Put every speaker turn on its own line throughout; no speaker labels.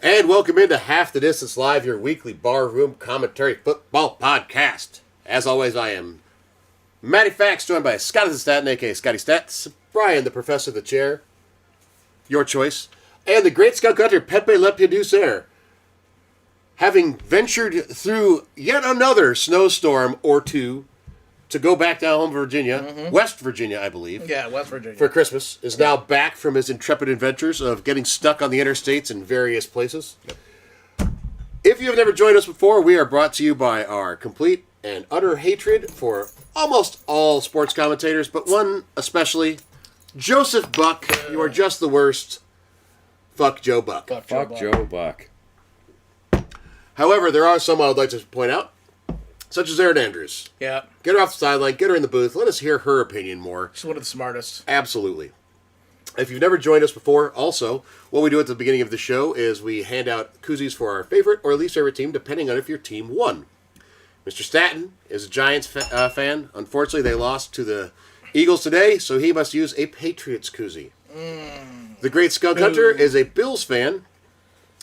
And welcome into Half the Distance Live, your weekly barroom commentary football podcast. As always, I am Matty Fax, joined by Scotty the Statin, a.k.a. Scotty Stats, Brian, the Professor of the Chair, your choice, and the great scout hunter, Pepe Le Piducer, having ventured through yet another snowstorm or two to go back down home, Virginia, West Virginia, I believe.
Yeah, West Virginia.
For Christmas, is now back from his intrepid adventures of getting stuck on the interstates in various places. Yep. If you have never joined us before, we are brought to you by our complete and utter hatred for almost all sports commentators, but one especially, Joseph Buck. You are just the worst. Fuck Joe Buck.
Fuck Joe Buck.
However, there are some I would like to point out, such as Erin Andrews.
Yeah.
Get her off the sideline, get her in the booth, let us hear her opinion more.
She's one of the smartest.
Absolutely. If you've never joined us before, also, what we do at the beginning of the show is we hand out koozies for our favorite or least favorite team, depending on if your team won. Mr. Staten is a Giants fan. Unfortunately, they lost to the Eagles today, so he must use a Patriots koozie. The great Skunk Hunter is a Bills fan.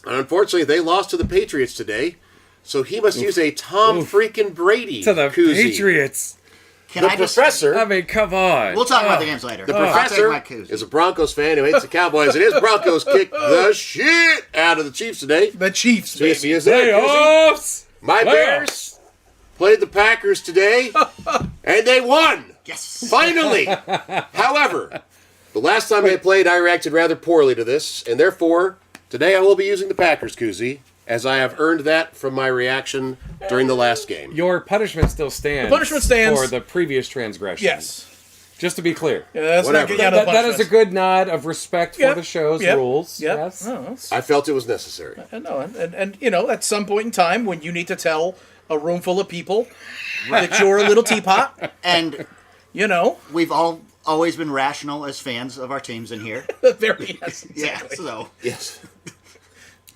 And unfortunately, they lost to the Patriots today, so he must use a Tom freaking Brady
To the
koozie.
Patriots.
Can
The
I just...
Professor...
I mean, come on.
We'll talk about the games later.
The
I'll
Professor
take my koozie.
is a Broncos fan who hates the Cowboys, and his Broncos kicked the shit out of the Chiefs today.
The Chiefs,
So yes, he
baby.
is there, koozie.
Playoffs.
My Bears played the Packers today, and they won.
Yes.
Finally. However, the last time they played, I reacted rather poorly to this, and therefore, today I will be using the Packers koozie, as I have earned that from my reaction during the last game.
Your punishment still stands.
The punishment stands.
For the previous transgression.
Yes.
Just to be clear.
Yeah, that's
Whatever.
not getting out of the
That is a
punishment.
good nod of respect for
Yep.
the show's
Yep.
rules.
Yep.
Yes.
No, that's-
I felt it was necessary.
no, and you know, at some point in time when you need to tell a room full of people that you're a little teapot,
And
you know,
we've all always been rational as fans of our teams in here.
very yes,
Yeah,
exactly.
so...
Yes.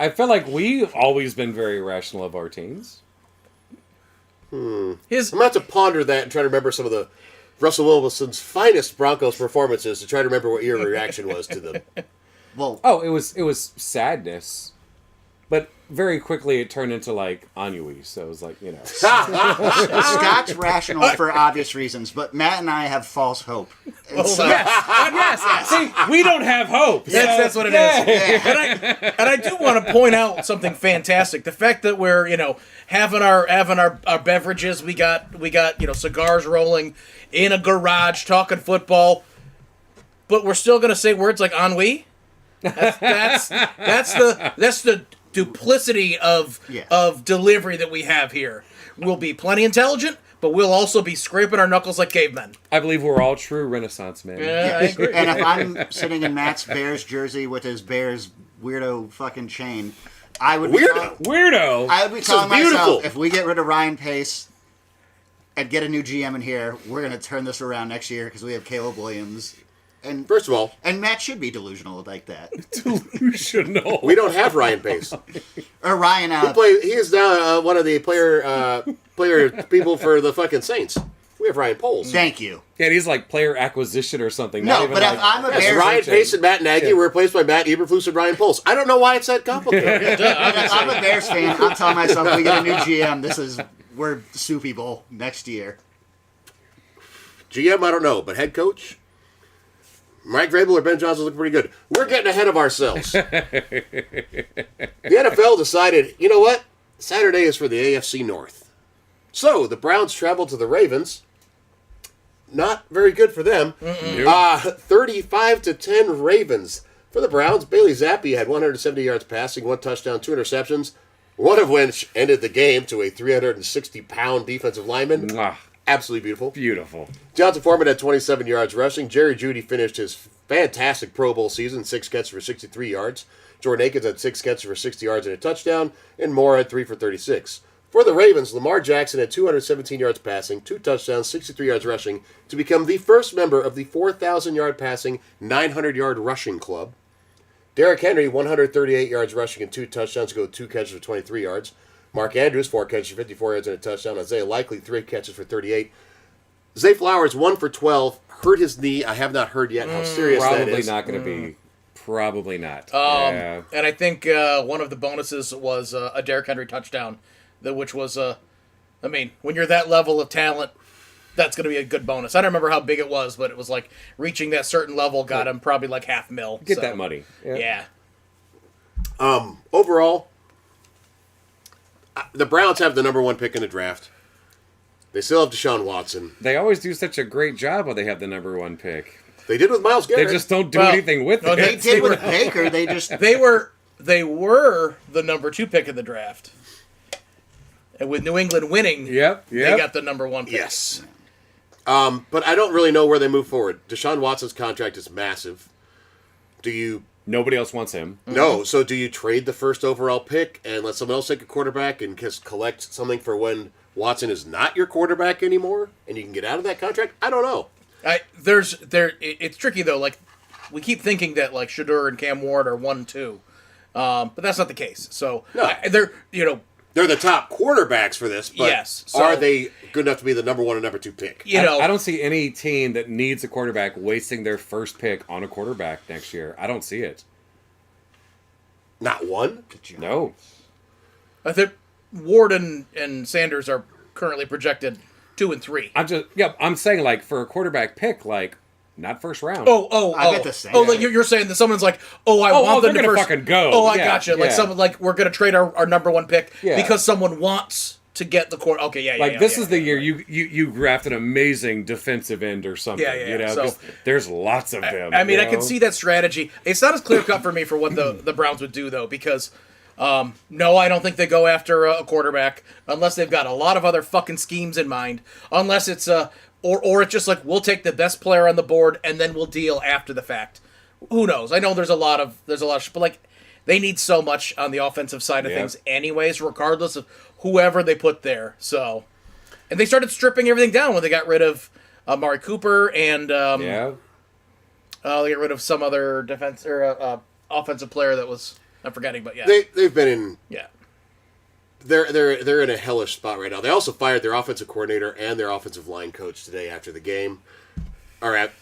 I feel like we've always been very rational of our teams.
His
I'm going to have to ponder that and try to remember some of the Russell Wilson's finest Broncos performances to try to remember what your reaction was to them.
Well,
Oh, it was sadness. But very quickly it turned into like ennui. So it was like, you know.
Scott's rational for obvious reasons, but Matt and I have false hope. And so,
Yes. See, we don't have hope.
that's what it is. And I do want to point out something fantastic. The fact that we're, you know, having our beverages, we got, you know, cigars rolling in a garage talking football, but we're still going to say words like ennui. That's the duplicity of delivery that we have here. We'll be plenty intelligent, but we'll also be scraping our knuckles like cavemen.
I believe we're all true Renaissance men.
Yeah, I agree.
and if I'm sitting in Matt's Bears jersey with his Bears weirdo fucking chain, I would be
Weirdo?
Weirdo.
I would be
This
telling
is beautiful.
myself, if we get rid of Ryan Pace and get a new GM in here, we're going to turn this around next year because we have Caleb Williams. And
First of all,
Matt should be delusional like that.
Delusional.
we don't have Ryan Pace.
Or Ryan,
He is now one of the player people for the fucking Saints. We have Ryan Poles.
thank you.
Yeah, he's like player acquisition or something.
No,
not even
but if
like,
I'm a
Yes,
Bears
Ryan Pace and Matt Nagy were replaced by Matt Eberflus and Ryan Poles. I don't know why it's that complicated.
If I'm a Bears fan, I'm telling myself, if we get a new GM, we're Soupy Bowl next year.
GM, I don't know, but head coach? Mike Vrabel or Ben Johnson look pretty good. We're getting ahead of ourselves. The NFL decided, you know what? Saturday is for the AFC North. So, the Browns traveled to the Ravens. Not very good for them. 35-10 Ravens. For the Browns, Bailey Zappi had 170 yards passing, 1 touchdown, 2 interceptions, one of which ended the game to a 360-pound defensive lineman.
Mwah.
Absolutely beautiful.
Beautiful.
Jonathan Foreman had 27 yards rushing. Jerry Jeudy finished his fantastic Pro Bowl season, 6 catches for 63 yards. Jordan Akins had 6 catches for 60 yards and a touchdown, and Moore had 3 for 36. For the Ravens, Lamar Jackson had 217 yards passing, 2 touchdowns, 63 yards rushing, to become the first member of the 4,000-yard passing, 900-yard rushing club. Derrick Henry, 138 yards rushing and 2 touchdowns, to go with 2 catches for 23 yards. Mark Andrews, 4 catches for 54 yards and a touchdown. Isaiah Likely, 3 catches for 38. Zay Flowers, 1 for 12, hurt his knee. I have not heard yet how serious that
Probably
is.
not going to be Probably not.
And I think one of the bonuses was a Derrick Henry touchdown, which was, I mean, when you're that level of talent, that's going to be a good bonus. I don't remember how big it was, but it was like reaching that certain level got him probably like $500,000.
Get that money.
Yeah.
Overall, the Browns have the number 1 pick in the draft. They still have Deshaun Watson.
They always do such a great job when they have the number 1 pick.
They did with Myles Garrett.
They just don't do
Well,
anything with
no,
it.
They did with Baker. They just
They were the number 2 pick in the draft. And with New England winning,
Yep.
they got the number 1 pick.
Yes. But I don't really know where they move forward. Deshaun Watson's contract is massive. Do you
Nobody else wants him.
No, so do you trade the first overall pick and let someone else take a quarterback and just collect something for when Watson is not your quarterback anymore and you can get out of that contract? I don't know.
It's tricky though. Like we keep thinking that like Shedeur and Cam Ward are 1-2, but that's not the case. So
No.
they're
They're the top quarterbacks for this, but
Yes, so-
are they good enough to be the number 1 and number 2 pick?
I don't see any team that needs a quarterback wasting their first pick on a quarterback next year. I don't see it.
Not one?
No.
I think Ward and Sanders are currently projected 2 and 3.
I'm saying like for a quarterback pick, like not first round.
I get the same.
Oh, like you're saying that someone's like, I want
they're
them to
gonna
first
fucking go.
Oh, I
Yeah,
gotcha. Like
yeah.
someone like we're gonna trade our number 1 pick
Yeah.
because someone wants to get the court. Okay, yeah,
Like this is the year you draft an amazing defensive end or something.
Yeah, yeah,
You know,
so-
'cause there's lots of them.
I mean,
you
I can
know?
see that strategy. It's not as clear cut for me for what the Browns would do though, because no, I don't think they go after a quarterback unless they've got a lot of other fucking schemes in mind. Unless it's or it's just like we'll take the best player on the board and then we'll deal after the fact. Who knows? I know there's a lot of but like they need so much on the offensive side of
Yeah.
things anyways, regardless of whoever they put there. So, and they started stripping everything down when they got rid of Amari Cooper and
Yeah.
they get rid of some other defense or offensive player that was I'm forgetting, but yeah,
They've been in
yeah.
they're in a hellish spot right now. They also fired their offensive coordinator and their offensive line coach today after the game,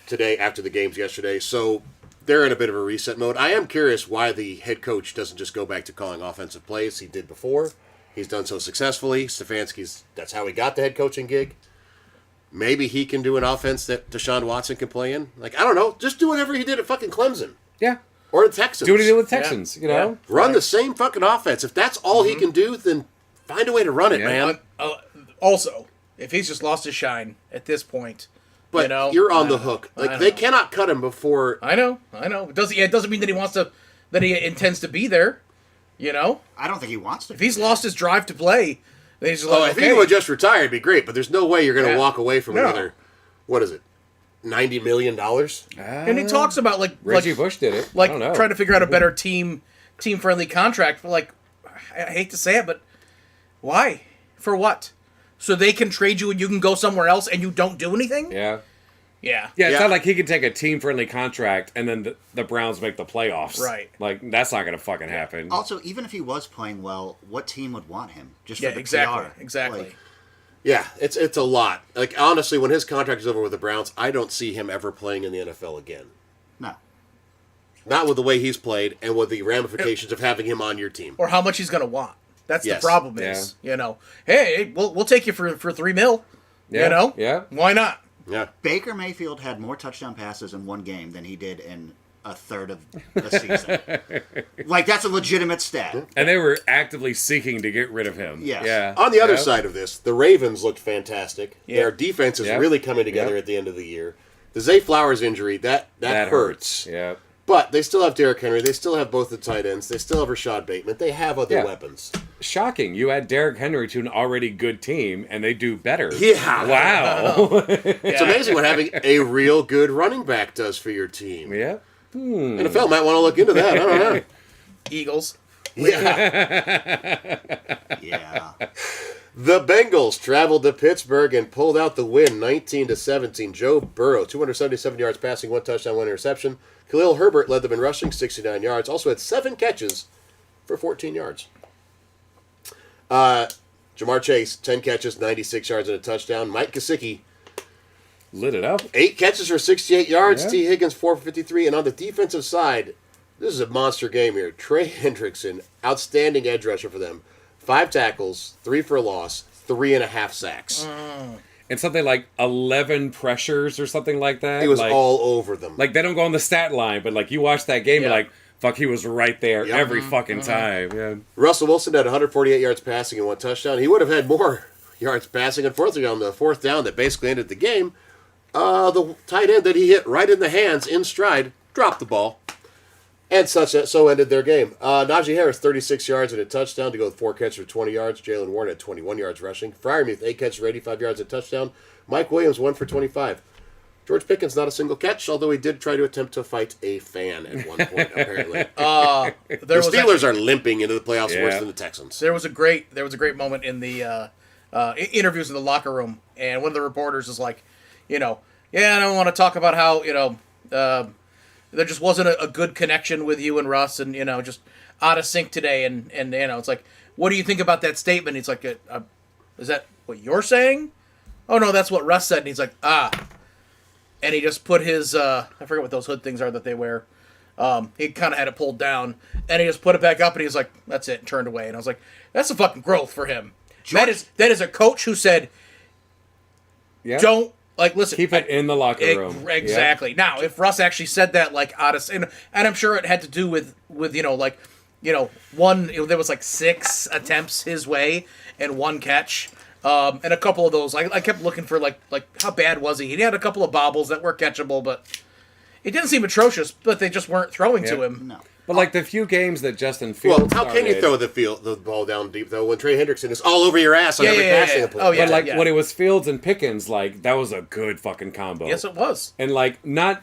today after the games yesterday. So they're in a bit of a reset mode. I am curious why the head coach doesn't just go back to calling offensive plays he did before. He's done so successfully. Stefanski's that's how he got the head coaching gig. Maybe he can do an offense that Deshaun Watson can play in. Like I don't know, just do whatever he did at fucking Clemson
Yeah.
or the Texans.
Do what he did with Texans, you know?
Run the same fucking offense. If that's all he can do, then find a way to run it,
Yeah.
man.
Also, if he's just lost his shine at this point,
But
you know,
you're on the hook.
I
Like
don't
they
know.
cannot cut him before.
I know. It doesn't mean that he wants to, that he intends to be there. You know,
I don't think he wants to.
if he's lost his drive to play, then he's just like,
If he would just retire, it'd be great. But there's no way you're going to
Yeah.
walk away from
No.
another. What is it? $90 million.
and he talks about
Reggie Bush did it. I
like
don't know.
trying to figure out a better team friendly contract. But like, I hate to say it, but why? For what? So they can trade you and you can go somewhere else and you don't do anything?
Yeah.
Yeah.
Yeah, it's
Yeah.
not like he could take a team-friendly contract and then the Browns make the playoffs.
Right.
Like, that's not going to fucking happen.
Also, even if he was playing well, what team would want him? Just
Yeah,
for the
exactly.
PR.
Exactly.
Like,
Yeah, it's a lot. Like honestly, when his contract is over with the Browns, I don't see him ever playing in the NFL again.
no.
Not with the way he's played and with the ramifications of having him on your team.
Or how much he's going to want. That's
Yes.
the problem is, you know, hey, we'll take you for $3 million.
Yeah,
You know?
yeah.
Why not?
Yeah.
Baker Mayfield had more touchdown passes in one game than he did in a third of the season. Like, that's a legitimate stat.
And they were actively seeking to get rid of him.
Yes.
Yeah.
On the other
Yeah.
side of this, the Ravens looked fantastic.
Yeah.
Their defense is
Yeah.
really coming together
Yeah.
at the end of the year. The Zay Flowers injury, that hurts.
Yeah.
But they still have Derrick Henry. They still have both the tight ends. They still have Rashad Bateman. They have other
Yeah.
weapons.
Shocking. You add Derrick Henry to an already good team, and they do better.
Yeah.
Wow.
It's amazing what having a real good running back does for your team.
yeah.
NFL might want to look into that. I don't know.
Eagles.
Yeah.
Yeah.
The Bengals traveled to Pittsburgh and pulled out the win 19-17. Joe Burrow, 277 yards passing, 1 touchdown, 1 interception. Khalil Herbert led them in rushing, 69 yards. Also had 7 catches for 14 yards. Jamar Chase, 10 catches, 96 yards and a touchdown. Mike Gesicki,
Lit it up.
8 catches for 68 yards.
Yeah.
T. Higgins, 4 for 53. And on the defensive side, This is a monster game here. Trey Hendrickson, outstanding edge rusher for them. 5 tackles, 3 for a loss, 3.5 sacks.
And something like 11 pressures or something like that.
He was
like,
all over them.
Like, they don't go on the stat line, but, like, you watch that game,
Yeah.
and, like, fuck, he was right there
Yep.
every fucking time. Yeah.
Russell Wilson had 148 yards passing and 1 touchdown. He would have had more yards passing, unfortunately, on the 4th down that basically ended the game. The tight end that he hit right in the hands in stride dropped the ball. And so ended their game. Najee Harris, 36 yards and a touchdown to go with 4 catches for 20 yards. Jalen Warren had 21 yards rushing. Freiermuth, 8 catches for 85 yards and a touchdown. Mike Williams, 1 for 25. George Pickens, not a single catch, although he did try to attempt to fight a fan at one point, apparently. The Steelers are limping into the playoffs worse than the Texans.
There was a great moment in the interviews in the locker room, and one of the reporters is like, I don't want to talk about how there just wasn't a good connection with you and Russ, and just out of sync today, and it's like, what do you think about that statement? He's like, is that what you're saying? Oh no, that's what Russ said. And he's like, and he just put his I forget what those hood things are that they wear. He kind of had it pulled down, and he just put it back up, and he was like, that's it, and turned away. And I was like, that's a fucking growth for him. That is a coach who said, don't, like, listen.
Keep it in the locker room.
Exactly. Yeah. Now, if Russ actually said that, like, out of, and I'm sure it had to do with one, there was like 6 attempts his way and 1 catch. And a couple of those, I kept looking for, like how bad was he? He had a couple of bobbles that were catchable, but it didn't seem atrocious, but they just weren't throwing to him.
No.
But, like, the few games that Justin Fields
Well, how can you throw the ball down deep, though, when Trey Hendrickson is all over your ass on every passing play?
Oh, yeah.
But, like, when it was Fields and Pickens, like, that was a good fucking combo.
Yes, it was.
And, like, not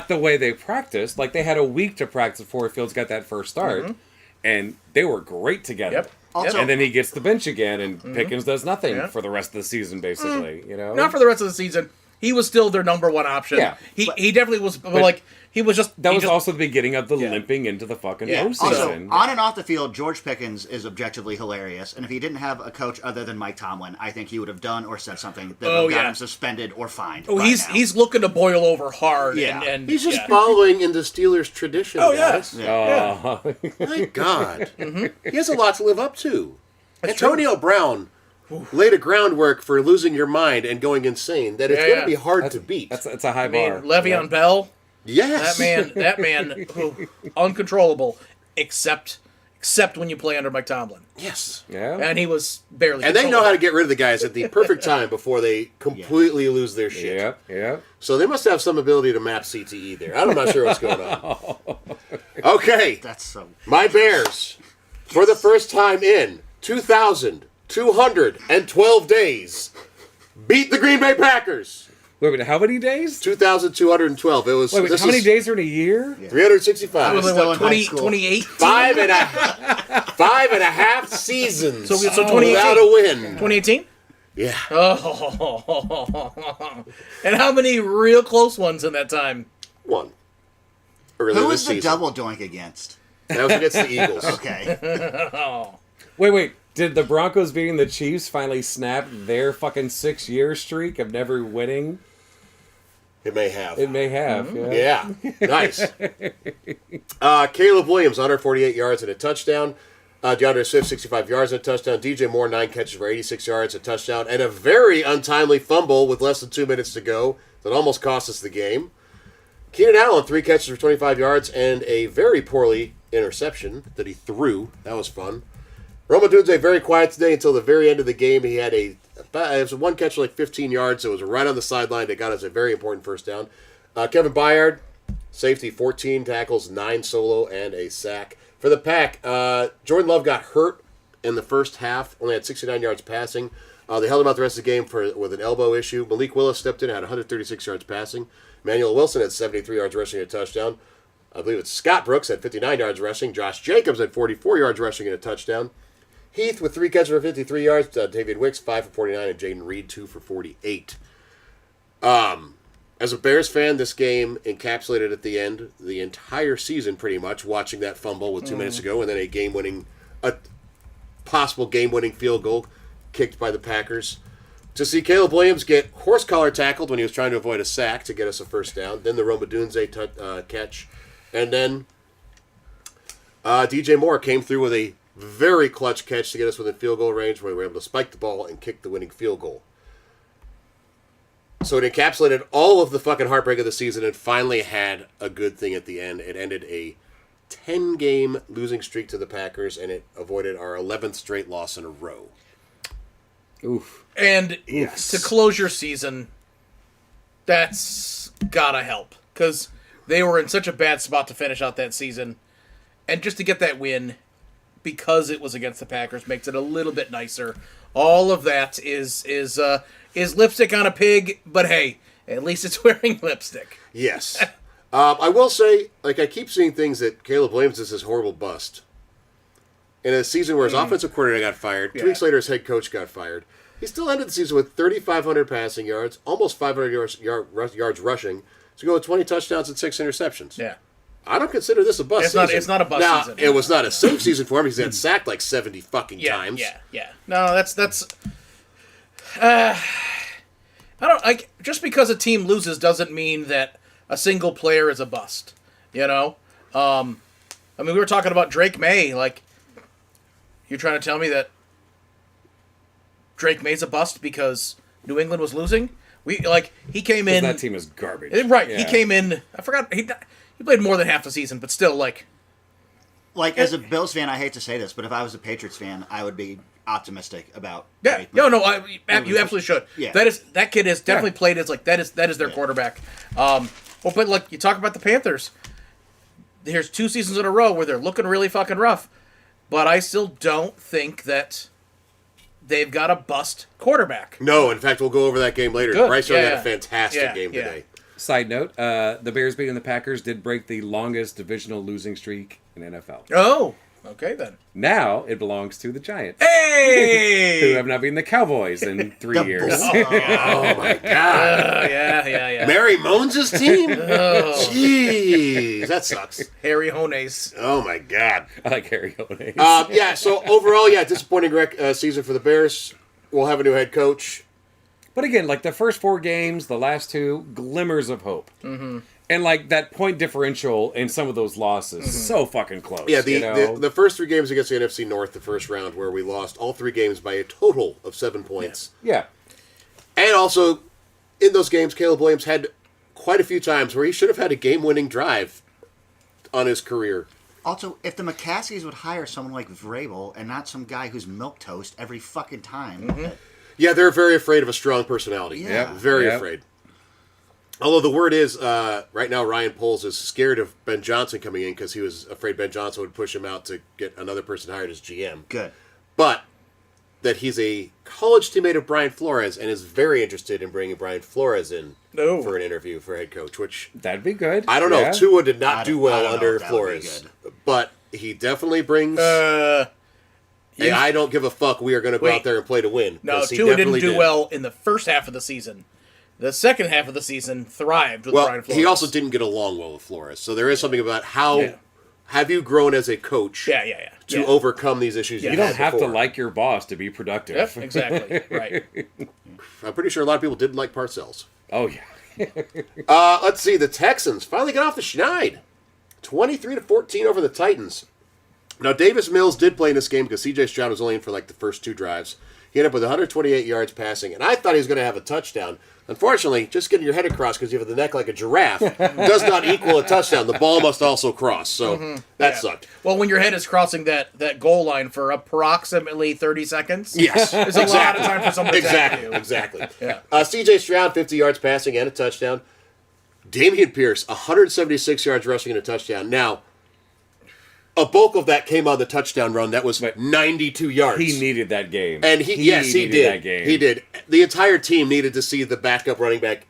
the way they practiced. Like, they had a week to practice before Fields got that first start. And they were great together.
Yep.
Also-
And then he gets the bench again, and Pickens does nothing for the rest of the season, basically.
Not for the rest of the season. He was still their number 1 option.
Yeah.
He definitely was, like, he was just...
That was also the beginning of the limping into the fucking
Also,
postseason.
on and off the field, George Pickens is objectively hilarious. And if he didn't have a coach other than Mike Tomlin, I think he would have done or said something that would have got him suspended or fined.
Oh,
by now.
he's looking to boil over hard.
Yeah.
And
He's just following in the Steelers' tradition, guys.
Oh.
My God. He has a lot to live up to.
That's
Antonio Brown laid a groundwork for losing your mind and going insane that it's going to be hard to beat.
It's a high
I mean,
bar.
Le'Veon Bell,
Yes.
that man, who, uncontrollable, except when you play under Mike Tomlin.
Yes.
Yeah.
And he was barely.
And they know
controllable.
how to get rid of the guys at the perfect time before they completely lose their shit.
Yep. Yep.
So they must have some ability to map CTE there. I'm not sure what's going on. Okay.
That's so.
My Bears, for the first time in 2,212 days, beat the Green Bay Packers.
Wait, how many days?
2,212. It was.
Wait, how many days are in a year?
365.
Was it,
Still
what,
in high
20,
school.
28?
5.5 seasons
So 2018.
without a win.
2018?
Yeah.
Oh. And how many real close ones in that time?
One. Early
Who
this
was the
season.
double doink against?
That was against the Eagles.
Okay.
Wait. Did the Broncos beating the Chiefs finally snap their fucking 6-year streak of never winning?
It may have.
It may have. Yeah.
Yeah. Nice. Caleb Williams, 148 yards and a touchdown. DeAndre Swift, 65 yards and a touchdown. DJ Moore, 9 catches for 86 yards, a touchdown. And a very untimely fumble with less than 2 minutes to go that almost cost us the game. Keenan Allen, 3 catches for 25 yards and a very poorly interception that he threw. That was fun. Roma Dunze very quiet today until the very end of the game. He had it was one catch for like 15 yards. So it was right on the sideline that got us a very important first down. Kevin Byard, safety, 14 tackles, 9 solo, and a sack. For the Pack, Jordan Love got hurt in the first half, only had 69 yards passing. They held him out the rest of the game with an elbow issue. Malik Willis stepped in, had 136 yards passing. Emmanuel Wilson had 73 yards rushing and a touchdown. I believe it's Scott Brooks had 59 yards rushing. Josh Jacobs had 44 yards rushing and a touchdown. Heath with 3 catches for 53 yards. David Wicks, 5 for 49, and Jaden Reed, 2 for 48. As a Bears fan, this game encapsulated at the end the entire season pretty much, watching that fumble with 2 minutes to go, and then a possible game-winning field goal kicked by the Packers. To see Caleb Williams get horse collar tackled when he was trying to avoid a sack to get us a first down, then the Roma Dunze catch, and then DJ Moore came through with a very clutch catch to get us within field goal range where we were able to spike the ball and kick the winning field goal. So it encapsulated all of the fucking heartbreak of the season and finally had a good thing at the end. It ended a 10-game losing streak to the Packers, and it avoided our 11th straight loss in a row.
Oof.
And
Yes.
to close your season, that's gotta help. Because they were in such a bad spot to finish out that season. And just to get that win, because it was against the Packers, makes it a little bit nicer. All of that is lipstick on a pig, but hey, at least it's wearing lipstick.
Yes. I will say, like, I keep seeing things that Caleb Williams is this horrible bust. In a season where his offensive coordinator got fired, 2 weeks later his head coach got fired. He still ended the season with 3,500 passing yards, almost 500 yards rushing, to go with 20 touchdowns and 6 interceptions.
Yeah.
I don't consider this a bust season.
It's not a bust
now,
season.
It was not a safe season for him because he got sacked like 70 fucking times.
Yeah. No, that's. I don't like just because a team loses doesn't mean that a single player is a bust. You know, I mean, we were talking about Drake May. Like, you're trying to tell me that Drake May's a bust because New England was losing? He came in.
That team is garbage.
Right,
Yeah.
he came in. I forgot he played more than half the season, but still, like
As a Bills fan, I hate to say this, but if I was a Patriots fan, I would be optimistic about.
yeah,
Drake May.
no, you absolutely should.
Yeah.
That kid has definitely played as like that is their quarterback. But like you talk about the Panthers, here's 2 seasons in a row where they're looking really fucking rough, but I still don't think that they've got a bust quarterback.
No, in fact, we'll go over that game later.
Good.
Bryce Young
Yeah,
had
yeah.
a fantastic
Yeah,
game
yeah.
today.
Side note, the Bears beating the Packers did break the longest divisional losing streak in NFL.
Oh, okay then.
Now it belongs to the Giants,
Hey!
who have not beaten the Cowboys in 3 years.
Oh, my God.
Yeah.
Mary Moans' team? Jeez, that sucks.
Harry Hones.
Oh, my God.
I like Harry Hones.
Yeah, so overall, disappointing season for the Bears. We'll have a new head coach.
But again, like the first 4 games, the last 2, glimmers of hope. Mm-hmm. And like that point differential in some of those losses, so fucking close.
Yeah,
you know?
the first 3 games against the NFC North, the first round, where we lost all 3 games by a total of 7 points.
Yeah.
And also, in those games, Caleb Williams had quite a few times where he should have had a game-winning drive on his career.
Also, if the McCaskies would hire someone like Vrabel and not some guy who's milquetoast every fucking time.
Yeah, they're very afraid of a strong personality.
Yeah.
Very
Yep.
afraid. Although the word is, right now, Ryan Poles is scared of Ben Johnson coming in because he was afraid Ben Johnson would push him out to get another person hired as GM.
Good.
But that he's a college teammate of Brian Flores and is very interested in bringing Brian Flores in
Oh.
for an interview for head coach, which
That'd be good.
I don't know.
Yeah.
Tua did not
I
do
don't- I
well
don't know
under
if that would be
Flores.
good.
But he definitely brings...
Yeah.
I don't give a fuck. We are going to go
Wait.
out there and play to win.
No,
'Cause he
Tua didn't
definitely
do
did.
well in the first half of the season. The second half of the season thrived with
Well,
Brian Flores.
he also didn't get along well with Flores. So there is something about how
Yeah.
have you grown as a coach
Yeah.
to
Yeah.
overcome these issues
Yeah.
you
You don't
had
have to
before.
like your boss to be productive.
Yep, exactly. Right.
I'm pretty sure a lot of people didn't like Parcells.
Oh, yeah.
Let's see. The Texans finally got off the schneid. 23-14 over the Titans. Now, Davis Mills did play in this game because C.J. Stroud was only in for like the first 2 drives. He ended up with 128 yards passing, and I thought he was going to have a touchdown. Unfortunately, just getting your head across because you have the neck like a giraffe does not equal a touchdown. The ball must also cross, so that
Yeah.
sucked.
Well, when your head is crossing that goal line for approximately 30 seconds,
Yes,
there's a lot of time for someone to tackle you.
Exactly.
Yeah.
C.J. Stroud, 50 yards passing and a touchdown. Damian Pierce, 176 yards rushing and a touchdown. Now, a bulk of that came on the touchdown run. That was 92 yards.
He needed that game.
And he
needed
did.
That game.
He did. The entire team needed to see the backup running back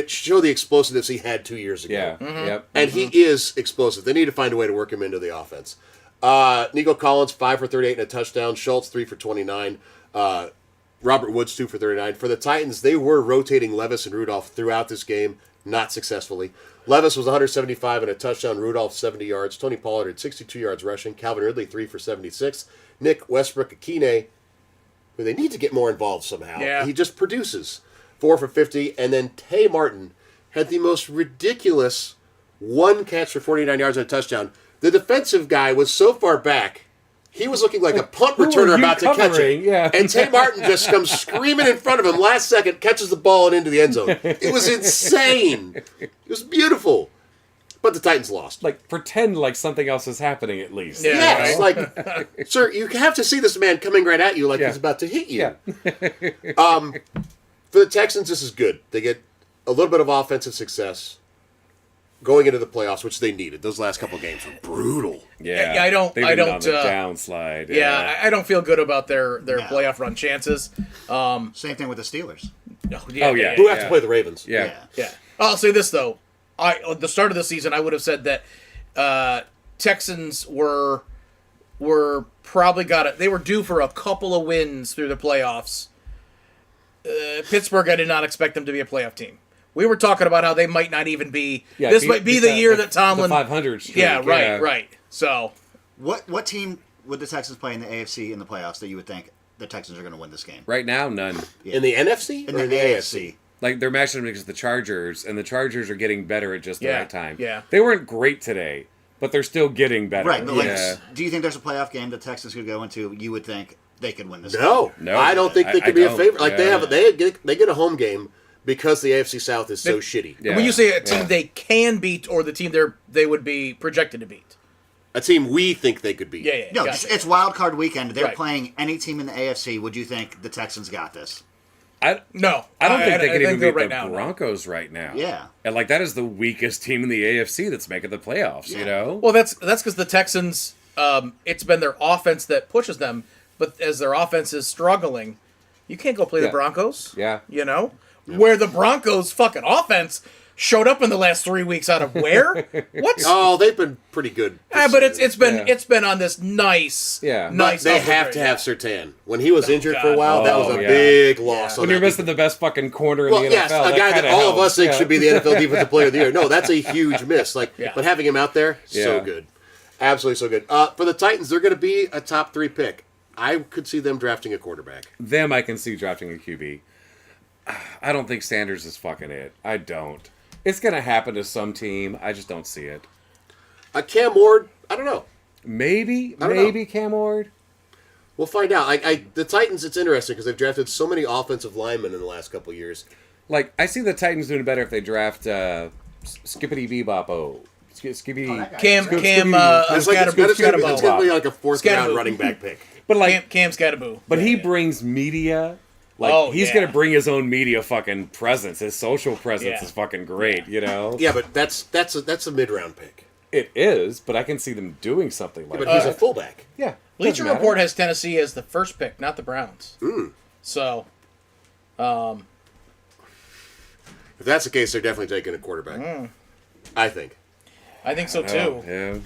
show the explosiveness he had 2 years ago.
Yeah.
Mm-hmm.
Yep.
And he is explosive. They need to find a way to work him into the offense. Nico Collins, 5 for 38 and a touchdown. Schultz, 3 for 29. Robert Woods, 2 for 39. For the Titans, they were rotating Levis and Rudolph throughout this game, not successfully. Levis was 175 and a touchdown. Rudolph, 70 yards. Tony Pollard had 62 yards rushing. Calvin Ridley, 3 for 76. Nick Westbrook-Akine, who they need to get more involved somehow.
Yeah.
He just produces. 4 for 50. And then Tay Martin had the most ridiculous 1 catch for 49 yards and a touchdown. the defensive guy was so far back, he was looking like a punt
Who
returner
are you
about to catch it.
covering? Yeah.
And Tay Martin just comes screaming in front of him last second, catches the ball and into the end zone. It was insane. It was beautiful. But the Titans lost.
Like, pretend like something else is happening at least.
Yeah.
Yes, like, sir, you have to see this man coming right at you like
Yeah.
he's about to hit you.
Yeah.
For the Texans, this is good. They get a little bit of offensive success going into the playoffs, which they needed. Those last couple of games were brutal.
Yeah.
Yeah, I don't-
They've
I
been
don't,
on the
uh,
downslide.
Yeah, I don't feel good about their
No.
playoff run chances.
Same thing with the Steelers.
No,
Oh, yeah.
Who have to play the Ravens?
Yeah.
Yeah. I'll say this though. At the start of the season, I would have said that Texans were probably they were due for a couple of wins through the playoffs. Pittsburgh, I did not expect them to be a playoff team. We were talking about how they might not even be.
Yeah,
This might be the year that Tomlin.
The 500 streak.
Yeah, right. So
What team would the Texans play in the AFC in the playoffs that you would think the Texans are going to win this game?
Right now, none.
In the NFC
In
or
the
in the
AFC.
Like, they're matching them against the Chargers, and the Chargers are getting better at just the
Yeah,
right time.
yeah.
They weren't great today, but they're still getting better.
Right, but
Yeah.
do you think there's a playoff game the Texans could go into? You would think they could win this game?
No,
No,
I don't think they
I
could be a
don't.
favorite. Like
Yeah.
they get a home game because the AFC South is so shitty.
Yeah.
when you say a team
Yeah.
they can beat or the team they would be projected to beat.
A team we think they could beat.
Yeah.
No,
gotcha.
it's wild card weekend. They're
Right.
playing any team in the AFC. Would you think the Texans got this?
No,
I don't think they can even
they're
beat the
now.
Broncos right now.
Yeah.
And, like, that is the weakest team in the AFC that's making the playoffs, you
Yeah.
know?
Well, that's because the Texans. It's been their offense that pushes them, but as their offense is struggling, you can't go play the
Yeah.
Broncos.
Yeah.
You know, where the Broncos' fucking offense showed up in the last 3 weeks out of where? What?
Oh, they've been pretty good. this
But
season.
it's been on this nice
Yeah.
But
nice.
they
upward
have
rate,
to
yeah.
have Sertan. When he was injured for a
God.
while, that was
Oh,
a
yeah.
big loss.
Yeah.
On
When you're
that
missing the best fucking corner in
Well,
the
yes,
NFL,
a guy that
kinda
all of
helps.
us think
Yeah.
should be the NFL Defensive Player of the Year. No, that's a huge miss.
Yeah.
But having him out there, so
Yeah.
good, absolutely so good. For the Titans, they're going to be a top 3 pick. I could see them drafting a quarterback.
Them, I can see drafting a QB. I don't think Sanders is fucking it. I don't. It's going to happen to some team. I just don't see it.
Cam Ward, I don't know.
Maybe
I don't know.
Cam Ward.
We'll find out. The Titans, it's interesting because they've drafted so many offensive linemen in the last couple of years.
Like, I see the Titans doing better if they draft Skippity Bebop-o. Skippity.
Oh, that guy.
Cam
Scoop,
Cam
Scooby-Doo.
It's like it's
Scatterbo.
going to be like a 4th round
Scatterbo.
running back pick.
But, like,
Cam Scatterbo.
but he brings media. Like,
Oh,
he's
yeah.
going to bring his own media fucking presence. His social presence
Yeah.
is fucking great, you know?
Yeah, but that's a mid-round pick.
It is, but I can see them doing something like
But
that.
he's a fullback.
Yeah.
Bleacher
doesn't matter.
Report has Tennessee as the first pick, not the Browns. So,
If that's the case, they're definitely taking a quarterback. I think.
I think so
Oh,
too.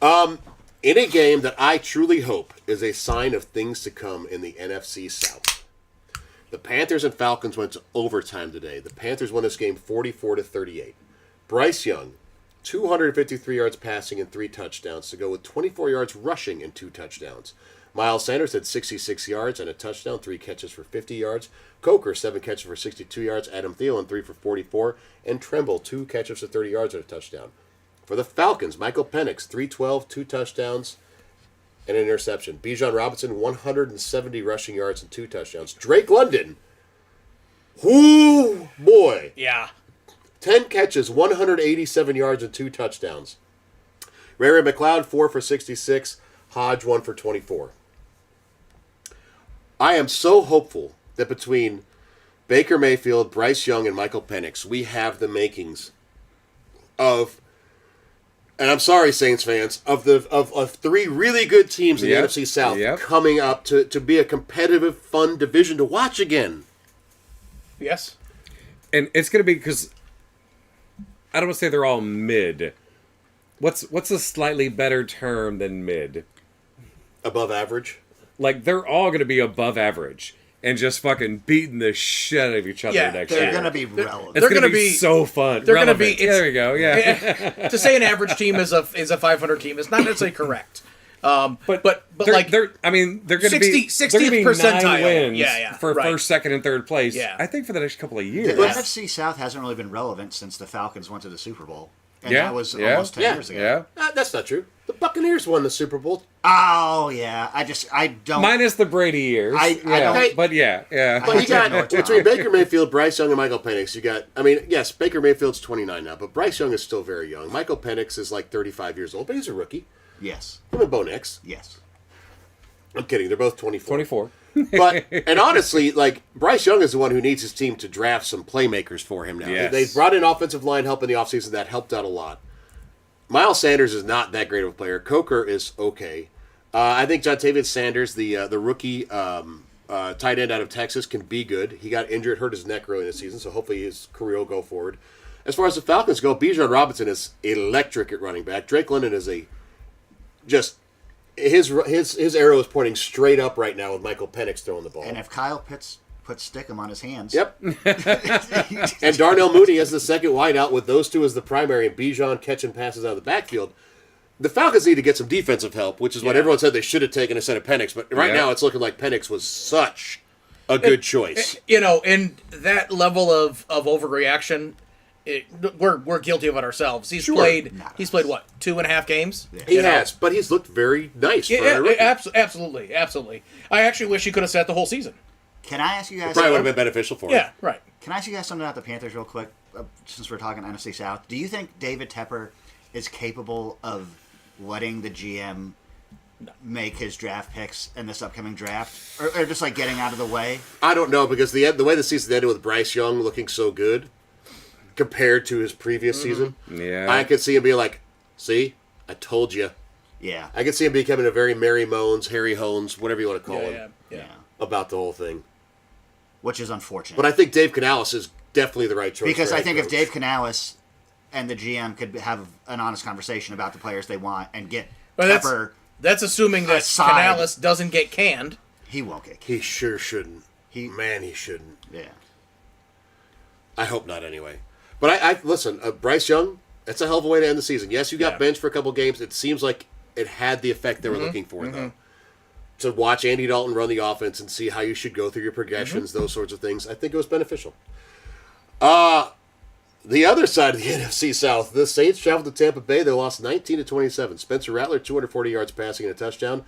yeah.
In a game that I truly hope is a sign of things to come in the NFC South. The Panthers and Falcons went to overtime today. The Panthers won this game 44-38. Bryce Young, 253 yards passing and 3 touchdowns to go with 24 yards rushing and 2 touchdowns. Miles Sanders had 66 yards and a touchdown, 3 catches for 50 yards. Coker, 7 catches for 62 yards. Adam Thielen, 3 for 44. And Tremble, 2 catches for 30 yards and a touchdown. For the Falcons, Michael Penix, 312, 2 touchdowns, and an interception. Bijan Robinson, 170 rushing yards and 2 touchdowns. Drake London, whoo boy,
Yeah.
10 catches, 187 yards and 2 touchdowns. Ray McLeod, 4 for 66. Hodge, 1 for 24. I am so hopeful that between Baker Mayfield, Bryce Young, and Michael Penix, we have the makings of, and I'm sorry, Saints fans, of 3 really good teams in
Yep.
the NFC South
Yep.
coming up to be a competitive, fun division to watch again.
Yes.
And it's going to be because I don't want to say they're all mid. What's a slightly better term than mid?
Above average.
Like, they're all going to be above average and just fucking beating the shit out of each other
Yeah,
next
They're
year.
going to be relevant.
It's
They're
going to
gonna
be
be-
so fun.
they're gonna
Relevant.
be-
There we go. Yeah.
To say an average team is a 500 team is not necessarily correct. But
they're,
like
they're going to be
60th
they're gonna be 9
percentile.
wins
Yeah,
for
right.
first, second, and third place.
Yeah.
I think for the next couple of
The
years.
NFC South hasn't really been relevant since the Falcons went to the Super Bowl. And that was almost 10 years ago.
Yeah.
That's not true. The Buccaneers won the Super Bowl.
Oh, yeah. I don't.
Minus the Brady years.
I don't-
But yeah.
But you got
North
between
Town.
Baker Mayfield, Bryce Young, and Michael Penix. You got. I mean, yes, Baker Mayfield's 29 now, but Bryce Young is still very young. Michael Penix is like 35 years old, but he's a rookie.
Yes.
Him and Bo Nix.
Yes.
I'm kidding. They're both 24.
24.
But and honestly, like Bryce Young is the one who needs his team to draft some playmakers for him now.
Yes.
They brought in offensive line help in the offseason. That helped out a lot. Miles Sanders is not that great of a player. Coker is okay. I think Jontavius Sanders, the rookie tight end out of Texas, can be good. He got injured, hurt his neck early in the season, so hopefully his career will go forward. As far as the Falcons go, Bijan Robinson is electric at running back. Drake London is his arrow is pointing straight up right now with Michael Penix throwing the ball.
And if Kyle Pitts puts Stickum on his hands.
Yep. And Darnell Mooney as the second wideout with those two as the primary and Bijan catching passes out of the backfield. The Falcons need to get some defensive help, which is what everyone said they should have taken instead of Penix. But right now it's looking like Penix was such a good choice.
And that level of overreaction, we're guilty of it ourselves. He's played what, 2.5 games?
Yeah.
He has, but he's looked very nice for a rookie.
Absolutely. I actually wish he could have sat the whole season.
Can I ask you guys
Probably would have been beneficial for him.
Yeah, right.
Can I ask you guys something about the Panthers real quick, since we're talking NFC South? Do you think David Tepper is capable of letting the GM make his draft picks in this upcoming draft? Or just like getting out of the way?
I don't know, because the way the season ended with Bryce Young looking so good compared to his previous season, I could see him being like, see, I told you.
Yeah.
I could see him becoming a very Mary Moans, Harry Hones, whatever you want to call him,
Yeah.
about the whole thing.
Which is unfortunate.
But I think Dave Canales is definitely the right choice.
Because
for
I
head
think if
coach.
Dave Canales and the GM could have an honest conversation about the players they want and get Tepper,
that's assuming that
aside.
Canales doesn't get canned.
he won't get
He sure shouldn't.
He-
he shouldn't.
Yeah.
I hope not anyway. But I listen, Bryce Young, that's a hell of a way to end the season. Yes, you got benched for a couple games. It seems like it had the effect they were looking for, though. To watch Andy Dalton run the offense and see how you should go through your progressions, those sorts of things, I think it was beneficial. The other side of the NFC South, the Saints traveled to Tampa Bay. They lost 19-27. Spencer Rattler, 240 yards passing and a touchdown.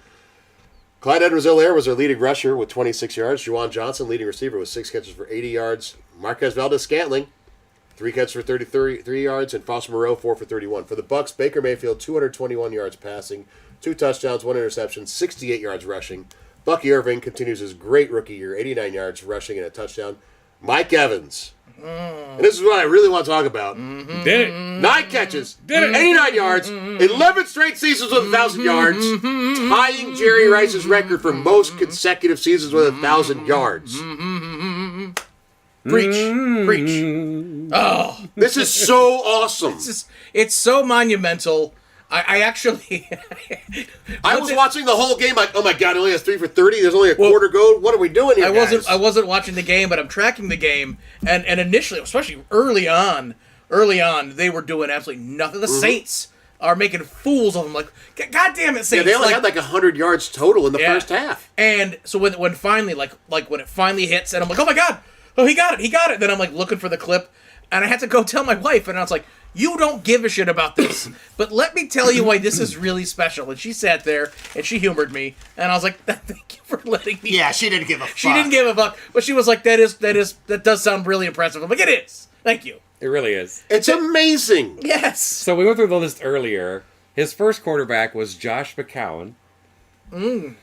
Clyde Edwards-Helaire was their leading rusher with 26 yards. Juwan Johnson, leading receiver, with 6 catches for 80 yards. Marquez Valdez-Scantling, 3 catches for 33 yards. And Foster Moreau, 4 for 31. For the Bucs, Baker Mayfield, 221 yards passing, 2 touchdowns, 1 interception, 68 yards rushing. Bucky Irving continues his great rookie year, 89 yards rushing and a touchdown. Mike Evans. And this is what I really want to talk about.
Did it.
9 catches, 89 yards, 11 straight seasons with 1,000 yards, tying Jerry Rice's record for most consecutive seasons with 1,000 yards.
Preach. Oh,
This is so awesome.
it's so monumental. I actually
I was watching the whole game like, oh my god, he only has 3 for 30. There's only a quarter go. What are we doing here, guys?
I wasn't watching the game, but I'm tracking the game, and initially, especially early on, they were doing absolutely nothing. The Saints are making fools of them. Like, God damn it, Saints!
Yeah, they only had like 100 yards total in the first half.
And so when finally, like when it finally hits, and I'm like, oh my god, oh he got it. Then I'm like looking for the clip, and I had to go tell my wife, and I was like, you don't give a shit about this, but let me tell you why this is really special. And she sat there and she humored me, and I was like, thank you for letting me.
Yeah, she didn't give a fuck.
She didn't give a fuck, but she was like, that does sound really impressive. I'm like, it is. Thank you.
It really is.
It's amazing.
Yes.
So we went through the list earlier. His first quarterback was Josh McCown.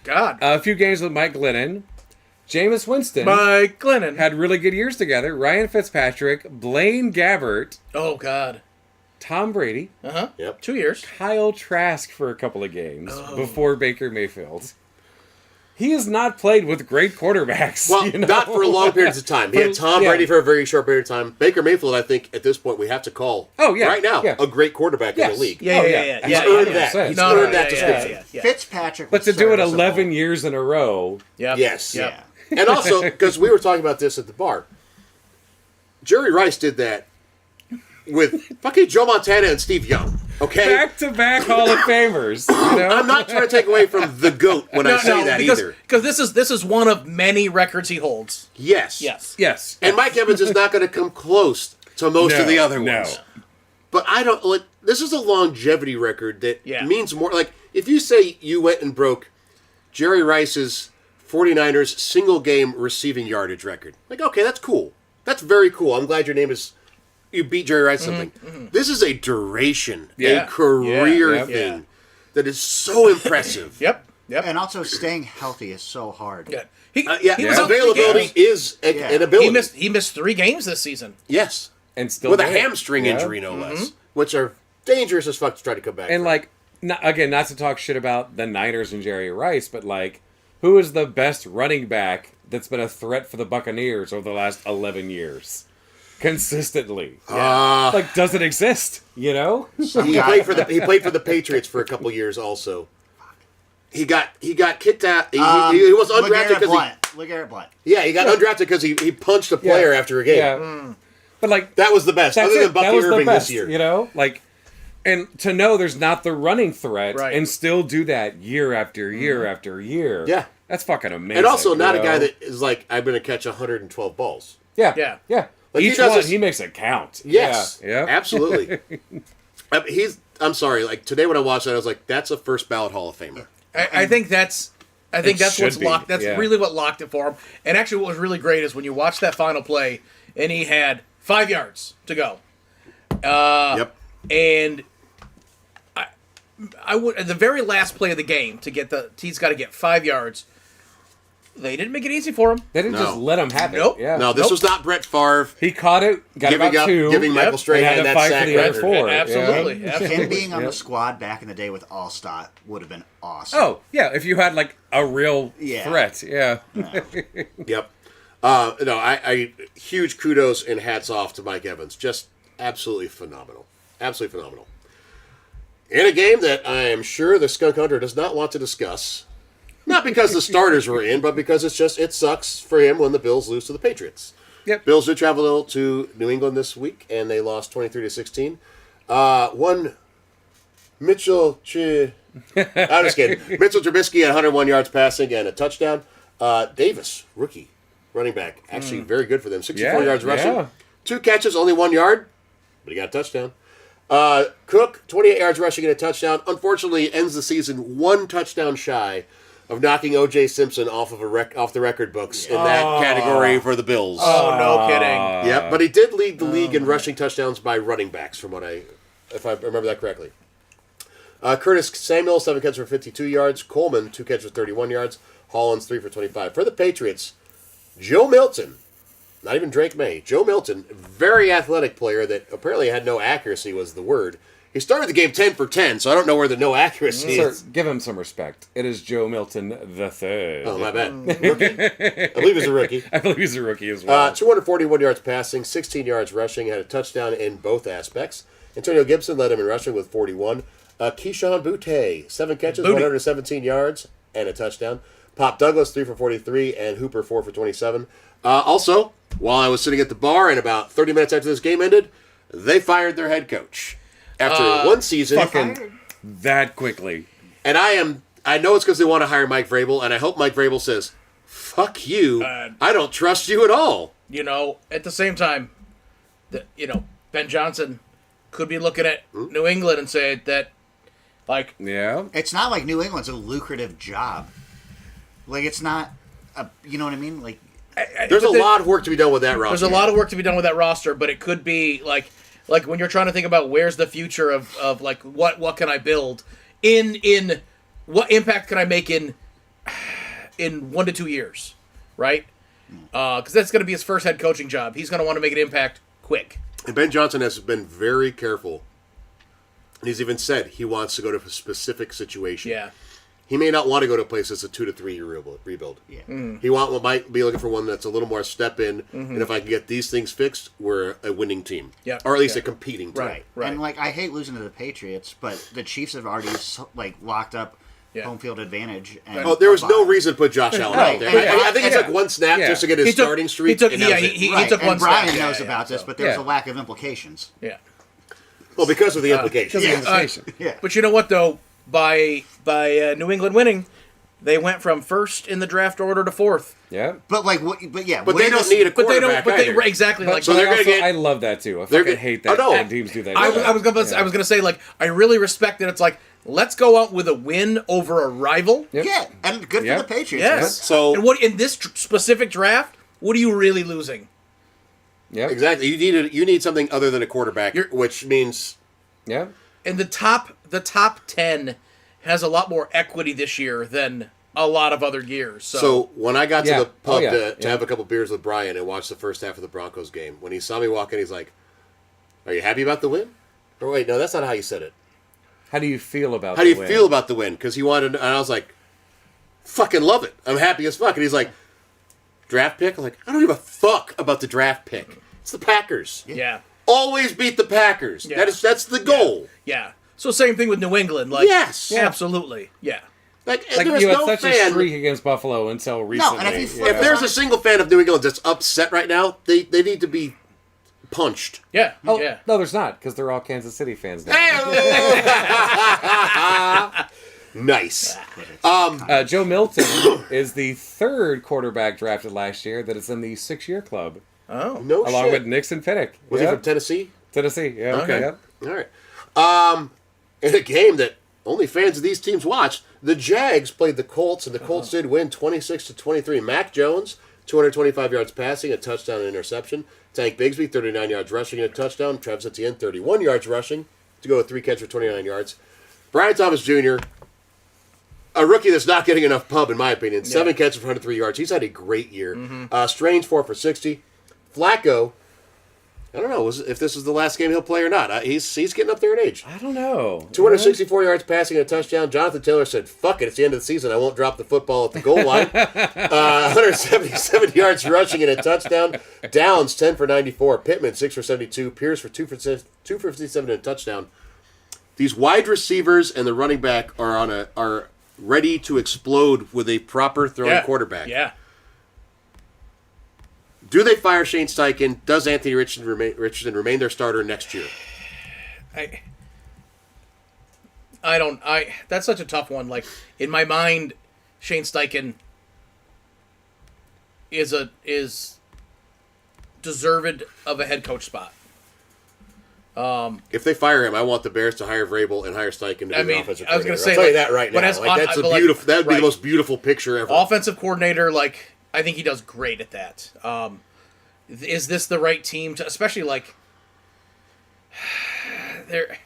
God.
A few games with Mike Glennon. Jameis Winston
Mike Glennon.
had really good years together. Ryan Fitzpatrick, Blaine Gabbert,
Oh, God.
Tom Brady,
Yep.
2 years.
Kyle Trask for a couple of games before Baker Mayfield. He has not played with great quarterbacks.
Well,
you know?
not for long periods of time. He had Tom
Yeah.
Brady for a very short period of time. Baker Mayfield, I think, at this point, we have to call right now
Yeah.
a great quarterback in
Yes.
the league.
Yeah.
He's earned that.
100%.
He's
No,
earned that
yeah,
description.
yeah.
Fitzpatrick
But
was
to do it
serviceable.
11 years in a row,
Yep.
Yes.
Yep.
Yeah.
And also, because we were talking about this at the bar, Jerry Rice did that with fucking Joe Montana and Steve Young. Okay?
back-to-back Hall of Famers. You know?
I'm not trying to take away from the GOAT when I say that either.
Because this is one of many records he holds.
Yes.
Yes.
Yes.
And Mike Evans is not going to come close to most of the other ones. But I don't like. This is a longevity record that
Yeah.
means more. Like if you say you went and broke Jerry Rice's 49ers single game receiving yardage record, like okay, that's cool. That's very cool. I'm glad your name is. You beat Jerry Rice something. This is a duration,
Yeah.
a career
Yeah.
thing
Yeah.
that is so impressive.
Yep. Yep.
And also, staying healthy is so hard.
Yeah. He
Yeah,
was out 3 games.
availability is an ability.
He missed 3 games this season.
Yes,
And still
with a
did it.
hamstring
Yeah.
injury, no less, which are dangerous as fuck to try to come back.
And
from.
like, not to talk shit about the Niners and Jerry Rice, but like, who is the best running back that's been a threat for the Buccaneers over the last 11 years? Consistently. Like, does it exist? You know?
he played for the Patriots for a couple years. Also, he got kicked out. He was undrafted
LeGarrette
because
Blunt. LeGarrette Blunt.
he got undrafted because he punched a player after a game.
Yeah. But like,
That was the best,
that's
other
it.
than Bucky
That was
Irving
the best,
this year.
You know? Like, and to know there's not the running threat
Right.
and still do that year after year after year.
Yeah.
That's fucking amazing.
And also not
you
a guy
know?
that is like, I'm going to catch 112 balls.
Yeah.
Yeah.
Yeah.
Like, he
Each
does
one,
this-
he makes it count.
Yes,
Yeah.
absolutely. I'm sorry. Like today when I watched that, I was like, that's a first ballot Hall of Famer.
I think that's
It
that's what's
should be,
locked. That's
yeah.
really what locked it for him. And actually, what was really great is when you watch that final play, and he had 5 yards to go,
Yep.
and I would at the very last play of the game to get he's got to get 5 yards. They didn't make it easy for him.
They didn't
No.
just let him have it.
Nope.
Yeah.
No, this
Nope.
was not Brett Favre
He caught it, got
giving
about
up,
2.
giving Michael
Yep.
Strahan
And had to
that
fight for
sack
the other
record.
4.
Absolutely.
Yeah.
Him being on
Yep.
the squad back in the day with Allstott would have been awesome.
Oh, yeah, if you had like a real
Yeah.
threat. Yeah.
Yep. No, I huge kudos and hats off to Mike Evans. Just absolutely phenomenal. Absolutely phenomenal. In a game that I am sure the Skunk Hunter does not want to discuss. Not because the starters were in, but because it sucks for him when the Bills lose to the Patriots.
Yep.
Bills did travel to New England this week, and they lost 23-16. One Mitchell I'm just kidding. Mitchell Trubisky had 101 yards passing and a touchdown. Davis, rookie running back, actually very good for them. 64
Yeah,
yards rushing.
yeah.
2 catches, only 1 yard, but he got a touchdown. Cook, 28 yards rushing and a touchdown. Unfortunately, ends the season 1 touchdown shy of knocking O.J. Simpson off of off the record books in that category for the Bills.
Oh, no kidding.
Yep, but he did lead the league in rushing touchdowns by running backs, if I remember that correctly. Curtis Samuel, 7 catches for 52 yards. Coleman, 2 catches for 31 yards. Hollins, 3 for 25. For the Patriots, Joe Milton, not even Drake May, Joe Milton, very athletic player that apparently had no accuracy was the word. He started the game 10 for 10, so I don't know where the no accuracy
Sir,
is.
give him some respect. It is Joe Milton the third.
Oh, my bad. Rookie? I believe he's a rookie.
I believe he's a rookie as well.
241 yards passing, 16 yards rushing, had a touchdown in both aspects. Antonio Gibson led him in rushing with 41. Keyshawn Boutte, 7 catches, 117 yards, and a touchdown. Pop Douglas, 3 for 43, and Hooper, 4 for 27. Also, while I was sitting at the bar and about 30 minutes after this game ended, they fired their head coach. After one season.
That quickly.
And I know it's because they want to hire Mike Vrabel, and I hope Mike Vrabel says, fuck you, I don't trust you at all.
You know, at the same time, Ben Johnson could be looking at New England and say that, like,
Yeah.
It's not like New England's a lucrative job. Like, it's not, you know what I mean? Like,
There's a
but
lot of work to be done with that roster.
there's a lot of work to be done with that roster, but it could be like when you're trying to think about where's the future of like what can I build in what impact can I make in 1 to 2 years, right? Because that's going to be his first head coaching job. He's going to want to make an impact quick.
And Ben Johnson has been very careful. He's even said he wants to go to a specific situation.
Yeah.
He may not want to go to a place that's a 2 to 3 year rebuild.
yeah.
He might be looking for one that's a little more step in, and if I can get these things fixed, we're a winning team.
Yeah.
Or at least
Yeah.
a competing team.
Right. Right.
And, like, I hate losing to the Patriots, but the Chiefs have already, like, locked up
Yeah.
home field advantage. And
Oh, there was no
bye.
reason to put Josh Allen
Right.
out there.
And
I think it's
yeah.
like one snap
Yeah.
just to get his
He took-
starting streak.
he took-
and that
yeah,
was it.
he
Right.
took one
and Brian
snap.
knows
Yeah,
about
yeah,
this,
so-
but there's
Yeah.
a lack of implications.
Yeah.
Well, because of the implications.
Because of the invitation.
Yeah.
But you know what though? By New England winning, They went from first in the draft order to fourth.
Yeah.
But like, what? But yeah,
But
what
they
do
don't
this-
need a
But they
quarterback
don't. But they
either.
exactly like.
So
But
they're
I
gonna
also,
get-
I love that too. I
they're
fucking
gonna-
hate
oh,
that
no.
when teams do that.
I
shit.
was gonna say like I really respect that. It's like let's go out with a win over a rival.
Yep.
Yeah, and good
Yep.
for the Patriots.
Yes.
So-
and what in this specific draft? What are you really losing?
Yep.
Exactly. You need something other than a quarterback,
You're-
which means
Yep.
And the top 10 has a lot more equity this year than a lot of other years.
So when I got to
Yeah.
the pub
Oh, yeah.
to
Yeah.
have a couple beers with Brian and watch the first half of the Broncos game, when he saw me walk in, he's like, "Are you happy about the win?" Or wait, no, that's not how you said it.
How do you feel about?
How do you
the win?
feel about the win? Because he wanted, and I was like, "Fucking love it! I'm happy as fuck." And he's like, "Draft pick?" I'm like, "I don't give a fuck about the draft pick. It's the Packers.
yeah.
Always beat the Packers.
Yeah.
That's the goal."
Yeah. So same thing with New England. Like
Yes.
absolutely. Yeah.
Like,
Like
there's
you had
no
such a
fan.
streak against Buffalo until recently.
and if you
you
If
know?
there's a single fan of New England that's upset right now, they need to be punched.
Yeah.
Oh,
yeah.
no, there's not because they're all Kansas City fans now.
Nice.
Joe Milton is the third quarterback drafted last year that is in the 6-year club,
Oh.
No
along
shit.
with Nixon Pinnock.
Was
Yep.
he from Tennessee?
Tennessee? Yeah.
Okay.
Yep.
All right. In a game that only fans of these teams watch, the Jags played the Colts, and the Colts did win 26-23. Mac Jones, 225 yards passing, a touchdown and interception. Tank Bigsby, 39 yards rushing and a touchdown. Travis Etienne, 31 yards rushing to go with 3 catches for 29 yards. Brian Thomas Jr., a rookie that's not getting enough pub, in my opinion. 7 catches for 103 yards. He's had a great year. Strange, 4 for 60. Flacco, I don't know if this is the last game he'll play or not. He's getting up there in age.
I don't know.
264 yards passing and a touchdown. Jonathan Taylor said, "Fuck it, it's the end of the season. I won't drop the football at the goal line." 177 yards rushing and a touchdown. Downs 10 for 94. Pittman 6 for 72. Pierce for 2 for 257 and a touchdown. These wide receivers and the running back are ready to explode with a proper throwing
Yeah.
quarterback.
Yeah.
Do they fire Shane Steichen? Does Anthony Richardson remain their starter next year?
I don't. That's such a tough one. Like in my mind, Shane Steichen is deserved of a head coach spot.
If they fire him, I want the Bears to hire Vrabel and hire Steichen to be
I
the
mean,
offensive
I was
coordinator.
gonna say,
I'll tell you
like,
that right
but
now.
as
Like,
on-
that's a
but, like,
beautiful. That would be
right.
the most beautiful picture ever.
Offensive coordinator, like I think he does great at that. Is this the right team to, especially like there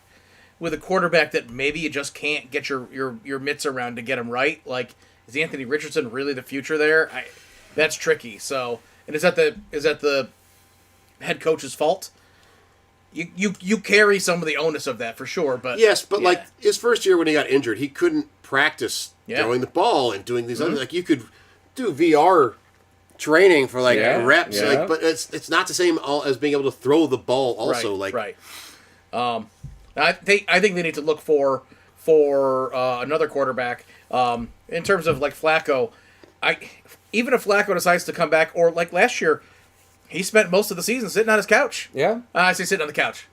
with a quarterback that maybe you just can't get your mitts around to get him right? Like, is Anthony Richardson really the future there? That's tricky. So, and is that the head coach's fault? You carry some of the onus of that for sure, but
Yes, but
yeah.
like his first year when he got injured, he couldn't practice
Yeah.
throwing the ball and doing these other. Like you could do VR training for like
Yeah,
reps,
yeah.
like, but it's not the same as being able to throw the ball. Also,
right. I think they need to look for another quarterback. In terms of like Flacco, even if Flacco decides to come back, or like last year, he spent most of the season sitting on his couch.
Yeah.
I say sitting on the couch,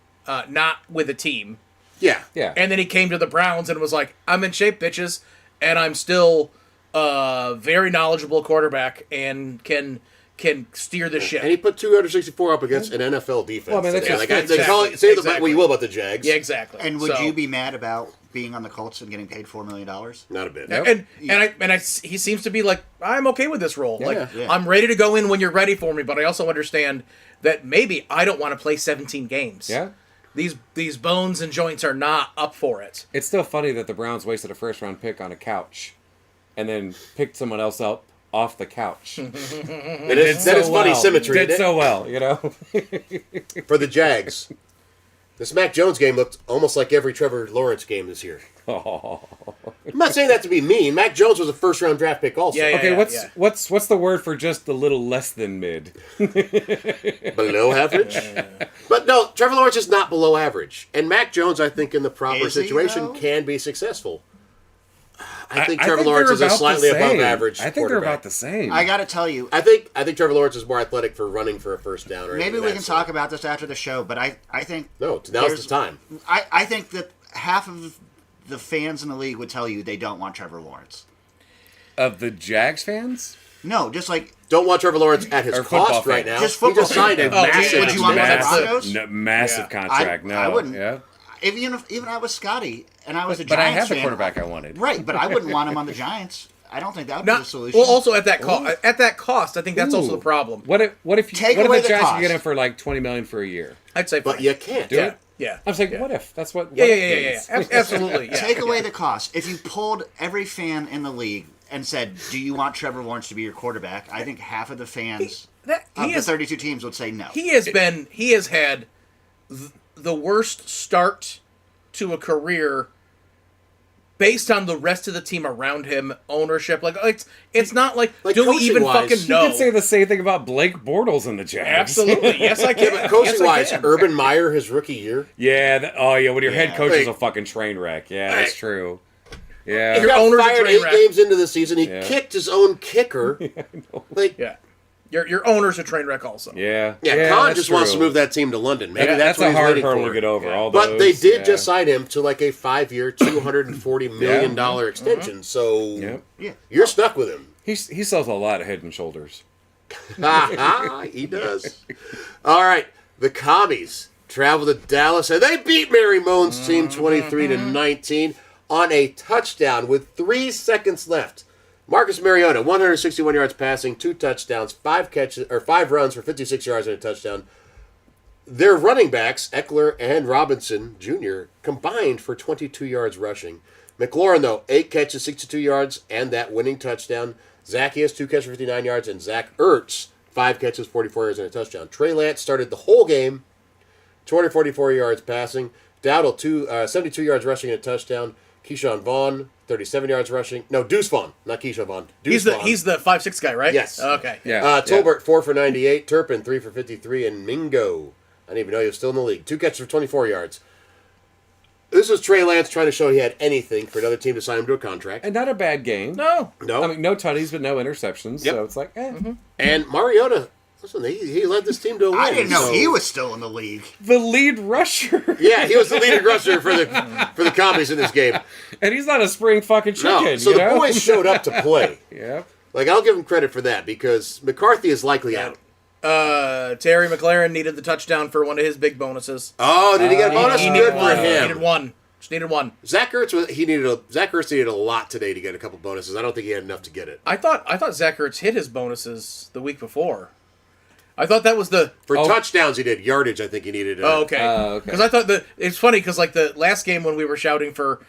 not with a team.
yeah,
Yeah.
And then he came to the Browns and was like, "I'm in shape, bitches, and I'm still a very knowledgeable quarterback and can steer the ship."
and he put 264 up against an NFL defense.
Well, I mean, that's
today.
just
like,
exactly,
call it, say
exactly.
what you will about the Jags.
Yeah, exactly.
And would
So-
you be mad about being on the Colts and getting paid $4 million?
Not a bit.
Yep.
He seems to be like, I'm okay with this role. Like,
Yeah.
I'm ready to go in when you're ready for me, but I also understand that maybe I don't want to play 17 games.
Yeah.
These bones and joints are not up for it.
It's still funny that the Browns wasted a first-round pick on a couch, and then picked someone else up off the couch.
That is funny symmetry.
Did
isn't it?
so well, you know.
For the Jags. This Mac Jones game looked almost like every Trevor Lawrence game this year.
Oh.
I'm not saying that to be mean. Mac Jones was a first-round draft pick also.
Yeah,
Okay,
yeah.
what's the word for just a little less than mid?
Below average? But no, Trevor Lawrence is not below average. And Mac Jones, I think, in the proper
Is he,
situation,
though?
can be successful. I think
I
Trevor
think
Lawrence
they're
is a
about the
slightly above
same.
average
I think they're
quarterback.
about the same.
I got to tell you,
I think Trevor Lawrence is more athletic for running for a first down. Or
maybe
anything
we
of
can
that
talk
sort.
about this after the show, but I think
No, now's
there's-
the time.
I think that half of the fans in the league would tell you they don't want Trevor Lawrence.
Of the Jags fans?
No, just like
Don't want Trevor Lawrence at his
Or football
cost right
fans.
now.
Just
He
football
just signed a
fans.
massive
would you want him at the
extension.
Broncos?
Massive
Yeah.
contract. No,
I wouldn't.
Yeah.
Even I was Scotty and I was a
But I
Giants
have the
fan,
quarterback I wanted.
Right, but I wouldn't want him on the Giants. I don't think that would be the
Not,
solution.
well, also at that cost. At that cost, I think that's also
Ooh.
the problem.
What if
Take
what
away
if the
the
Giants
cost.
could get him for like $20 million for a year?
I'd say,
But
fine.
you can't.
Do
yeah,
it.
yeah.
I was like,
yeah.
what if? That's what.
Yeah,
what
yeah,
if
yeah, yeah,
means.
yeah. Absolutely. Yeah.
Take away the cost. If you pulled every fan in the league and said, "Do you want Trevor Lawrence to be your quarterback?" I think half of the fans of the 32 teams would say no.
He has had the worst start to a career based on the rest of the team around him, ownership. Like it's not like,
Like,
do we even
coaching-wise,
fucking
You
know?
could say the same thing about Blake Bortles in the Jags.
Absolutely. Yes, I can.
Coaching
Yes, I
wise,
can.
Urban Meyer, his rookie year.
Yeah. Oh, yeah. When your head
Yeah.
coach is
Hey.
a fucking train wreck. Yeah, that's
Hey.
true.
He
Yeah.
Your
got
owner's a
fired
train
8
wreck.
games into the season. He
Yeah.
kicked his own kicker. Like,
Yeah. Your owner's a train wreck also.
Yeah.
yeah, Khan
that's
just wants to
true.
move that team to London. Maybe
Yeah,
that's, what
a
he's
hard
waiting
hurdle
for.
to get over.
Yeah.
All
But
those,
they did
yeah.
just sign him to like a 5-year, $240 million extension. So
Yep.
Yeah.
you're stuck with him.
He sells a lot of Head and Shoulders.
He does. All right, the Commies travel to Dallas and they beat Mary Moan's team 23-19 on a touchdown with 3 seconds left. Marcus Mariota, 161 yards passing, 2 touchdowns, 5 runs for 56 yards and a touchdown. Their running backs, Eckler and Robinson Jr., combined for 22 yards rushing. McLaurin, though, 8 catches, 62 yards, and that winning touchdown. Zacchaeus, 2 catches, 59 yards, and Zach Ertz, 5 catches, 44 yards, and a touchdown. Trey Lance started the whole game, 244 yards passing. Dowdle, 72 yards rushing and a touchdown. Keyshawn Vaughn, 37 yards rushing. No, Deuce Vaughn, not Keyshawn Vaughn. Deuce Vaughn.
He's the 5'6" guy, right?
Yes.
Okay.
Yeah.
Tolbert, 4 for 98. Turpin, 3 for 53. And Mingo, I didn't even know he was still in the league. 2 catches for 24 yards. This was Trey Lance trying to show he had anything for another team to sign him to a contract.
And not a bad game.
No.
No.
I mean, no tutties, but no interceptions.
Yep.
So it's like,
And Mariota, listen, he led this team to a win.
I didn't know
so-
he was still in the league.
The lead rusher.
Yeah, he was the leading rusher for the Commies in this game.
And he's not a spring fucking chicken.
No, so
you
the
know?
boys showed up to play.
Yep.
Like, I'll give him credit for that because McCarthy is likely out.
Terry McLaren needed the touchdown for one of his big bonuses.
Oh, did he get a bonus?
He
Good
needed
for
one. He
him.
needed one. Just needed one.
Zach Ertz needed a lot today to get a couple bonuses. I don't think he had enough to get it.
I thought Zach Ertz hit his bonuses the week before. I thought that was the.
For
Oh.
touchdowns, he did. Yardage, I think he needed.
Oh, okay.
okay.
Because I thought that it's funny because like the last game when we were shouting for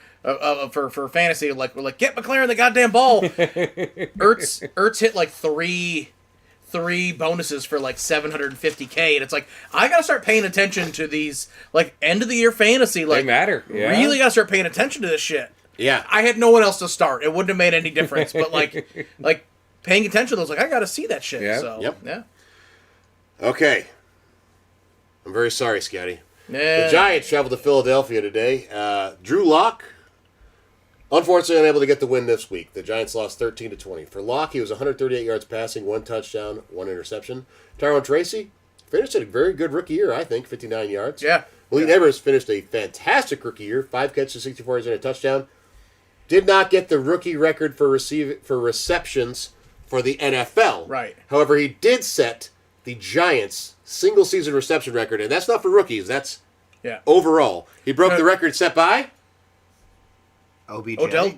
fantasy, like we're like get McLaren the goddamn ball. Ertz hit like three bonuses for like 750K, and it's like I gotta start paying attention to these like end of the year fantasy. Like
They matter. Yeah.
really gotta start paying attention to this shit.
Yeah.
I had no one else to start. It wouldn't have made any difference. But like paying attention, I was like I gotta see that shit.
Yeah.
So
Yep.
yeah.
Okay. I'm very sorry, Scotty.
Yeah.
The Giants traveled to Philadelphia today. Drew Lock, unfortunately unable to get the win this week. The Giants lost 13-20. For Lock, he was 138 yards passing, 1 touchdown, 1 interception. Tyrone Tracy finished a very good rookie year, I think, 59 yards.
Yeah.
Malik Neighbors finished a fantastic rookie year, 5 catches, 64 yards, and a touchdown. Did not get the rookie record for receptions for the NFL.
Right.
However, he did set the Giants' single-season reception record, and that's not for rookies. That's
Yeah.
overall. He broke the record set by?
OBJ.
Odell.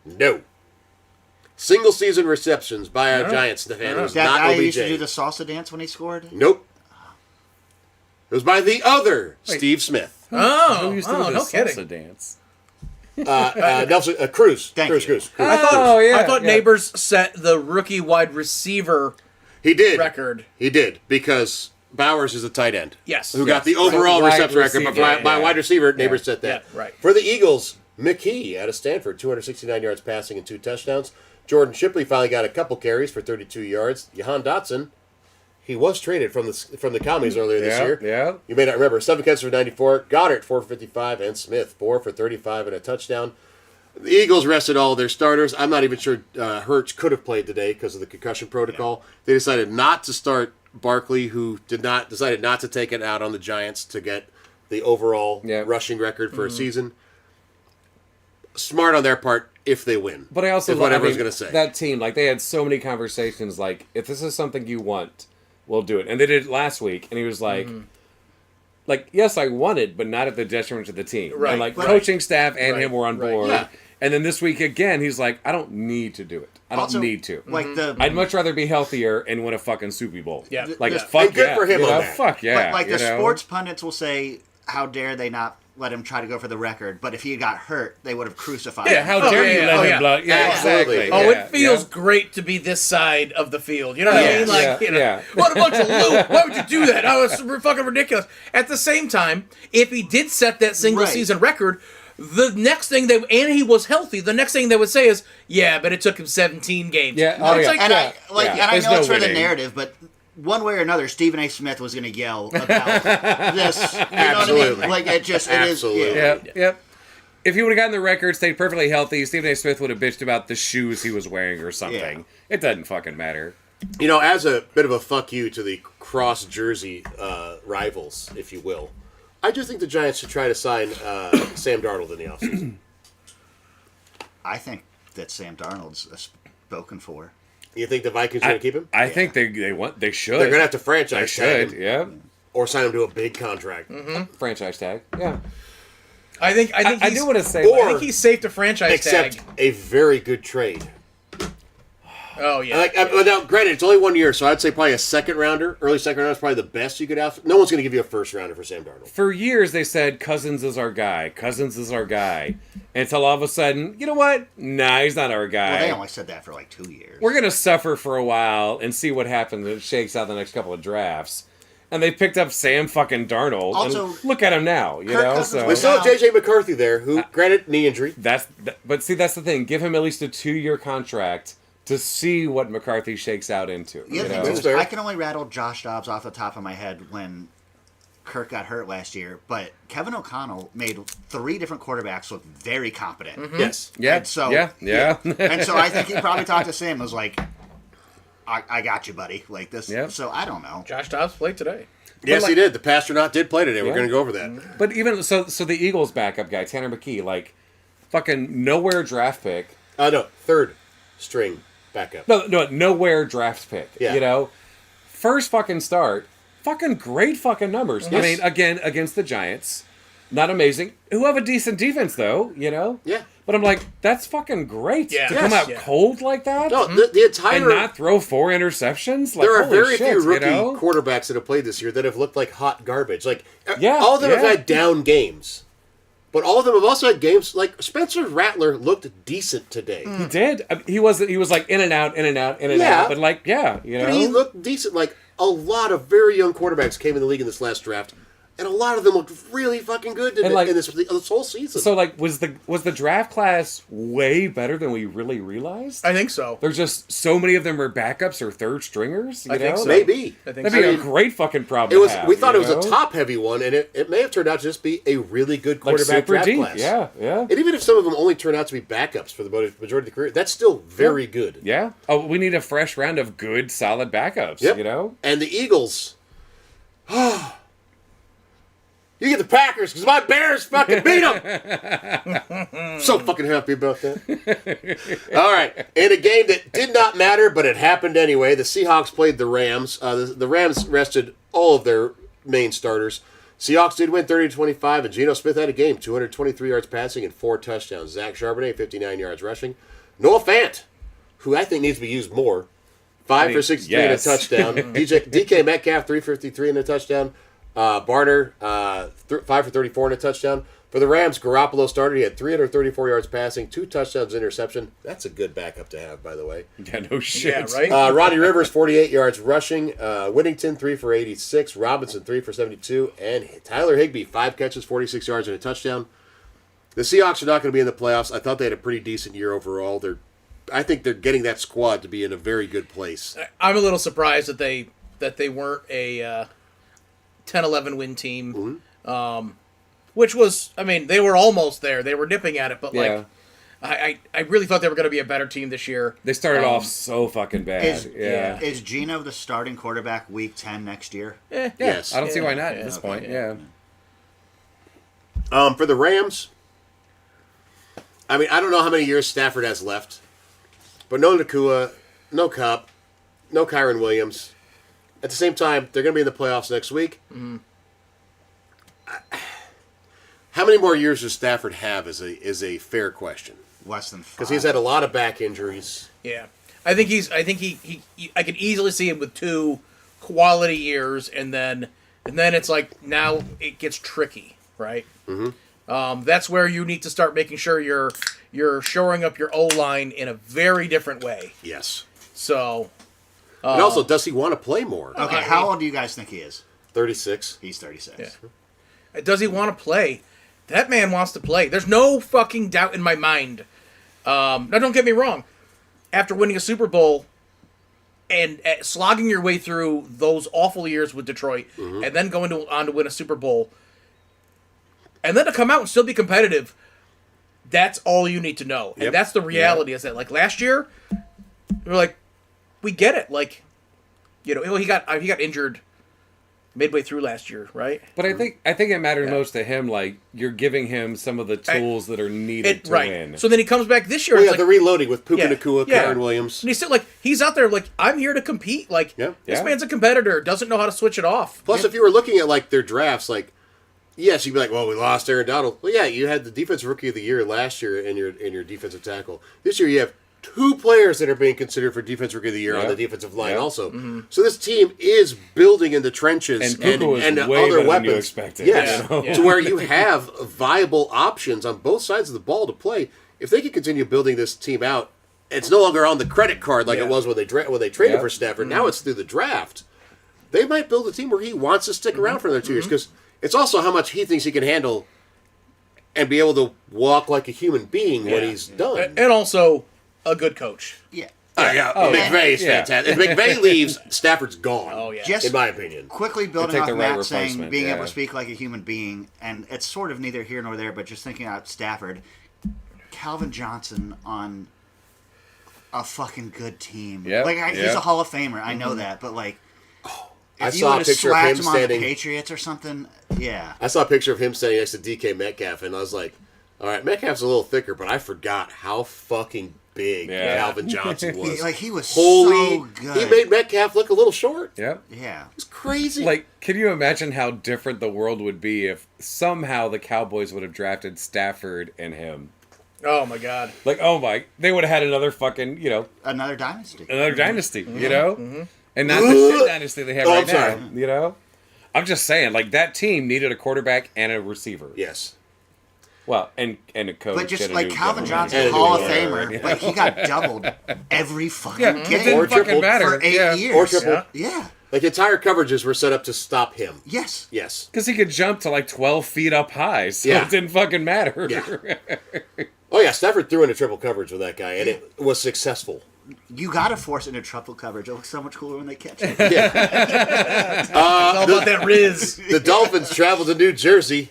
No. Single-season receptions by our Giants fan. It was
That
not
guy
OBJ.
who used to do the salsa dance when he scored.
Nope. It was by the other Steve Smith.
Oh,
Who used to do
no
the salsa
kidding.
dance?
Nelson Cruz.
Thank
Cruz.
you.
Cruz.
Oh, yeah.
I thought
yeah.
Neighbors set the rookie wide receiver
He did.
record.
He did, because Bowers is a tight end.
Yes.
Who got the
Yes.
overall
Wide
reception record, but
receiver,
by
yeah.
wide receiver, Neighbors set that.
Yeah, right.
For the Eagles, McKee out of Stanford, 269 yards passing and 2 touchdowns. Jordan Shipley finally got a couple carries for 32 yards. Jahan Dotson, he was traded from the Commies earlier this
Yeah,
year.
yeah.
You may not remember. 7 catches for 94. Goddard, 4 for 55. And Smith, 4 for 35 and a touchdown. The Eagles rested all their starters. I'm not even sure Hurts could have played today because of the concussion protocol. They decided not to start Barkley, who decided not to take it out on the Giants to get the overall
Yeah.
rushing record for a season. smart on their part if they win.
But I also
is what
love
everyone's going to say.
that team. Like they had so many conversations. Like if this is something you want, we'll do it. And they did it last week. And he was like, like yes, I want it, but not at the detriment of the team.
Right,
And like
right.
coaching staff and
Right,
him were on
right,
board.
yeah.
And then this week again, he's like, I don't need to do it. I don't
Also,
need to.
Like
I'd much rather be healthier and win a fucking Super Bowl.
Yeah.
Like
Yeah.
fuck
And good
yeah.
for him
you
on
know?
that.
Fuck yeah.
like
you
the
know?
sports pundits will say, how dare they not let him try to go for the record? But if he got hurt, they would have crucified
Yeah,
him.
how
Oh,
dare
yeah,
you
yeah,
let
oh,
him
yeah.
blow? Yeah,
Absolutely.
exactly.
Oh,
yeah,
it feels
yeah.
great to be this side of the field. You know what I
Yeah,
mean? Like,
yeah,
you know,
yeah.
what a bunch of loot. Why would you do that? Oh, it's fucking ridiculous. At the same time, if he did set that single
Right.
season record, the next thing and he was healthy, the next thing they would say is, yeah, but it took him 17 games.
Yeah,
No,
oh,
it's
yeah.
like,
And I like,
Yeah.
and I
There's
know
no
it's for the
winning.
narrative, but one way or another, Stephen A. Smith was going to yell about this. You know what I
Absolutely.
mean? Like it just, it is.
Absolutely.
Yeah.
Yep, yep. If he would have gotten the record, stayed perfectly healthy, Stephen A. Smith would have bitched about the shoes he was wearing or something.
Yeah.
It doesn't fucking matter.
You know, as a bit of a fuck you to the cross jersey rivals, if you will, I do think the Giants should try to sign Sam Darnold in the offseason.
I think that Sam Darnold's spoken for.
You think the Vikings are going to keep him?
I think they should.
They're going to have to
They
franchise tag
should,
him
yeah.
or sign him to a big contract.
Franchise tag, yeah.
I think
I
he's,
do want to say,
Or-
I think he's safe to franchise
Except
tag.
a very good trade.
Oh yeah.
Now, granted, it's only 1 year, so I'd say probably a second rounder, early second rounder is probably the best you could have. No one's going to give you a first rounder for Sam Darnold.
for years they said Cousins is our guy. Cousins is our guy. Until all of a sudden, you know what? Nah, he's not our guy.
Well, they only said that for like 2 years.
We're going to suffer for a while and see what happens when it shakes out the next couple of drafts. And they picked up Sam fucking Darnold.
Also,
and look at him now, you
Kirk
know?
Cousins
So
We still have J.J. McCarthy there, who, granted, knee injury.
but see, that's the thing. Give him at least a 2-year contract to see what McCarthy shakes out into.
The
You
other thing
know?
too
That's
is
fair.
I can only rattle Josh Dobbs off the top of my head when Kirk got hurt last year, but Kevin O'Connell made 3 different quarterbacks look very competent.
Yes.
Yeah,
And so,
yeah.
And so I think he probably talked to Sam and was like, I got you, buddy. Like this.
Yep.
So I don't know.
Josh Dobbs played today.
Yes,
like-
he did. The Pastronaut did play today. We're
Yeah.
going to go over that.
But even so the Eagles backup guy, Tanner McKee, like fucking nowhere draft pick.
No, third string backup.
No, nowhere draft pick.
Yeah.
You know? First fucking start. Fucking great fucking numbers. I
Yes.
mean, again, against the Giants. Not amazing. Who have a decent defense though, you know?
Yeah.
But I'm like, that's fucking great.
Yeah.
To come
Yes.
out
Yeah.
cold like that.
No, the entire...
And not throw 4 interceptions. Like,
there are
holy
very
shit,
few rookie
you know?
quarterbacks that have played this year that have looked like hot garbage. Like,
Yeah,
all of them have
yeah.
had down games. But all of them have also had games... Like, Spencer Rattler looked decent today.
He did. He was like in and out, in and out, in and
Yeah.
out. But like, yeah, you know.
But he looked decent. Like, a lot of very young quarterbacks came in the league in this last draft. And a lot of them looked really fucking good in,
And, like-
in this whole season.
So like, was the draft class way better than we really realized?
I think so.
There's just so many of them are backups or third stringers. You
I think
know?
so.
Maybe.
I think
That'd
so.
be
I
a
mean,
great fucking problem.
It was.
to have,
We thought
you
it was a
know?
top-heavy one, and it may have turned out to just be a really good
like
quarterback
super
draft
deep.
class.
Yeah, yeah,
And even if some of them only turn out to be backups for the majority of the career, that's still very good.
yeah. Oh, we need a fresh round of good, solid backups.
Yep.
You know.
And the Eagles. You get the Packers because my Bears fucking beat them. So fucking happy about that. All right. In a game that did not matter, but it happened anyway, the Seahawks played the Rams. The Rams rested all of their main starters. Seahawks did win 30-25, and Geno Smith had a game, 223 yards passing and 4 touchdowns. Zach Charbonnet, 59 yards rushing. Noah Fant, who I think needs to be used more, 5 for 63
yes.
and a touchdown. DK Metcalf, 353 and a touchdown. Barner, 5 for 34 and a touchdown. For the Rams, Garoppolo started. He had 334 yards passing, 2 touchdowns, interception. That's a good backup to have, by the way.
Yeah. No shit.
Yeah, right?
Ronnie Rivers, 48 yards rushing. Whittington, 3 for 86. Robinson, 3 for 72. And Tyler Higbee, 5 catches, 46 yards, and a touchdown. The Seahawks are not going to be in the playoffs. I thought they had a pretty decent year overall. I think they're getting that squad to be in a very good place.
I'm a little surprised that they weren't a 10-11 win team. Which was, I mean, they were almost there. They were nipping at it, but
Yeah.
like, I really thought they were going to be a better team this year.
They started off so fucking bad.
Is,
yeah.
is Geno the starting quarterback week 10 next year?
Yes.
I don't see why not
Yeah,
at this
okay,
point.
yeah.
Yeah.
For the Rams, I mean, I don't know how many years Stafford has left, but no Nakua, no Kupp, no Kyron Williams. At the same time, they're going to be in the playoffs next week.
Mm-hmm.
How many more years does Stafford have is a fair question.
Less than 5.
Because he's had a lot of back injuries.
Yeah, I think I could easily see him with 2 quality years, and then it's like now it gets tricky, right? Mm-hmm. That's where you need to start making sure you're shoring up your O-line in a very different way.
Yes.
So,
And also, does he want to play more?
Okay, how old do you guys think he is?
36.
He's 36.
yeah. Does he want to play? That man wants to play. There's no fucking doubt in my mind. Now, don't get me wrong. After winning a Super Bowl and slogging your way through those awful years with Detroit, and then going on to win a Super Bowl, and then to come out and still be competitive, that's all you need to know.
Yep.
And that's the reality. Is that like last year, we're like, we get it. Like, you know, he got injured midway through last year, right?
But I think it mattered most to him. Like, you're giving him some of the tools that are needed to win.
So then he comes back this year.
Well,
it's
yeah, the
like,
reloading with Puka Nakua, Kyron Williams.
and he's still like, he's out there like, I'm here to compete. Like,
Yeah.
this
Yeah.
man's a competitor, doesn't know how to switch it off.
Plus, if you were looking at like their drafts, like, yes, you'd be like, well, we lost Aaron Donald. Well, yeah, you had the defensive rookie of the year last year in your defensive tackle. This year, you have 2 players that are being considered for defensive rookie of the year on the defensive line.
Yeah.
Also, so this team is building in the trenches
And Puka was
and
way
other
better
weapons.
than you expected,
Yes,
you know?
Yeah.
to where you have viable options on both sides of the ball to play. If they can continue building this team out, it's no longer on the credit card like it was when they traded
Yeah.
for Stafford. Now it's through the draft. They might build a team where he wants to stick around for another 2 years because it's also how much he thinks he can handle and be able to walk like a human being when he's done.
And also a good coach.
Yeah.
McVay is
yeah.
fantastic. If McVay leaves, Stafford's gone.
Oh, yeah.
Just
in my opinion.
quickly building
take
off
the right
Matt saying
replacement,
being able
yeah.
to speak like a human being, and it's sort of neither here nor there, but just thinking about Stafford, Calvin Johnson on a fucking good team.
Yep,
Like he's
yep.
a Hall of Famer, I know that, but like
I
if you
saw a
would have
picture of
slapped
him
him on the
standing.
Patriots or something, yeah.
I saw a picture of him standing next to DK Metcalf, and I was like, "All right, Metcalf's a little thicker, but I forgot how fucking big
Yeah.
Calvin Johnson was.
He was
Holy,
so good.
he made Metcalf look a little short.
Yep.
yeah.
It's crazy.
Like, can you imagine how different the world would be if somehow the Cowboys would have drafted Stafford and him?
Oh my God.
Like, they would have had another fucking,
Another dynasty.
another dynasty, And not the shit dynasty they have
Oh,
right
I'm sorry.
now, I'm just saying, like, that team needed a quarterback and a receiver.
yes,
Well, and a coach.
But just
and a
like
new
Calvin
general
Johnson,
And a new
Hall of
owner,
Famer, but he got doubled every fucking
Yeah, it
game
didn't
Or
fucking
tripled
matter.
for 8
yeah.
years.
or triple.
Yeah.
Like entire coverages were set up to stop him.
Yes.
Yes.
Because he could jump to like 12 feet up high, so
Yeah.
it didn't fucking matter.
Yeah. Oh yeah, Stafford threw into triple coverage with that guy, and it was successful.
You got to force it into triple coverage. It looks so much cooler when they catch it.
It's all about that Riz.
The Dolphins traveled to New Jersey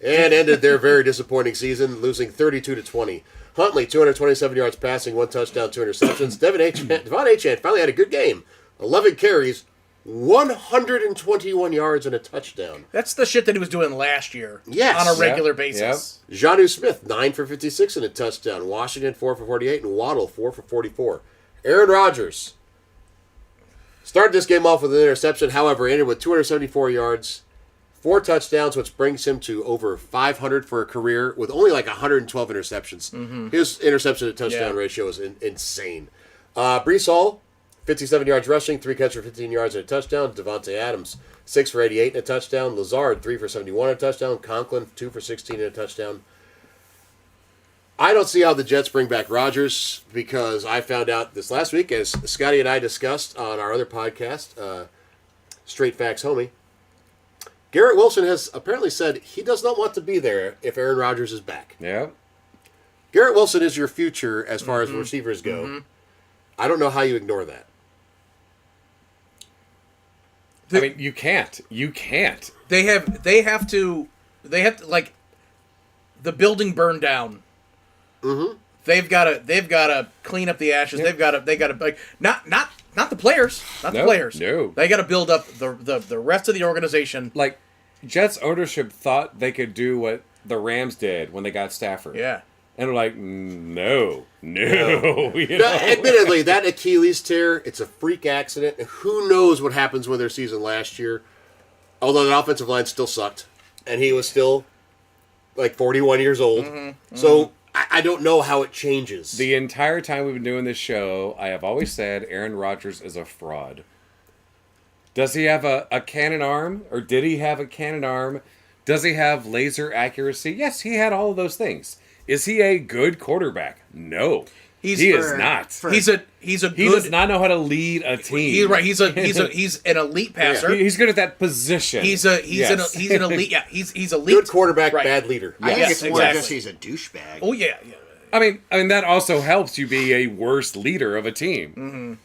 and ended their very disappointing season, losing 32-20. Huntley, 227 yards passing, 1 touchdown, 2 interceptions. Devon Achane finally had a good game. 11 carries, 121 yards, and a touchdown.
That's the shit that he was doing last year.
Yes.
On a regular
Yep,
basis.
Jonnu Smith, 9 for 56 and a touchdown. Washington, 4 for 48, and Waddle, 4 for 44. Aaron Rodgers started this game off with an interception, however, ended with 274 yards, 4 touchdowns, which brings him to over 500 for a career with only like 112 interceptions. His interception to touchdown ratio is insane. Brees Hall, 57 yards rushing, 3 catches for 15 yards and a touchdown. Devontae Adams, 6 for 88 and a touchdown. Lazard, 3 for 71 and a touchdown. Conklin, 2 for 16 and a touchdown. I don't see how the Jets bring back Rodgers because I found out this last week, as Scotty and I discussed on our other podcast, Straight Facts Homie, Garrett Wilson has apparently said he does not want to be there if Aaron Rodgers is back.
Yep.
Garrett Wilson is your future as far as receivers go. I don't know how you ignore that.
I mean, you can't. You can't.
They have to like the building burned down. Mm-hmm. They've got to clean up the ashes. They got to like not the players, not the
No,
players.
no.
They got to build up the rest of the organization.
Like, Jets ownership thought they could do what the Rams did when they got Stafford.
Yeah.
And we're like, no. You
No,
know?
admittedly, that Achilles tear, it's a freak accident. And who knows what happens with their season last year. Although the offensive line still sucked. And he was still like 41 years old. So I don't know how it changes.
The entire time we've been doing this show, I have always said Aaron Rodgers is a fraud. Does he have a cannon arm? Or did he have a cannon arm? Does he have laser accuracy? Yes, he had all of those things. Is he a good quarterback? No. He is not.
He's a
He
good.
does not know how to lead a team.
He's an elite passer.
He's good at that position.
He's an elite. Yeah, he's elite.
Good quarterback,
Right.
bad leader.
I think
Yes,
it's more
exactly.
just he's a douchebag.
Oh yeah.
I mean that also helps you be a worse leader of a team.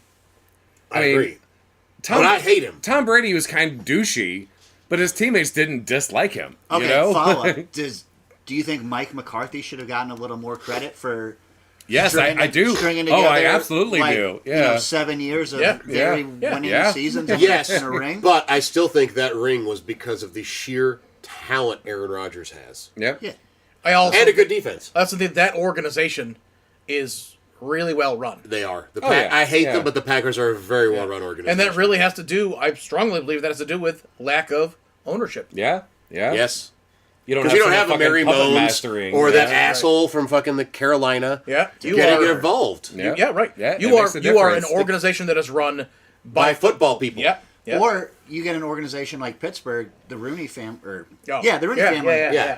I
mean,
agree. But I hate him.
Tom Brady was kind of douchey, but his teammates didn't dislike him.
Okay,
you know?
follow up. Do you think Mike McCarthy should have gotten a little more credit for?
Yes, I do.
Stringing
Oh,
together,
I absolutely
like,
do.
You
Yeah.
know, 7 years of very winning
Yeah.
seasons
Yes,
in a ring.
but I still think that ring was because of the sheer talent Aaron Rodgers has.
Yep.
Yeah.
I also
And a good defense.
that's the thing, that organization is really well run,
They are. The
Oh, yeah.
I hate
Yeah.
them, but the Packers are a very well-run organization.
and that really has to do. I strongly believe that has to do with lack of ownership.
Yeah. Yeah.
Yes.
You don't
Because you don't have a
fucking
Mary
puppet
Moans
mastering.
or that
Yeah.
asshole from fucking the Carolina
Yeah, you
getting
are.
involved
Yeah.
Yeah, right.
Yeah,
you
it
are
makes a
you are an
difference.
organization that is run
by football people.
Yeah. Yeah.
Or you get an organization like Pittsburgh, the Rooney family,
Oh.
the Rooney
Yeah,
family.
yeah.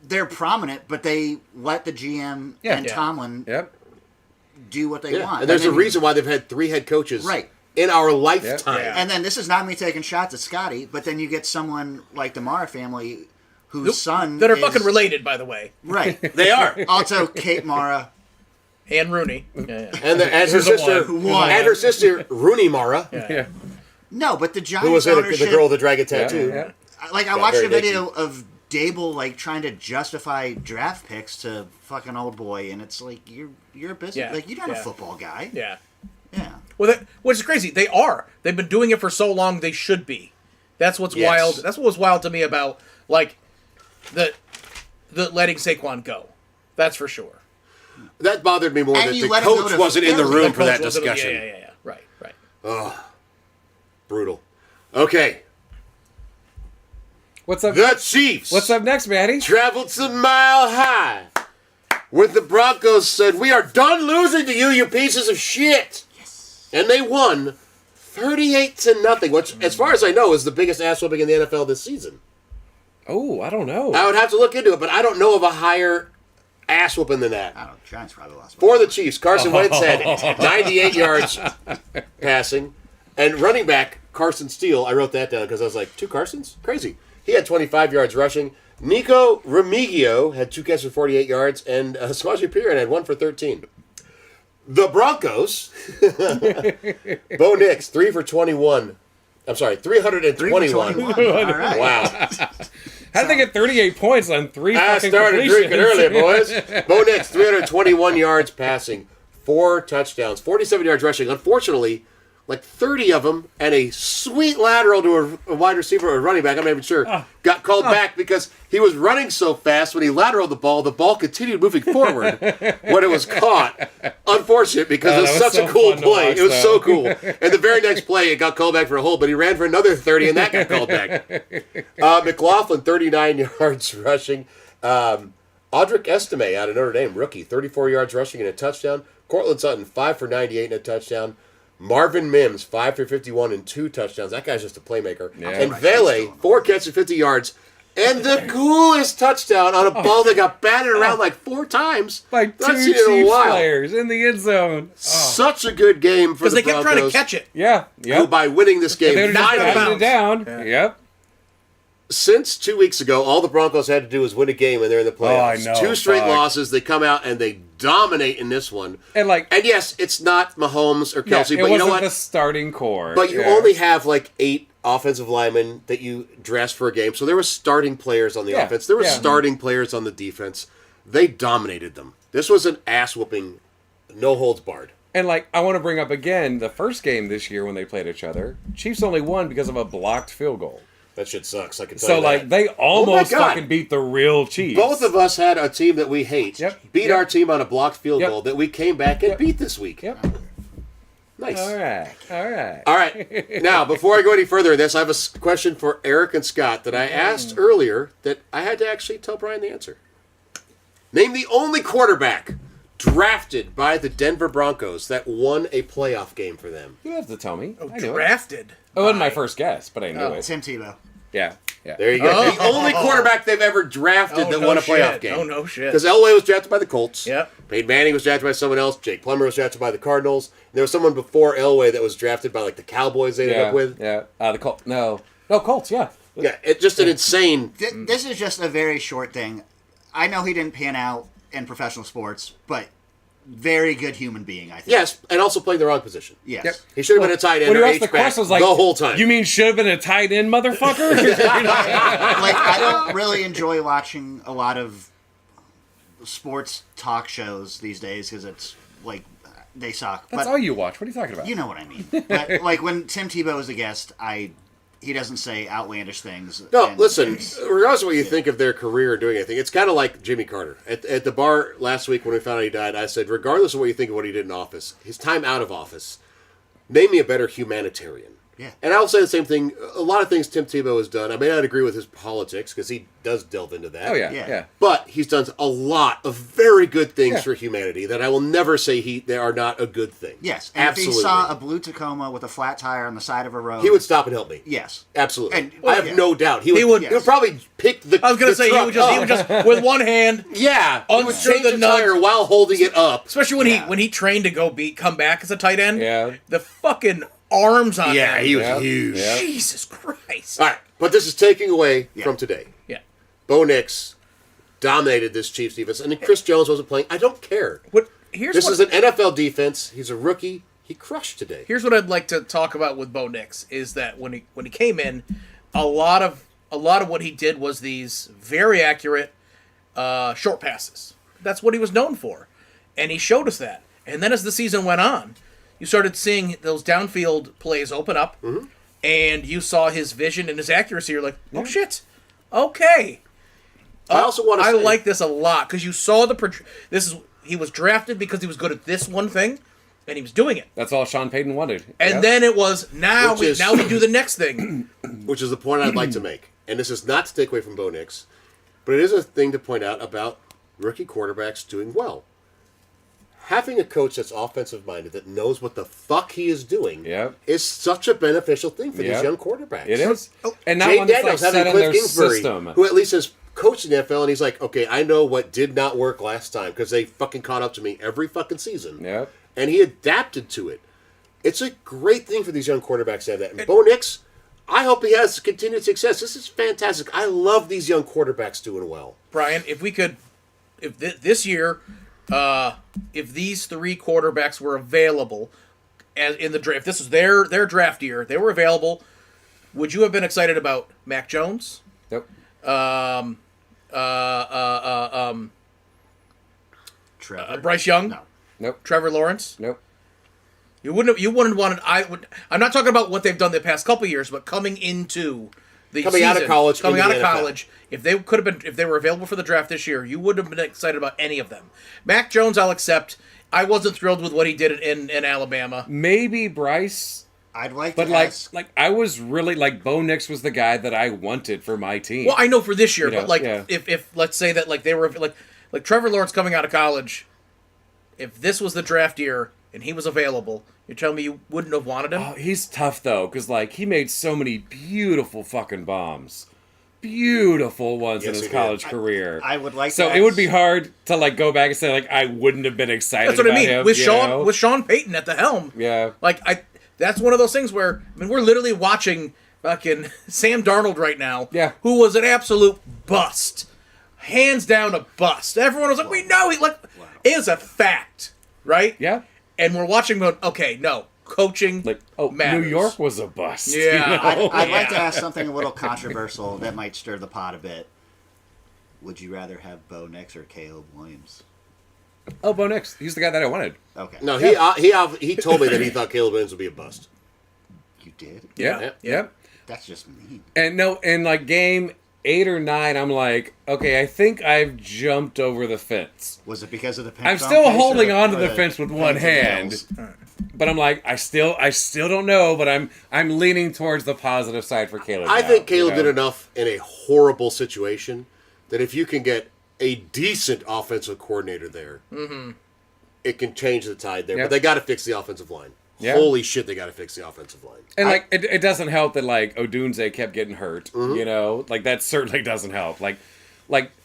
They're prominent, but they let the GM
Yeah.
and
Yeah.
Tomlin
Yep.
do what they
Yeah.
want.
And there's a
then-
reason why they've had 3 head coaches
Right.
in our lifetime.
Yeah.
And then this is not me taking shots at Scotty, but then you get someone like the Mara family, whose son
that are
is-
fucking related, by the way,
Right.
They are.
Also, Kate Mara.
and Rooney. Yeah.
And and her
Here's the
sister,
one.
and her sister Rooney Mara,
Yeah.
No, but the Giants
who was in it,
ownership.
the girl with the dragon tattoo.
Yeah.
Like I
Got
watched
very
a video of Dable like trying to justify draft picks to fucking old boy, and it's like you're a business
Yeah.
like you're not a
Yeah.
football guy.
Yeah.
Yeah.
Well, which is crazy. They are. They've been doing it for so long. They should be. That's what's
Yes.
wild. That's what was wild to me about like the letting Saquon go. That's for sure.
That bothered me more
And
that
you
the
let him go
coach
to
wasn't in the
Philly.
room
The
for that
coach wasn't-
discussion.
Yeah. Right.
Brutal. Okay.
What's up?
The Chiefs
What's up next, Maddie?
traveled to Mile High, where the Broncos said, "We are done losing to you, you pieces of shit." Yes. And they won 38-0, which, as far as I know, is the biggest ass whooping in the NFL this season.
Oh, I don't know.
I would have to look into it, but I don't know of a higher ass whooping than that.
I don't know. Giants probably lost.
For the Chiefs, Carson Wentz had 98 yards passing, and running back Carson Steele. I wrote that down because I was like, 2 Carsons? Crazy. He had 25 yards rushing. Nico Remigio had 2 catches for 48 yards, and Samaje Perine had 1 for 13. The Broncos, Bo Nix, 3 for 21. I'm sorry, 321.
321. All right.
Wow.
How did they get 38 points on 3
I
fucking
started
completions?
drinking earlier, boys. Bo Nix, 321 yards passing, 4 touchdowns, 47 yards rushing. Unfortunately, like 30 of them and a sweet lateral to a wide receiver or a running back, I'm not even sure, got called back because he was running so fast when he lateraled the ball continued moving forward when it was caught. Unfortunate because
Oh,
it was
that was
such
so
a cool
fun to
play.
watch,
It was
though.
so cool. And the very next play, it got called back for a hold, but he ran for another 30 and that got called back. McLaughlin, 39 yards rushing. Audric Estime out of Notre Dame, rookie, 34 yards rushing and a touchdown. Cortland Sutton, 5 for 98 and a touchdown. Marvin Mims, 5 for 51 and 2 touchdowns. That guy's just a playmaker.
Yeah.
And Vele, 4 catches, 50 yards. And the coolest touchdown on a ball that got batted around like 4 times.
By 2
I've seen it in a
Chiefs
while.
players in the end zone.
Such a good game for
Because
the
they kept
Broncos.
trying to catch it.
Yeah.
Who,
Yep.
by winning this
They
game,
would just
Nine
batted
bounds.
it down.
Yeah.
Yep.
since 2 weeks ago, all the Broncos had to do was win a game and they're in the playoffs.
I know,
2 straight
fuck.
losses. They come out and they dominate in this one.
And like,
And yes, it's not Mahomes or
yeah,
Kelsey,
it
but you know
wasn't
what?
the starting core.
But you
Yeah.
only have like 8 offensive linemen that you dress for a game. So there were starting players on the
Yeah,
offense. There were
yeah.
starting players on the defense. They dominated them. This was an ass whooping, no holds barred.
And like, I want to bring up again the first game this year when they played each other. Chiefs only won because of a blocked field goal.
That shit sucks. I can tell
So
you
like
that.
they almost
God.
fucking beat the real Chiefs.
Both of us had a team that we hate beat
Yep.
our team on a blocked field
Yep.
goal that we came back and beat this week.
Yep.
Nice.
All right.
All right. Now, before I go any further in this, I have a question for Eric and Scott that I asked earlier that I had to actually tell Brian the answer. Name the only quarterback drafted by the Denver Broncos that won a playoff game for them.
You have to tell me.
Oh,
I knew it.
drafted.
It wasn't my first guess, but I knew it.
Tim Tebow.
Yeah. Yeah.
There you go. The only quarterback they've ever drafted
Oh,
that
no
won a playoff
shit.
game.
Oh, no shit.
Because Elway was drafted by the Colts.
Yep.
Peyton Manning was drafted by someone else. Jake Plummer was drafted by the Cardinals. And there was someone before Elway that was drafted by like the Cowboys they ended up with.
Yeah. The Colts. No, Colts. Yeah.
Yeah, it's just an insane.
This is just a very short thing. I know he didn't pan out in professional sports, but very good human being, I think.
Yes, and also playing the wrong position.
Yes.
Yep.
He should have been a tight end
When
or
you asked the
H-back
question, was like
the whole time.
You mean should have been a tight end, motherfucker?
Like, I don't really enjoy watching a lot of sports talk shows these days because it's like they suck.
That's
but
all you watch. What are you talking about?
you know what I mean. But like when Tim Tebow is a guest, he doesn't say outlandish things.
No,
and
listen,
it's-
regardless of what you think of their career or doing anything, it's kind of like Jimmy Carter. At the bar last week when we found out he died, I said, regardless of what you think of what he did in office, his time out of office, name me a better humanitarian.
Yeah.
And I'll say the same thing. A lot of things Tim Tebow has done, I may not agree with his politics, because he does delve into that.
Oh yeah.
Yeah.
Yeah.
But he's done a lot of very good things
Yeah.
for humanity that I will never say they are not a good thing.
Yes, and
Absolutely.
if he saw a blue Tacoma with a flat tire on the side of a road,
He would stop and help me.
Yes,
Absolutely.
And-
I have
yeah.
no doubt. He
would-
would probably pick the
I was gonna
the
say he
truck
would just with one hand,
Yeah, he would
unscrew
change
the
the
nuts.
tire while holding it up.
especially when
Yeah.
he trained to come back as a tight end.
Yeah.
The fucking arms on
Yeah,
him.
he was
Yeah.
huge.
Yeah.
Jesus Christ.
All right, but this is taking away
Yeah.
from today.
Yeah.
Bo Nix dominated this Chiefs defense, and then Chris Jones wasn't playing. I don't care. This is an NFL defense. He's a rookie. He crushed today.
Here's what I'd like to talk about with Bo Nix is that when he came in, a lot of what he did was these very accurate short passes. That's what he was known for, and he showed us that. And then as the season went on, you started seeing those downfield plays open up, and you saw his vision and his accuracy. You're like, oh shit, okay.
I also want to
I
say,
like this a lot because you saw he was drafted because he was good at this one thing, and he was doing it.
That's all Sean Payton wanted.
And
Yeah.
then it was now
Which is-
we do the next thing.
which is the point I'd like to make, and this is not to take away from Bo Nix, but it is a thing to point out about rookie quarterbacks doing well. Having a coach that's offensive minded that knows what the fuck he is doing
Yep.
is such a beneficial thing for these
Yep.
young quarterbacks.
It is. And not
Jay
one that's like
Daniels
set
having
in
Cliff
their
Kingsbury,
system.
who at least has coached in the NFL, and he's like, okay, I know what did not work last time because they fucking caught up to me every fucking season.
Yep.
And he adapted to it. It's a great thing for these young quarterbacks to have that. And Bo Nix, I hope he has continued success. This is fantastic. I love these young quarterbacks doing well.
Brian, if this year, if these three quarterbacks were available as in the draft, if this was their draft year, they were available, would you have been excited about Mac Jones?
Nope.
Trevor.
Bryce Young?
No.
Nope.
Trevor Lawrence?
Nope.
You wouldn't wanted. I'm not talking about what they've done the past couple years, but coming into the
Coming out of
season,
college
coming
into
out of
the NFL.
college, if they were available for the draft this year, you wouldn't have been excited about any of them. Mac Jones, I'll accept. I wasn't thrilled with what he did in Alabama.
Maybe Bryce,
I'd like
but
to
like
ask,
I was really like Bo Nix was the guy that I wanted for my team.
Well, I know for this year,
You know,
but like
yeah.
if let's say that like they were like Trevor Lawrence coming out of college, if this was the draft year and he was available, you're telling me you wouldn't have wanted him?
Oh, he's tough though, because like he made so many beautiful fucking bombs, beautiful ones
Yes,
in his
he did.
college career.
I would like
So
to
it would
ask-
be hard to like go back and say like I wouldn't have been excited.
That's what I
about
mean.
him,
With
you
Sean
know?
with Sean Payton at the helm.
Yeah.
Like that's one of those things where we're literally watching fucking Sam Darnold right now.
Yeah.
Who was an absolute bust. Hands down a bust. Everyone was like, we know it is a fact. Right?
Yeah.
And we're watching going, okay, no. Coaching
Like
matters.
New York was a bust.
Yeah.
you know?
I'd like to ask something a little controversial that might stir the pot a bit. Would you rather have Bo Nix or Caleb Williams?
Oh, Bo Nix. He's the guy that I wanted.
Okay.
No, he told me that he thought Caleb Williams would be a bust.
You did?
Yeah.
Yeah.
Yeah.
That's just mean.
And no, in like game 8 or 9, I'm like, okay, I think I've jumped over the fence.
Was it because of the?
I'm still holding on to the fence with one hand, but I'm like, I still don't know, but I'm leaning towards the positive side for Caleb.
I
now,
think Caleb
you know?
did enough in a horrible situation that if you can get a decent offensive coordinator there, it can change the tide there.
Yep.
But they got to fix the offensive line.
Yeah.
Holy shit, they got to fix the offensive line.
And like, it doesn't help that like Odunze kept getting hurt. You know, like that certainly doesn't help. Like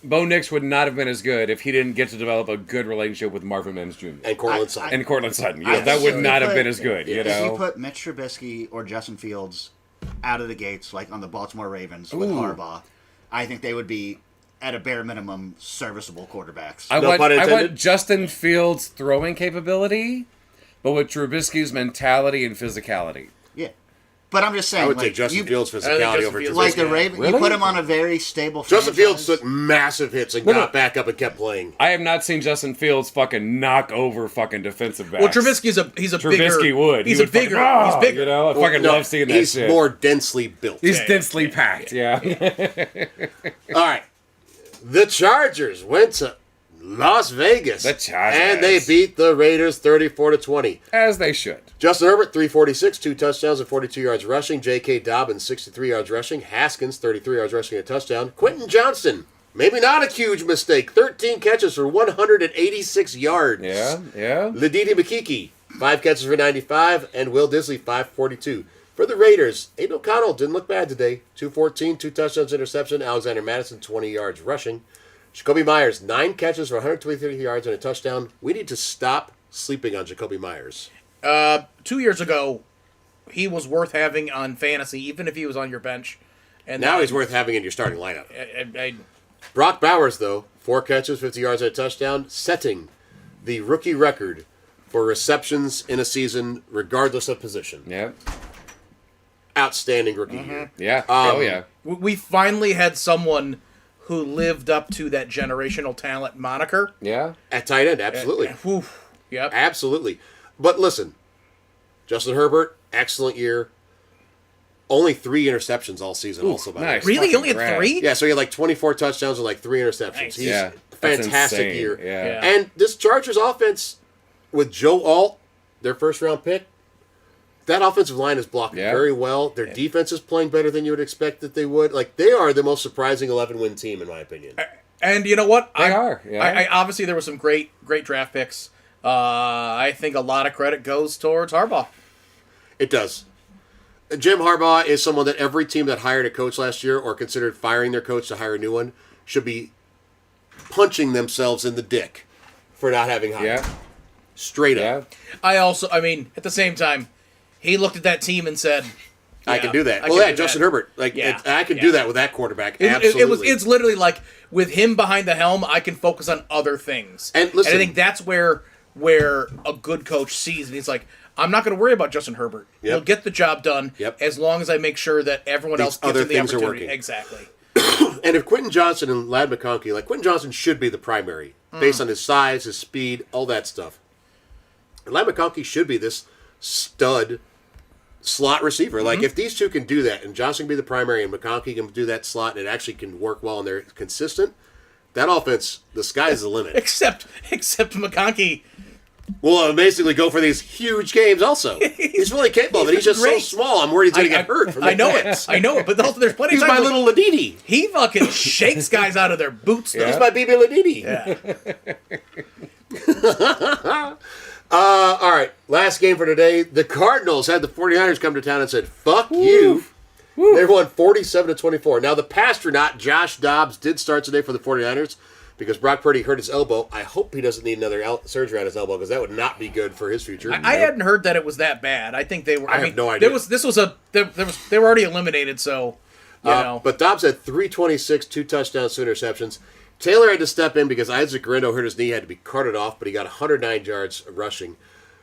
Bo Nix would not have been as good if he didn't get to develop a good relationship with Marvin Mims Jr.
And Cortland Sutton.
and Cortland Sutton. You
I
know, that
think
would
if
not
you
have
put-
been as good. You
If you
know,
put Mitch Trubisky or Justin Fields out of the gates, like on the Baltimore Ravens with Harbaugh, I think they would be, at a bare minimum, serviceable quarterbacks.
I
No pun
want
intended.
Justin Fields' throwing capability, but with Trubisky's mentality and physicality.
Yeah. But I'm just saying,
I would
like,
take Justin
you-
Fields'
Justin
physicality over
Fields-
Trubisky.
Like the Ravens,
Really?
you put him on a very stable
Justin
franchise.
Fields took massive hits and
No,
got
no.
back up and kept playing.
I have not seen Justin Fields fucking knock over fucking defensive backs.
Well, Trubisky's he's a bigger.
Trubisky would.
He's
He
a
would fucking,
bigger.
"Ah,"
He's bigger.
You know, I fucking
No,
love seeing that
he's
shit.
more densely built.
He's
Yeah,
densely packed. Yeah.
All right. The Chargers went to Las Vegas.
The Chargers.
And they beat the Raiders 34-20.
As they should.
Justin Herbert, 346, 2 touchdowns and 42 yards rushing. J.K. Dobbins, 63 yards rushing. Haskins, 33 yards rushing and a touchdown. Quentin Johnston, maybe not a huge mistake, 13 catches for 186 yards.
Yeah. Yeah.
Ladidi Makiki, 5 catches for 95. And Will Disley, 542. For the Raiders, Aiden O'Connell didn't look bad today. 214, 2 touchdowns, interception. Alexander Madison, 20 yards rushing. Jacoby Myers, 9 catches for 123 yards and a touchdown. We need to stop sleeping on Jacoby Myers.
2 years ago, he was worth having on fantasy, even if he was on your bench. And
Now
then-
he's worth having in your starting lineup.
I-
Brock Bowers, though, 4 catches, 50 yards and a touchdown, setting the rookie record for receptions in a season, regardless of position.
Yeah.
Outstanding rookie year.
Yeah. Oh yeah.
we finally had someone who lived up to that generational talent moniker.
Yeah.
At tight end, absolutely.
Whew. Yep.
Absolutely. But listen, Justin Herbert, excellent year. Only 3 interceptions all season, also, by the way.
Nice.
Really?
Fucking
Only had
rad.
3?
Yeah, so he had like 24 touchdowns and like 3 interceptions.
Nice.
He's
Yeah.
a
That's
fantastic
insane.
year.
Yeah.
And this Chargers offense with Joe Alt, their first round pick, that offensive line is blocking
Yeah.
very well. Their defense is playing better than you would expect that they would. Like, they are the most surprising 11-win team, in my opinion.
And you know what?
They are, yeah.
I obviously there were some great draft picks. I think a lot of credit goes towards Harbaugh.
It does. Jim Harbaugh is someone that every team that hired a coach last year or considered firing their coach to hire a new one should be punching themselves in the dick for not having hired.
Yeah.
Straight
Yeah.
up.
I mean, at the same time, he looked at that team and said,
I
"Yeah,
can do that.
I
Well,
can
yeah,
do
Justin
that."
Herbert. Like,
Yeah.
I can
Yeah.
do that with that quarterback.
It
Absolutely.
it's literally like with him behind the helm, I can focus on other things.
And listen-
I think that's where a good coach sees, and he's like, I'm not going to worry about Justin Herbert.
Yep.
He'll get the job done
Yep.
as long as I make sure that everyone
These
else gives
other
him the
things are
opportunity.
working.
Exactly.
And if Quentin Johnson and Lad McConkey, like Quentin Johnson should be the primary based on his size, his speed, all that stuff. And Lad McConkey should be this stud slot receiver. Like, if these two can do that, and Johnson can be the primary and McConkey can do that slot, and it actually can work well and they're consistent, that offense, the sky's the limit.
Except McConkey.
Well, basically go for these huge games also. He's really capable of it. He's just
great.
so small. I'm worried he's going to get hurt. From
I know
it.
it. But also, there's plenty
He's
of
my
times
little Ladidi.
he fucking shakes guys out of their boots. Though.
He's my BB Ladidi.
Yeah.
All right, last game for today. The Cardinals had the 49ers come to town and said, fuck you. They won 47-24. Now, the Pastronaut, Josh Dobbs, did start today for the 49ers because Brock Purdy hurt his elbow. I hope he doesn't need another surgery on his elbow because that would not be good for his future.
I hadn't heard that it was that bad. I think they were.
I have no idea.
They were already eliminated, so you know.
But Dobbs had 326, 2 touchdowns, 2 interceptions. Taylor had to step in because Isaac Guerrero hurt his knee, had to be carted off, but he got 109 yards rushing.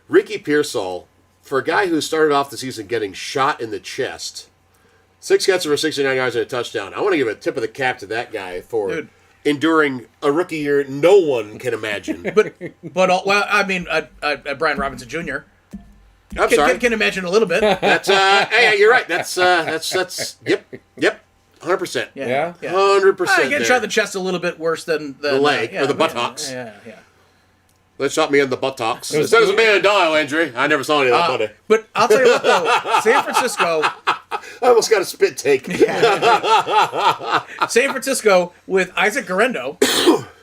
Ricky Pearsall, for a guy who started off the season getting shot in the chest, 6 catches for 69 yards and a touchdown. I want to give a tip of the cap to that guy for
Dude.
enduring a rookie year no one can imagine.
But Brian Robinson Jr.
I'm sorry.
Can imagine a little bit.
That's yeah, you're right. That's yep, 100%.
Yeah?
100%.
I can try
there.
the chest a little bit worse than
The leg,
yeah,
or the buttocks.
Yeah.
Let's shot me in the buttocks. It says a man in dial, Andrew. I never saw any of that, buddy.
But I'll tell you what, though, San Francisco,
I almost got a spit take.
San Francisco with Isaac Garendo,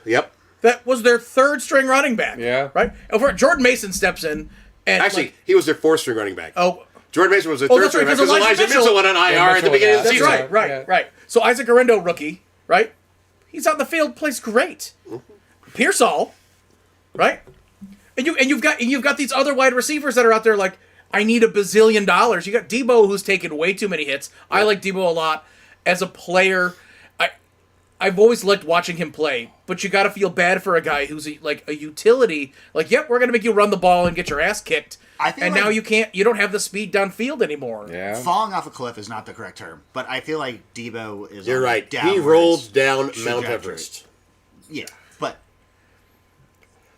Yep.
that was their third string running back.
Yeah.
Right. Over Jordan Mason steps in, and
Actually,
like,
he was their fourth string running back.
oh.
Jordan Mason was their
Oh,
third
that's right,
string back
because
because
Elijah
Elijah Mitchell went on IR
Yeah,
at the beginning of the
Mitchell
season.
That's right,
Yeah.
right. So Isaac Garendo, rookie, right? He's on the field, plays great. Pearsall, right? And you've got these other wide receivers that are out there like, I need $1 bazillion. You got Debo, who's taken way too many hits. I like Debo a lot as a player. I've always liked watching him play, but you got to feel bad for a guy who's like a utility. Like, yep, we're gonna make you run the ball and get your ass kicked.
I feel
And
like-
now you don't have the speed downfield anymore.
Yeah.
Falling off a cliff is not the correct term, but I feel like Debo is.
You're
on a
right. He
downwards
rolled down Mount
trajectory.
Everest.
Yeah, but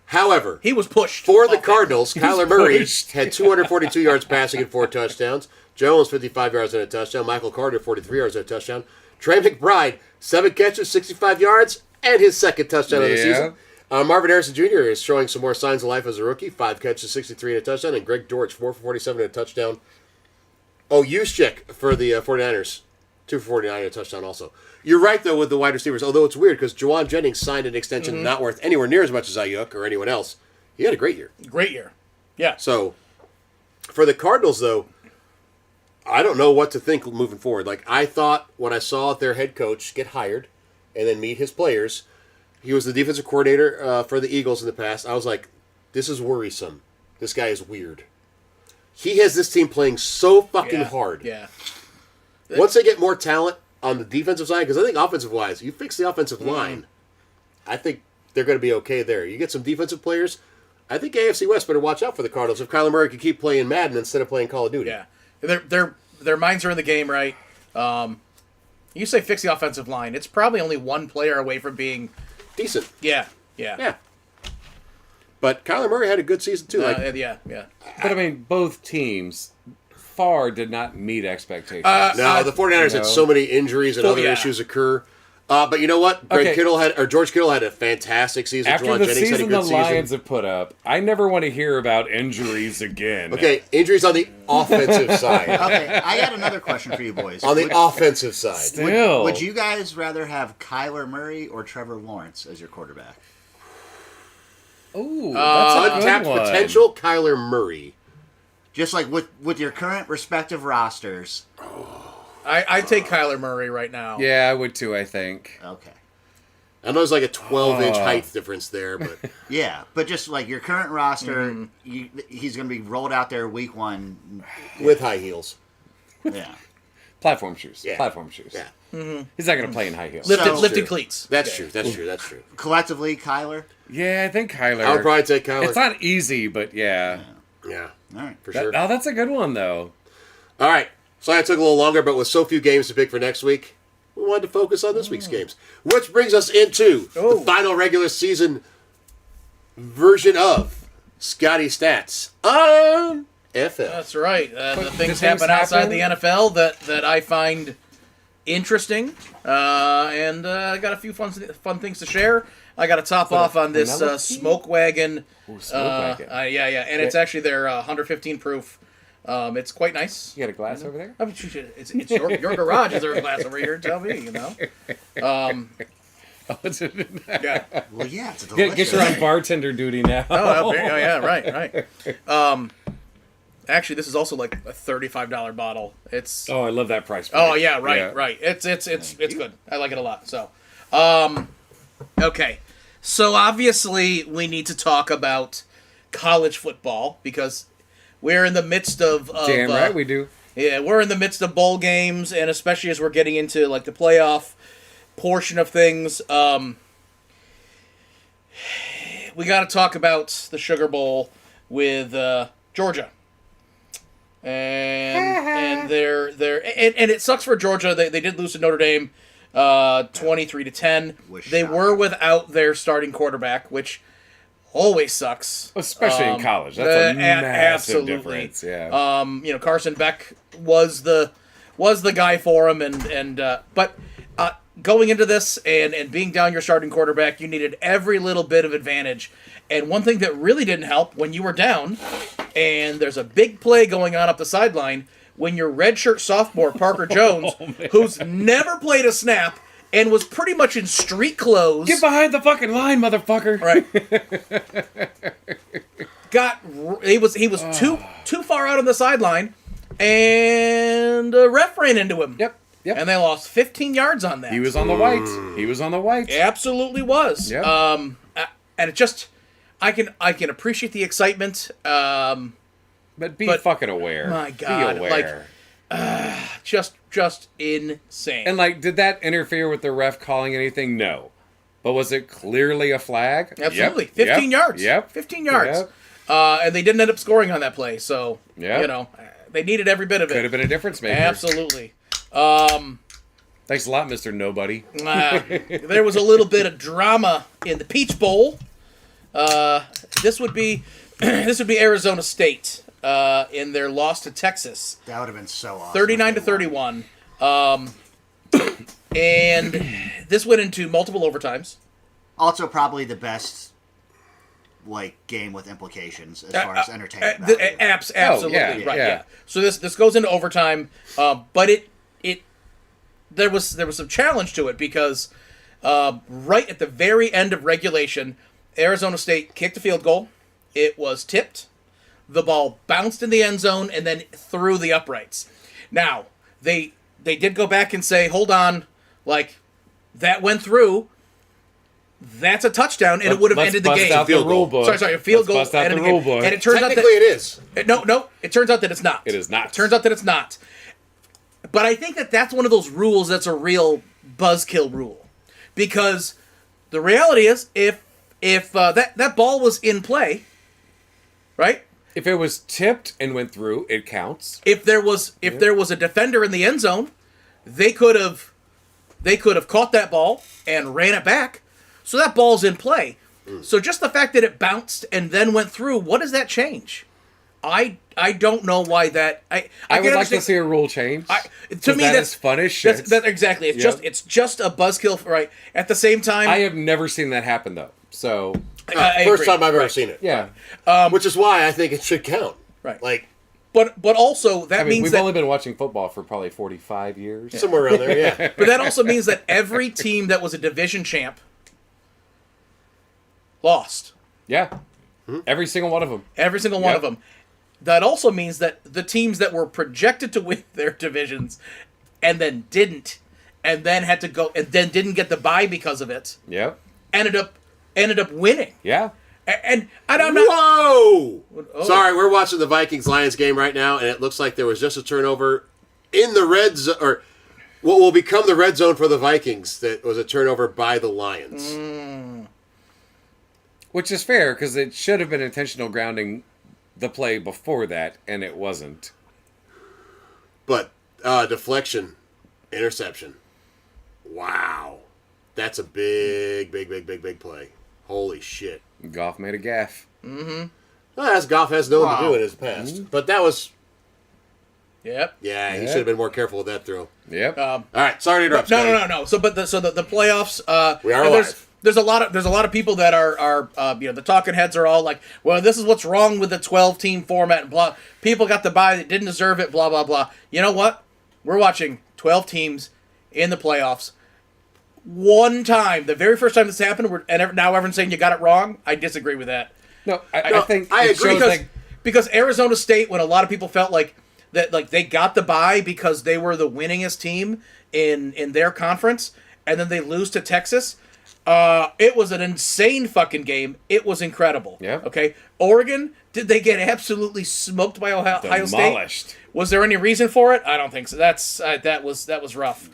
However,
He was pushed.
for the
off
Cardinals, Kyler Murray
pushed.
had 242 yards passing and 4 touchdowns. Jones, 55 yards and a touchdown. Michael Carter, 43 yards and a touchdown. Trey McBride, 7 catches, 65 yards, and his second touchdown of the
Yeah.
season. Marvin Harrison Jr. is showing some more signs of life as a rookie. 5 catches, 63 and a touchdown. And Greg Dortch, 4 for 47 and a touchdown. Oh, Juszczyk for the 49ers. 2 for 49 and a touchdown also. You're right, though, with the wide receivers. Although it's weird because Juwan Jennings signed an extension not worth anywhere near as much as Ayuk or anyone else. He had a great year.
Great year. Yeah.
So, for the Cardinals, though, I don't know what to think moving forward. Like, I thought when I saw their head coach get hired and then meet his players, he was the defensive coordinator for the Eagles in the past. I was like, this is worrisome. This guy is weird. He has this team playing so fucking
Yeah.
hard.
Yeah.
Once they get more talent on the defensive side, because I think offensive-wise, you fix the offensive line, I think they're going to be okay there. You get some defensive players, I think AFC West better watch out for the Cardinals if Kyler Murray can keep playing Madden instead of playing Call of Duty.
Yeah. Their minds are in the game, right? You say fix the offensive line. It's probably only one player away from being.
Decent.
Yeah.
Yeah. But Kyler Murray had a good season, too.
Yeah.
But I mean, both teams far did not meet expectations.
No, the 49ers had so many injuries and
Oh,
other
yeah.
issues occur. But you know what?
Okay.
George Kittle had a fantastic season.
After
Juwan
the
Jennings had a
season
good
the
season.
Lions have put up, I never want to hear about injuries again.
Okay, injuries on the offensive side.
okay. I got another question for you boys.
On the offensive side.
Still.
Would you guys rather have Kyler Murray or Trevor Lawrence as your quarterback?
Ooh, that's a good
Untapped
one.
potential, Kyler Murray.
Just like with your current respective rosters.
I take Kyler Murray right now.
Yeah, I would too, I think.
Okay.
I know there's like a 12-inch height difference there, but
Yeah, but just like your current roster, he's going to be rolled out there week 1.
with high heels.
Yeah.
Platform shoes.
Yeah.
Platform shoes.
Yeah,
He's not going to play in high heels.
So-
Lifted cleats.
that's true. That's true. That's true.
Collectively, Kyler.
Yeah, I think Kyler.
I would probably take Kyler.
It's not easy, but yeah.
Yeah,
All right.
for sure.
Oh, that's a good one, though.
All right. So I took a little longer, but with so few games to pick for next week, we wanted to focus on this week's games. Which brings us into the final regular season version of Scotty Stats on FL.
That's right. The
But
things
the things
happen outside
happen-
the NFL that I find interesting, and I got a few fun things to share. I got to top off on this
vanilla tea?
Smoke Wagon.
Smoke Wagon.
Yeah, and it's actually their 115 proof. It's quite nice.
You got a glass over there?
I mean, it's your garage. Is there a glass over here? Tell me, you know.
Oh, it's
Yeah.
Well, yeah, it's delicious.
Guess you're on bartender duty now.
Oh, yeah, right. Actually, this is also like a $35 bottle. It's
Oh, I love that price.
Oh
point.
yeah, right. It's good. I like it a lot. So, okay. So obviously we need to talk about college football because we're in the midst of
Damn right we do.
yeah, we're in the midst of bowl games, and especially as we're getting into like the playoff portion of things. We got to talk about the Sugar Bowl with Georgia. And they're and it sucks for Georgia. They did lose to Notre Dame 23-10.
Was
They
shocking.
were without their starting quarterback, which always sucks.
Especially in college. That's a massive difference. Yeah.
Carson Beck was the guy for him, but going into this and being down your starting quarterback, you needed every little bit of advantage. And one thing that really didn't help when you were down, and there's a big play going on up the sideline, when your redshirt sophomore Parker Jones, who's never played a snap and was pretty much in street clothes,
Get behind the fucking line, motherfucker.
right? He was too far out on the sideline, and the ref ran into him.
Yep.
And they lost 15 yards on that.
He was on the white. He was on the white.
Absolutely was.
Yep.
And it just, I can appreciate the excitement.
But be fucking aware.
My God,
Be aware.
Just insane.
And like, did that interfere with the ref calling anything? No. But was it clearly a flag?
Absolutely.
Yep.
15 yards.
Yep.
15 yards.
Yep.
And they didn't end up scoring on that play. So,
Yep.
they needed every bit of it.
Could have been a difference maker.
Absolutely.
Thanks a lot, Mr. Nobody.
There was a little bit of drama in the Peach Bowl. This would be Arizona State in their loss to Texas,
That would have been so awesome.
39-31. And this went into multiple overtimes.
Also, probably the best game with implications as far as entertainment value.
Absolutely
yeah,
right.
yeah.
Yeah. So this goes into overtime, but there was some challenge to it because right at the very end of regulation, Arizona State kicked a field goal. It was tipped. The ball bounced in the end zone and then through the uprights. Now they did go back and say, hold on, that went through. That's a touchdown, and it would have ended the game.
Field goal.
Sorry, a field goal.
Bust out the rule book.
And it turns out that
Technically, it is.
no, it turns out that it's not.
It is not.
It turns out that it's not. But I think that's one of those rules that's a real buzzkill rule, because the reality is, if that ball was in play, right?
If it was tipped and went through, it counts.
If there was a defender in the end zone, they could have caught that ball and ran it back. So that ball's in play. So just the fact that it bounced and then went through, what does that change? I don't know why that. I
would like to see a rule change.
To me, that's
fun as shit.
That's exactly. It's just a buzzkill, right? At the same time,
I have never seen that happen though. So
I
First
agree.
time I've ever seen it.
yeah,
Which is why I think it should count.
Right. But also that means
we've
that
only been watching football for probably 45 years.
somewhere around there, yeah.
but that also means that every team that was a division champ lost.
Yeah, every single one of them.
Every single one
Yep.
of them. That also means that the teams that were projected to win their divisions and then didn't, and then had to go and then didn't get the bye because of it,
Yep.
ended up winning.
Yeah.
And I don't know.
Whoa!
Oh.
Sorry, we're watching the Vikings-Lions game right now, and it looks like there was just a turnover in the red zone, or what will become the red zone for the Vikings. That was a turnover by the Lions.
Which is fair because it should have been intentional grounding the play before that, and it wasn't.
But deflection, interception. Wow. That's a big play. Holy shit.
Goff made a gaffe.
Well, as Goff has known to do in his past. But that was...
Yep.
Yeah, he
Yeah.
should have been more careful with that throw.
Yep.
All right, sorry to interrupt.
No. So the playoffs.
We are
and
alive.
There's a lot of people that are the talking heads are all like, well, this is what's wrong with the 12-team format and blah. People got the bye that didn't deserve it. Blah blah blah. You know what? We're watching 12 teams in the playoffs. One time, the very first time this happened, now everyone's saying you got it wrong. I disagree with that.
No, I think
I
it
agree,
shows,
Because Arizona State, when a lot of people felt like that, like they got the bye because they were the winningest team in their conference, and then they lose to Texas. It was an insane fucking game. It was incredible.
Yeah.
Okay. Oregon, did they get absolutely smoked by Ohio State?
Demolished.
Was there any reason for it? I don't think so. That was rough.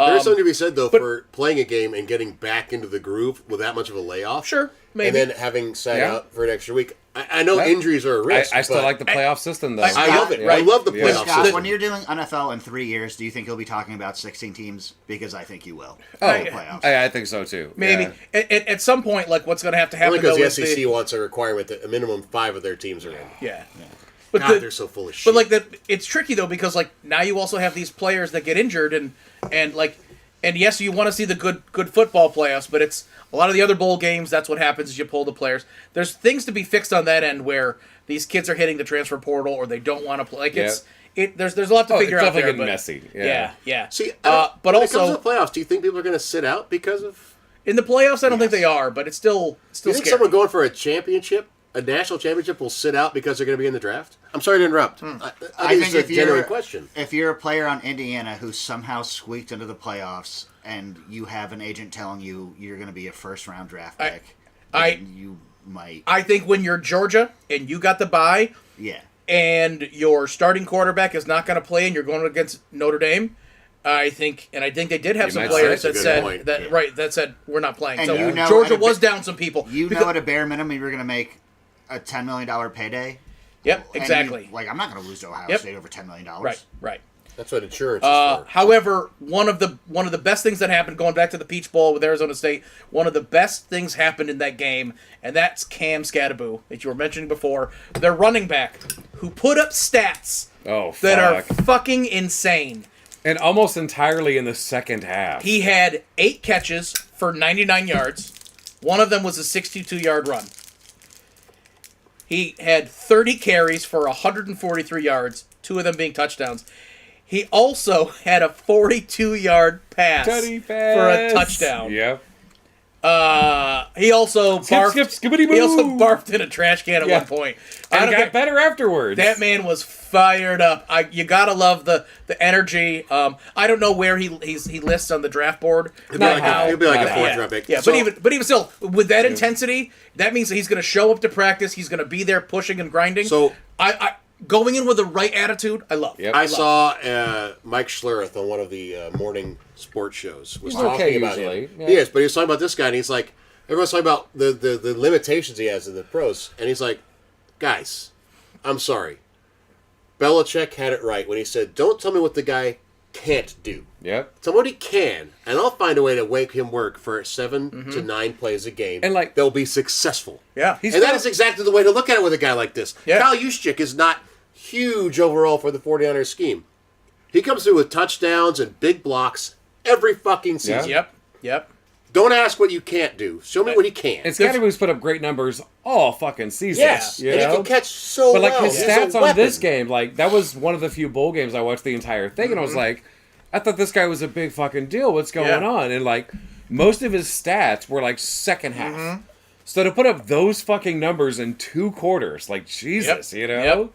There's something to be said, though, for playing a game and getting back into the groove with that much of a layoff.
Sure, maybe.
And then having sat
Yeah.
out for an extra week. I know injuries are a risk.
I still
but
like the playoff system, though.
I love it.
Yeah.
I love the
Yeah.
playoff
Scott,
system.
when you're doing NFL in 3 years, do you think you'll be talking about 16 teams? Because I think you will.
Oh,
In the playoffs.
I think so, too.
Maybe
Yeah.
at some point, like what's going to happen
Only
though
because the
is
SEC wants a requirement that a minimum 5 of their teams are in.
yeah. But
God, they're so full of shit.
But like that, it's tricky though because like now you also have these players that get injured and like, and yes, you want to see the good football playoffs, but it's a lot of the other bowl games. That's what happens is you pull the players. There's things to be fixed on that end where these kids are hitting the transfer portal or they don't want to play. Like there's a lot to figure
it's
out there.
definitely
but
getting messy.
Yeah.
See,
but
when it comes
also
to the playoffs, do you think people are going to sit out because of?
in the playoffs, I don't think they are, but it's still
Do you think
scary.
someone going for a championship, a national championship, will sit out because they're going to be in the draft? I'm sorry to interrupt. I think it's a genuine question.
If you're a player on Indiana who somehow squeaked into the playoffs and you have an agent telling you you're going to be a first-round draft pick, then you might.
I think when you're Georgia and you got the bye,
Yeah.
and your starting quarterback is not going to play and you're going against Notre Dame, I think they did have
You
some
might
players
say
that
that's a good
said
point.
that
Yeah.
that said we're not playing.
And
So
you know
Georgia
at a
was
bit-
down some people.
You
because-
know, at a bare minimum, you're going to make a $10 million payday.
Yep,
And
exactly.
I'm not going to lose to Ohio
Yep.
State over $10 million.
Right.
That's what insurance is for.
However, one of the best things that happened going back to the Peach Bowl with Arizona State, one of the best things happened in that game, and that's Cam Scatterbo that you were mentioning before, their running back, who put up stats
Oh, fuck.
that are fucking insane.
And almost entirely in the second half.
He had 8 catches for 99 yards. One of them was a 62-yard run. He had 30 carries for 143 yards, 2 of them being touchdowns. He also had a 42-yard pass
Tutty
for a
pass.
touchdown.
Yep.
He also barfed.
skip, skibbity-boo.
He also barfed in a trash can at
Yeah.
one point.
And
I
it
don't
got
get,
better afterwards.
that man was fired up. You gotta love the energy. I don't know where he lists on the draft board.
He'll be like
now.
a fourth
Yeah,
round pick.
yeah,
So-
but even still, with that intensity, that means that he's going to show up to practice. He's going to be there pushing and grinding.
So-
I going in with the right attitude, I love.
Yep.
I saw Mike Schlereth on one of the morning sports shows was
He's
talking
okay
about
usually,
him.
yeah.
He is, but he was talking about this guy, and he's like, everyone's talking about the limitations he has in the pros, and he's like, guys, I'm sorry. Belichick had it right when he said, don't tell me what the guy can't do.
Yep.
Tell me what he can, and I'll find a way to make him work for 7 to 9 plays a game,
And, like-
they'll be successful.
Yeah.
He's
And that
got-
is exactly the way to look at it with a guy like this.
Yeah.
Kyle Juszczyk is not huge overall for the 49ers scheme. He comes through with touchdowns and big blocks every fucking season.
Yeah.
Yep.
Don't ask what you can't do. Show me what he can.
And Scatterbo's put up great numbers all fucking season.
yes,
You
and he
know?
can catch so
But like
well.
his
He's a
stats on
weapon.
this game, like that was one of the few bowl games I watched the entire thing, and I was like, I thought this guy was a big fucking deal. What's going
Yeah.
on? And like most of his stats were like second half. So to put up those fucking numbers in 2 quarters, like Jesus, you know.
Yep.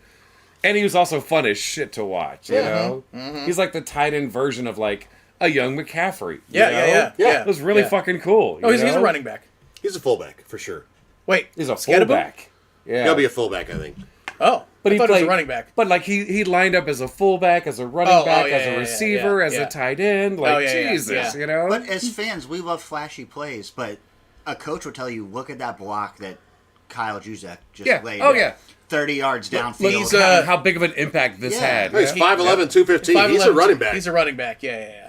And he was also fun as shit to watch. You
Yeah.
know, he's like the tight end version of like a young McCaffrey. you
Yeah,
know?
Yeah.
It was really
Yeah.
fucking cool.
Oh, he's
you
a
know?
running back.
He's a fullback, for sure.
Wait,
He's a
Scatterbo?
fullback. Yeah,
He'll be a fullback, I think.
Oh,
But
I
he
thought
played
he was a running back.
But like he lined up as a fullback, as a running
Oh,
back,
yeah,
as
yeah,
a
yeah,
receiver,
yeah,
as
yeah.
a tight end. Like
Oh, yeah, yeah,
Jesus,
yeah.
you know.
But as fans, we love flashy plays, but a coach will tell you, look at that block that Kyle Juszczyk just
Yeah.
laid.
Oh, yeah.
30 yards
look,
downfield.
he's,
How big of an impact this
Yeah.
had.
No, he's
He-
5'11", 215. He's a
5'11",
running back.
He's a running back. Yeah.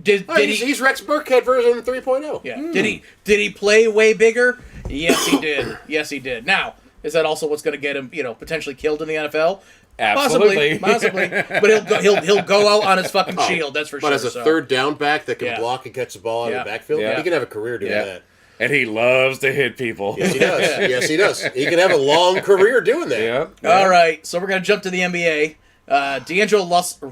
Did
He's,
he?
he's Rex Burkhead version 3.0.
Yeah. Did he play way bigger? Yes, he did. Yes, he did. Now, is that also what's going to get him, potentially killed in the NFL?
Absolutely.
Possibly. But he'll go out on his fucking shield. That's for
But
sure.
as a
so.
third down back that can
Yeah.
block and catch the ball out
Yeah.
of the backfield,
Yeah.
he can have a career doing
Yeah.
that.
And he loves to hit people.
Yes, he does. Yes, he does. He can have a long career doing that.
Yeah.
All right, so we're gonna jump to the NBA. D'Angelo Russell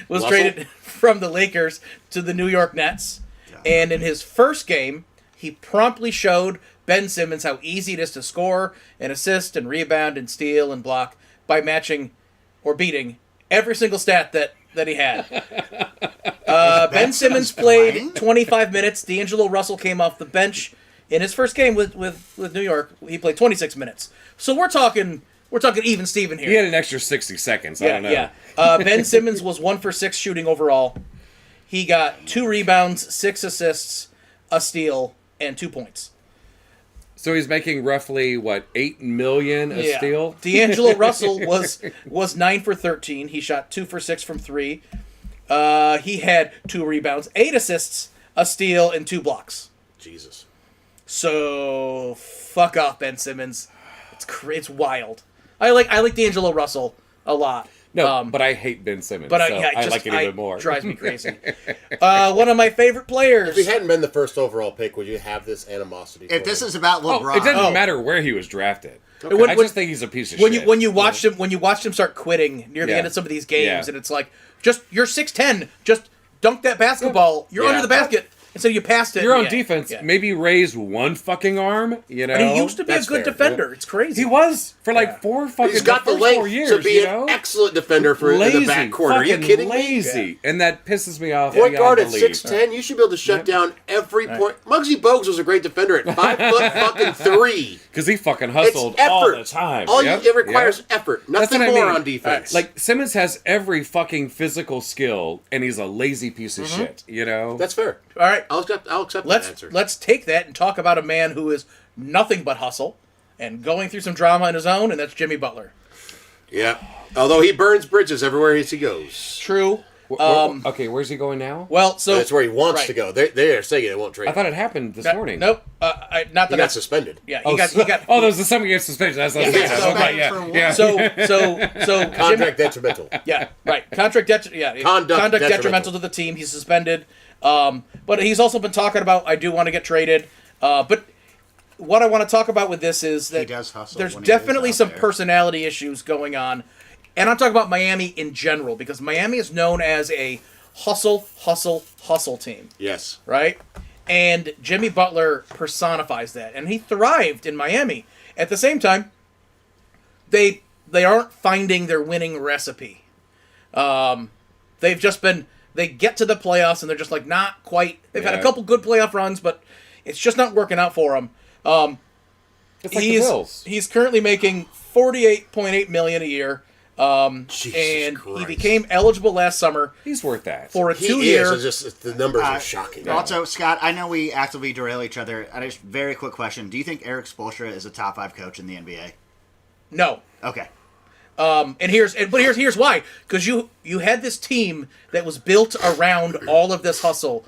was
Russell?
traded from the Lakers to the New York Nets, and in his first game, he promptly showed Ben Simmons how easy it is to score and assist and rebound and steal and block by matching or beating every single stat that he had. Ben Simmons played
playing?
25 minutes. D'Angelo Russell came off the bench in his first game with New York. He played 26 minutes. So we're talking We're talking even Steven here.
He had an extra 60 seconds. I don't know.
Yeah. Ben Simmons was 1 for 6 shooting overall. He got 2 rebounds, 6 assists, a steal, and 2 points.
So he's making roughly what, $8 million a steal?
D'Angelo Russell was 9 for 13. He shot 2 for 6 from 3. He had 2 rebounds, 8 assists, a steal, and 2 blocks.
Jesus.
So fuck off, Ben Simmons. It's wild. I like D'Angelo Russell a lot.
No, but I hate Ben Simmons.
But
So I like it even more.
Drives me crazy. One of my favorite players.
If he hadn't been the first overall pick, would you have this animosity?
If this is about
Oh,
LeBron,
it doesn't matter where he was drafted.
When-
I just think he's a piece of
when
shit.
you watched him start quitting near the
Yeah.
end of some of these games,
Yeah.
and it's like, just you're 6'10", just dunk that basketball. You're
Yeah.
under the basket, and so you passed it.
You're on
Yeah.
defense.
Yeah.
Maybe raise one fucking arm, you know?
But he used to be a
That's
good
fair.
defender. It's crazy.
He was for like
Yeah.
4 fucking
He's got the
first 4
length
years,
to be
you
an
know?
excellent defender for
Lazy,
in the back corner. Are you
fucking
kidding me?
lazy. And that pisses me off.
Point
beyond
guard at
belief.
6'10", you should be able to shut down every point. Muggsy Bogues was a great defender at 5'3".
Because he fucking
It's
hustled
effort.
all the time.
All
Yep,
it requires
yep.
effort.
That's
Nothing
what I
more
mean.
on defense.
Like, Simmons has every fucking physical skill, and he's a lazy piece of shit, you know?
that's fair.
All right.
I'll accept that
Let's
answer.
take that and talk about a man who is nothing but hustle and going through some drama in his own, and that's Jimmy Butler.
Yeah. Although he burns bridges everywhere he goes.
True.
Okay, where's he going now?
Well, so
That's where he wants
right.
to go. They are saying they won't trade
I
him.
thought it happened this morning.
Nope. Not
He
that.
got suspended.
Yeah.
Oh,
He got.
oh, there was the 7 game suspension. That's not
Yeah,
so
okay,
bad for
yeah.
So
Contract detrimental.
Yeah, right. Conduct
Conduct
detrimental to the team. He's suspended. But he's also been talking about, I do want to get traded. But what I want to talk about with this is that
does hustle
there's
when he
definitely
is out
some
there.
personality issues going on. And I'm talking about Miami in general, because Miami is known as a hustle team,
Yes.
right? And Jimmy Butler personifies that. And he thrived in Miami. At the same time, they aren't finding their winning recipe. They've just been, they get to the playoffs and they're just like not quite. They've had a
Yeah.
couple good playoff runs, but it's just not working out for them.
It's like the Bills.
He's currently making $48.8 million a year,
Jesus
and he
Christ.
became eligible last summer
He's worth that.
for a
He
2-year.
is. It's just the numbers are shocking.
Also, Scott, I know we actively derail each other. I just very quick question: do you think Eric Spoelstra is a top 5 coach in the NBA?
No.
Okay.
But here's why. Because you had this team that was built around all of this hustle,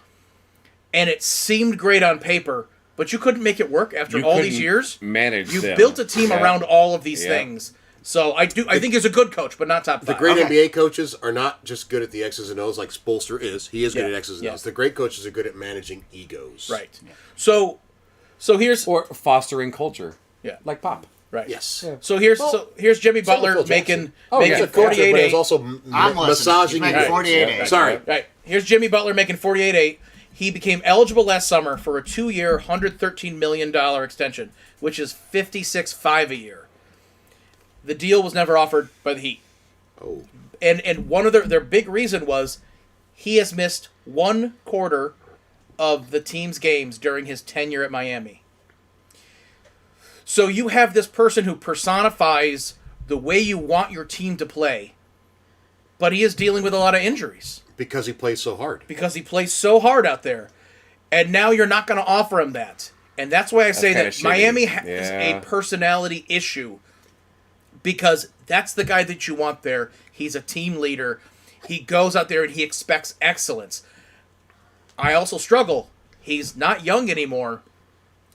and it seemed great on paper, but you couldn't make it work after
You
all these
couldn't
years.
manage
You
them.
built a team
Yeah.
around all of these
Yeah.
things. So I think he's a good coach, but not top 5.
The great
Okay.
NBA coaches are not just good at the X's and O's like Spoelstra is. He is good
Yeah,
at X's and
yeah.
O's. The great coaches are good at managing egos.
Right. So here's
Or fostering culture.
Yeah.
Like Pop.
right.
Yes.
Yeah.
So here's Jimmy Butler
Phil
making
Jackson.
Oh,
making
yeah.
48
But it was also
I'm listening.
massaging
He's making
egos.
48.
Yeah.
Sorry.
Right. Here's Jimmy Butler making 48.8. He became eligible last summer for a 2-year, $113 million extension, which is $56.5 a year. The deal was never offered by the Heat.
Oh.
And one of their big reason was he has missed 1/4 of the team's games during his tenure at Miami. So you have this person who personifies the way you want your team to play, but he is dealing with a lot of injuries
Because he plays so hard.
because he plays so hard out there. And now you're not going to offer him that. And that's why I say
kinda
that
shitty.
Miami has
Yeah.
a personality issue, because that's the guy that you want there. He's a team leader. He goes out there and he expects excellence. I also struggle. He's not young anymore.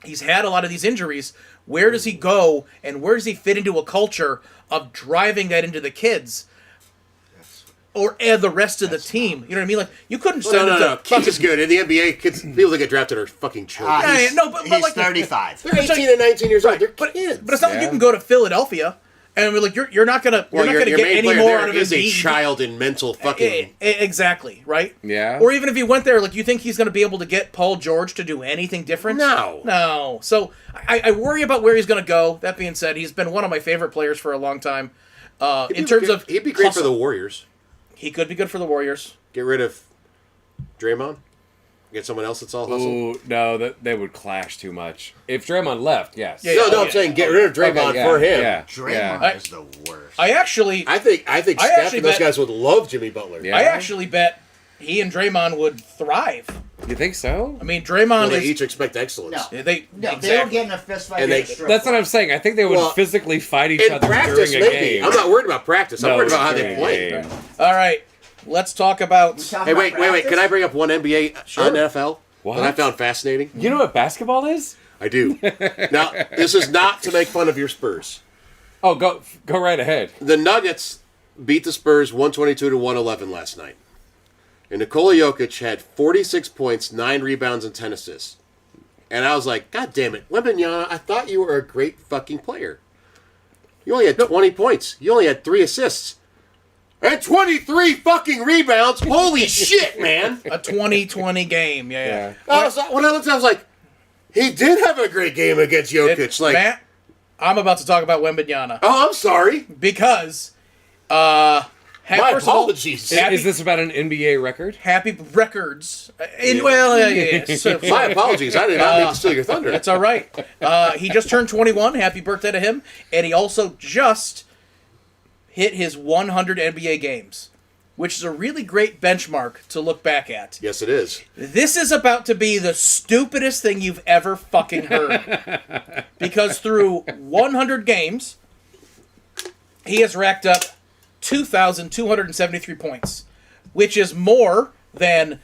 He's had a lot of these injuries. Where does he go, and where does he fit into a culture of driving that into the kids or the rest of the team? You know what I mean? Like, you couldn't
No,
send
no,
him
no.
to
Kids is good. In the NBA, kids, people that get drafted are fucking children.
Yeah,
He's,
no, but
he's
like-
35.
They're 18 and 19 years old. They're
But
kids.
it's not like you
Yeah.
can go to Philadelphia and we're like you're not gonna
Well,
get
your main
any
player
more
there
out of
is
him.
a child in mental fucking.
Exactly, right?
Yeah.
Or even if he went there, like, you think he's gonna be able to get Paul George to do anything different? No. So I worry about where he's gonna go. That being said, he's been one of my favorite players for a long time. In terms of
he'd be great for
hustle.
the Warriors.
He could be good for the Warriors.
Get rid of Draymond. Get someone else that's all hustle.
Ooh, no, they would clash too much. If Draymond left, yes.
Yeah,
No, I'm
yeah.
saying get rid of Draymond
Okay,
for him.
Yeah,
Draymond
yeah.
is the worst.
I actually
I think
I
Steph
actually
and those
bet-
guys would love Jimmy Butler.
Yeah.
I actually bet he and Draymond would thrive.
You think so?
I mean,
Well,
Draymond
they
is
each expect excellence.
No.
they
No, they
exactly.
don't get in a fist fight.
And they-
at a strip
That's what
club.
I'm saying. I think they would
Well,
physically fight each
In
other
practice,
during a
maybe.
game.
I'm not worried about practice. I'm
No,
worried about how they
during a
play.
game.
All right, let's talk about.
We talking
Hey,
about
wait.
practice?
Can I bring up one NBA on NFL
What?
that I found fascinating?
You know what basketball is?
I do. Now, this is not to make fun of your Spurs.
Oh, go right ahead.
The Nuggets beat the Spurs 122 to 111 last night. And Nikola Jokic had 46 points, 9 rebounds, and 10 assists. And I was like, God damn it, Wembanyama, I thought you were a great fucking player. You only had 20 points. You only had 3 assists. And 23 fucking rebounds. Holy shit, man.
A 2020 game, yeah.
When I looked, I was like, he did have a great game against Jokic.
Matt, I'm about to talk about Wembanyama
Oh, I'm sorry.
because,
My
first of all,
apologies.
Happy-
Is this about an NBA record?
happy records. Yes.
My apologies. I did not mean to steal your thunder.
That's all right. He just turned 21. Happy birthday to him. And he also just hit his 100 NBA games, which is a really great benchmark to look back at.
Yes, it is.
This is about to be the stupidest thing you've ever fucking heard. Because through 100 games, he has racked up 2,273 points, which is more than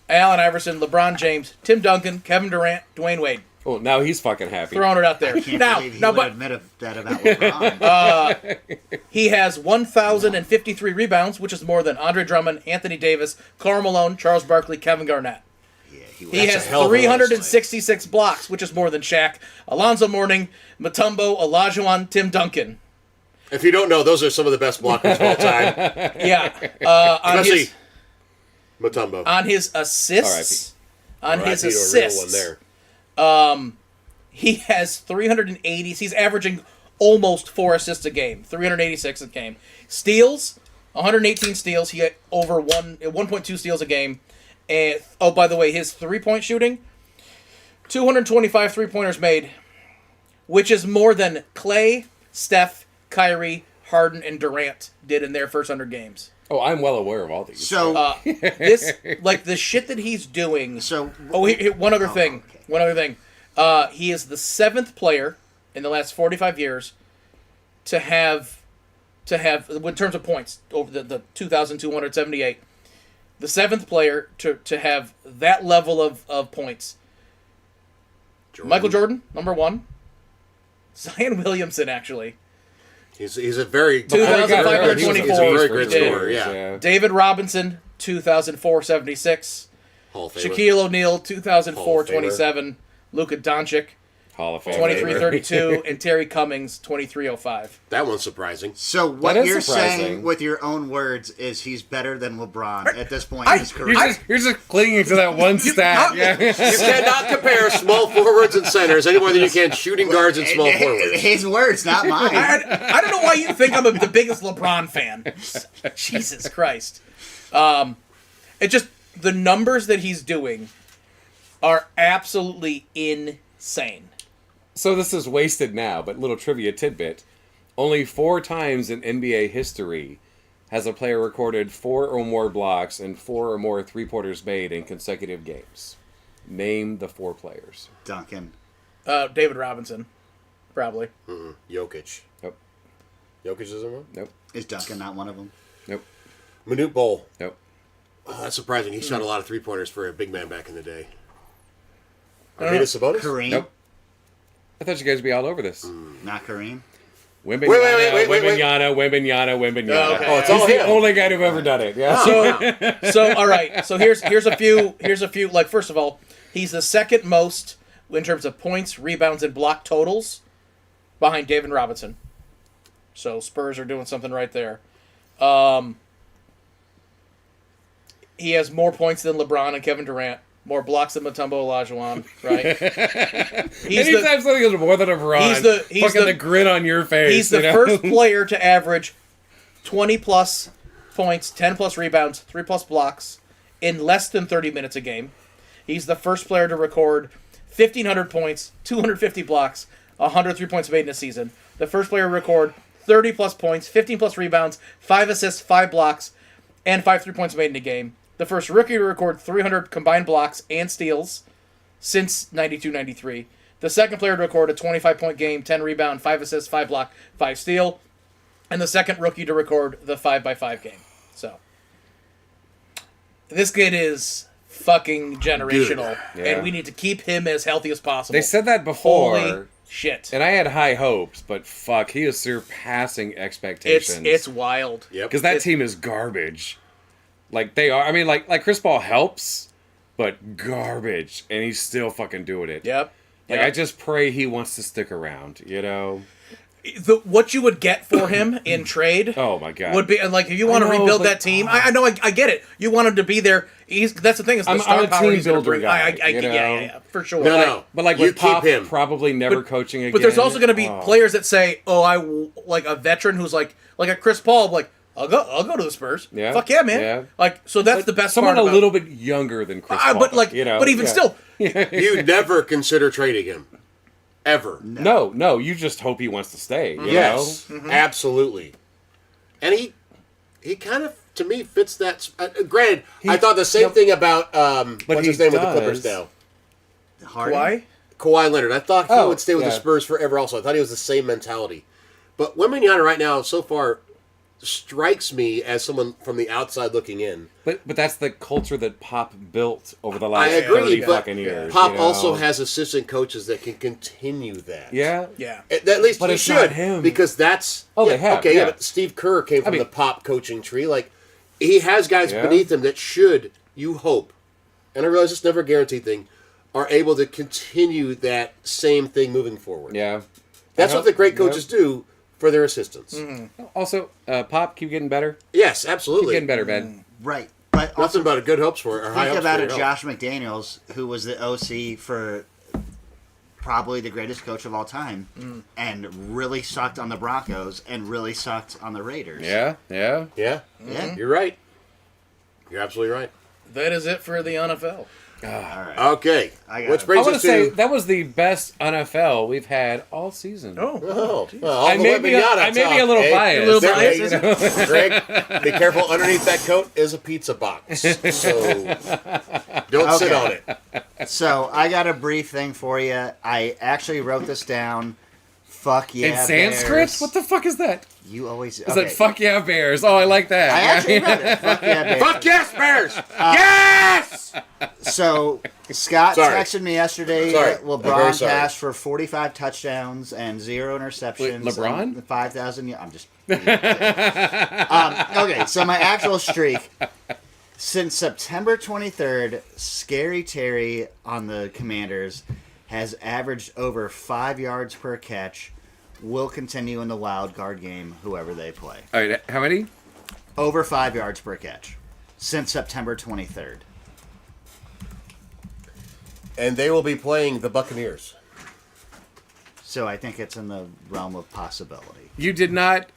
Allen Iverson, LeBron James, Tim Duncan, Kevin Durant, Dwayne Wade.
Oh, now he's fucking happy.
Throwing it out there.
I can't
Now,
believe he
now,
would
but
admit that about LeBron.
he has 1,053 rebounds, which is more than Andre Drummond, Anthony Davis, Karl Malone, Charles Barkley, Kevin Garnett.
Yeah,
He
That's
has
a hell of a list,
366 blocks, which is more than Shaq, Alonzo Mourning, Mutombo, Olajuwon, Tim Duncan.
If you don't know, those are some of the best blockers of all time.
Yeah, on
Especially
his
Mutombo.
on his assists, on his
R.I.P. to a real one
assists,
there.
he has 380. He's averaging almost 4 assists a game, 386 a game. Steals, 118 steals. He had over 1.2 steals a game. And oh, by the way, his 3-point shooting, 225 3-pointers made, which is more than Clay, Steph, Kyrie, Harden, and Durant did in their first 100 games.
Oh, I'm well aware of all these.
So,
This, like, the shit that he's doing.
so
Oh, one other thing.
okay.
One other thing. He is the 7th player in the last 45 years to have, in terms of points, over the 2,278, the 7th player to have that level of points. Michael Jordan, number 1. Zion Williamson, actually.
He's a very
2,524.
He's a very great
Yeah.
scorer. Yeah.
David Robinson, 2,476.
Hall of Famer.
Shaquille O'Neal, 2,427. Luka Doncic,
Hall of Fame.
2332, and Terry Cummings, 2305.
That one's surprising.
So what
That is
you're
surprising.
saying with your own words is he's better than LeBron at this point
I-
in his career.
You're just clinging to that one stat. Yeah.
You cannot compare small forwards and centers any more than you can shooting guards and small forwards.
His words, not mine.
I don't know why you think I'm the biggest LeBron fan. Jesus Christ. It just, the numbers that he's doing are absolutely insane.
So this is wasted now, but little trivia tidbit. Only 4 times in NBA history has a player recorded 4 or more blocks and 4 or more 3-pointers made in consecutive games. Name the 4 players.
Duncan.
David Robinson, probably.
Jokic.
Nope.
Jokic isn't one?
Nope.
Is Duncan not one of them?
Nope.
Manute Bol.
Nope.
Oh, that's surprising. He shot a lot of 3-pointers for a big man back in the day.
don't know.
Arvidas Sabonis?
Kareem?
Nope. I thought you guys would be all over this.
Not Kareem?
Wembanyama,
wait.
Wembanyama.
Oh, okay.
Oh, it's
He's
all
the
him.
only guy to have ever done it. Yeah.
So all right. So here's a few. Like, first of all, he's the second most in terms of points, rebounds, and block totals, behind David Robinson. So Spurs are doing something right there. He has more points than LeBron and Kevin Durant. More blocks than Mutombo Olajuwon, right?
Anytime something is more than a run,
he's the
grin on your face.
He's the
you know?
first player to average 20-plus points, 10-plus rebounds, 3-plus blocks in less than 30 minutes a game. He's the first player to record 1,500 points, 250 blocks, 103 points made in a season. The first player to record 30-plus points, 15-plus rebounds, 5 assists, 5 blocks, and 5 3-points made in a game. The first rookie to record 300 combined blocks and steals since 92-93. The second player to record a 25-point game, 10 rebound, 5 assists, 5 block, 5 steal. And the second rookie to record the 5x5 game. So, this kid is fucking generational.
Dude. Yeah.
And we need to keep him as healthy as possible.
They said that before.
Holy shit.
And I had high hopes, but fuck, he is surpassing expectations.
It's wild.
Yep.
Because that team is garbage. Like, they are. I mean, like Chris Paul helps, but garbage. And he's still fucking doing it.
Yep.
Like,
Yep.
I just pray he wants to stick around, you know?
What you would get for him in trade
Oh, my God.
would be, and like, if you want to
I know,
rebuild
but-
that team, I know, I get it. You want him to be there. That's the thing, is the
I'm
star
a
power
team
he's going to
builder
bring.
guy, you know?
Yeah, for sure.
No.
But, like,
You
with Pop
keep him.
probably never coaching again.
But there's also going to be
Oh.
players that say, "Oh, like a veteran who's like a Chris Paul, like I'll go to the Spurs.
Yeah.
Fuck yeah, man.
Yeah.
Like, so that's the best
Someone
part
a
about,
little bit younger than Chris Paul.
but like,
you know?
but even
Yeah.
still,
You never consider trading him. Ever.
No, you just hope he wants to stay. You
Yes,
know?
absolutely. And he kind of, to me, fits that. Granted, I thought the same thing about what's his
he
name with the Clippers
does.
now,
Harden?
why?
Kawhi Leonard. I thought he
Oh,
would stay with the
yeah.
Spurs forever. Also, I thought he was the same mentality. But Wembanyama right now, so far, strikes me as someone from the outside looking in.
But that's the culture that Pop built over the last
I agree,
30
but
fucking years.
Pop
you know?
also has assistant coaches that can continue that.
Yeah.
Yeah.
At least
But
he
it's
should,
not him.
because that's
Oh, they have,
okay.
yeah.
But Steve Kerr came from
mean-
the Pop coaching tree. Like, he has guys
Yeah.
beneath him that should, you hope, and I realize it's never a guaranteed thing, are able to continue that same thing moving forward.
Yeah.
That's
I
what the
hope-
great coaches do for their assistants.
Also, Pop, keep getting better.
Yes,
Keep
absolutely.
getting better, man.
Right. But
Nothing
also,
but a good hopes for it. Or high
think
hopes
about
for
it,
it.
Josh McDaniels, who was the OC for probably the greatest coach of all time, and really sucked on the Broncos and really sucked on the Raiders.
Yeah.
Yeah,
Yeah.
you're right. You're absolutely right.
That is it for the NFL.
All right.
Okay,
I got
which
it.
I
brings
want to
us
say
to.
that was the best NFL we've had all season.
Oh,
Oh, well,
I may be a little biased.
A little
There-
biased,
hey,
isn't
Greg, be careful. Underneath that coat is a pizza box, so don't sit on
Okay.
it.
So I got a brief thing for you. I actually wrote this down. Fuck yeah,
In Sanskrit?
Bears.
What the fuck is that?
You always
Is that fuck yeah Bears? Oh, I like that.
I actually read it. Fuck yeah, Bears.
Fuck yes, Bears! Yes!
So Scott
Sorry.
texted me yesterday.
Sorry.
That
I'm very
LeBron
sorry.
passed for 45 touchdowns and 0 interceptions.
Wait, LeBron?
and 5,000. I'm just. Okay, so my actual streak. Since September 23rd, Scary Terry on the Commanders has averaged over 5 yards per catch. Will continue in the wild card game, whoever they play.
All right, how many?
Over 5 yards per catch since September 23rd.
And they will be playing the Buccaneers.
So I think it's in the realm of possibility.
You did not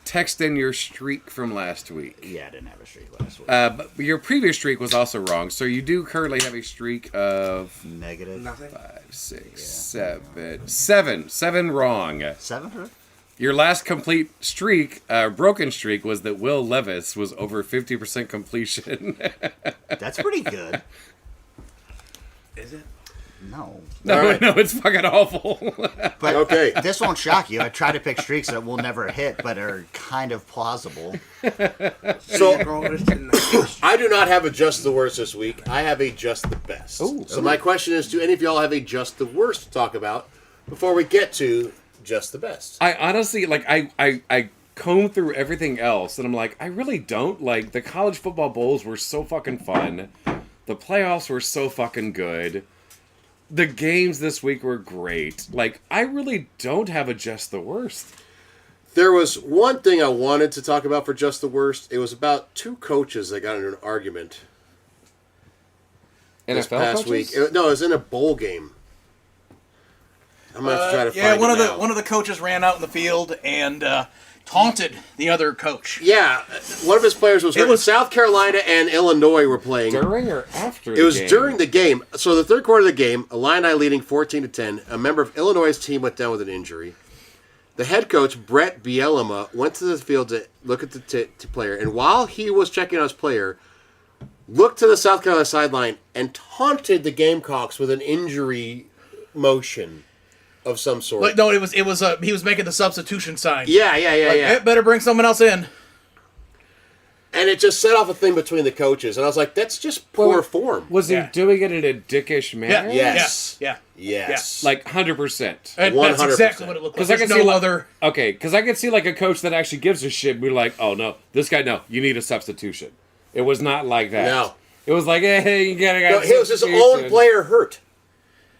text in your streak from last week.
Yeah, I didn't have a streak last week.
But your previous streak was also wrong. So you do currently have a streak of
Negative.
Nothing.
5, 6, 7. Seven wrong.
7?
Your last complete streak, broken streak, was that Will Levis was over 50% completion.
That's pretty good.
Is it?
No.
No,
All right.
no, it's fucking awful.
But
Okay.
this won't shock you. I try to pick streaks that will never hit, but are kind of plausible.
So
Strongest in the
I do not have a just the worst this week. I have a just the best.
Ooh.
So my question is, do any of y'all have a just the worst to talk about before we get to just the best?
I honestly, like, I comb through everything else, and I'm like, I really don't. Like, the college football bowls were so fucking fun. The playoffs were so fucking good. The games this week were great. Like, I really don't have a just the worst.
There was one thing I wanted to talk about for just the worst. It was about two coaches that got into an argument this
NFL
past
coaches?
week. No, it was in a bowl game. I'm gonna have to try to
yeah,
find
one
it
of the
now.
one of the coaches ran out in the field and taunted the other coach.
Yeah, one of his players was hurt.
It was-
South Carolina and Illinois were playing.
During or after?
It was during the game. So the third quarter of the game, Illini leading 14-10. A member of Illinois' team went down with an injury. The head coach, Brett Bielema, went to the field to look at the player, and while he was checking on his player, looked to the South Carolina sideline and taunted the Gamecocks with an injury motion of some sort.
Like, no, it was he was making the substitution sign.
Yeah.
Hey, better bring someone else in.
And it just set off a thing between the coaches, and I was like, that's just poor form.
Was he
Yeah.
doing it in a dickish manner?
Yeah.
Yes.
Yeah.
Yes.
Like 100%.
And
100%.
that's exactly what it looked like.
Because I
There's
can
no
see like,
other.
Okay, because I can see like a coach that actually gives a shit. Be like, oh no, this guy, no, you need a substitution. It was not like that.
No.
It was like, hey, you gotta.
No, it was his own player hurt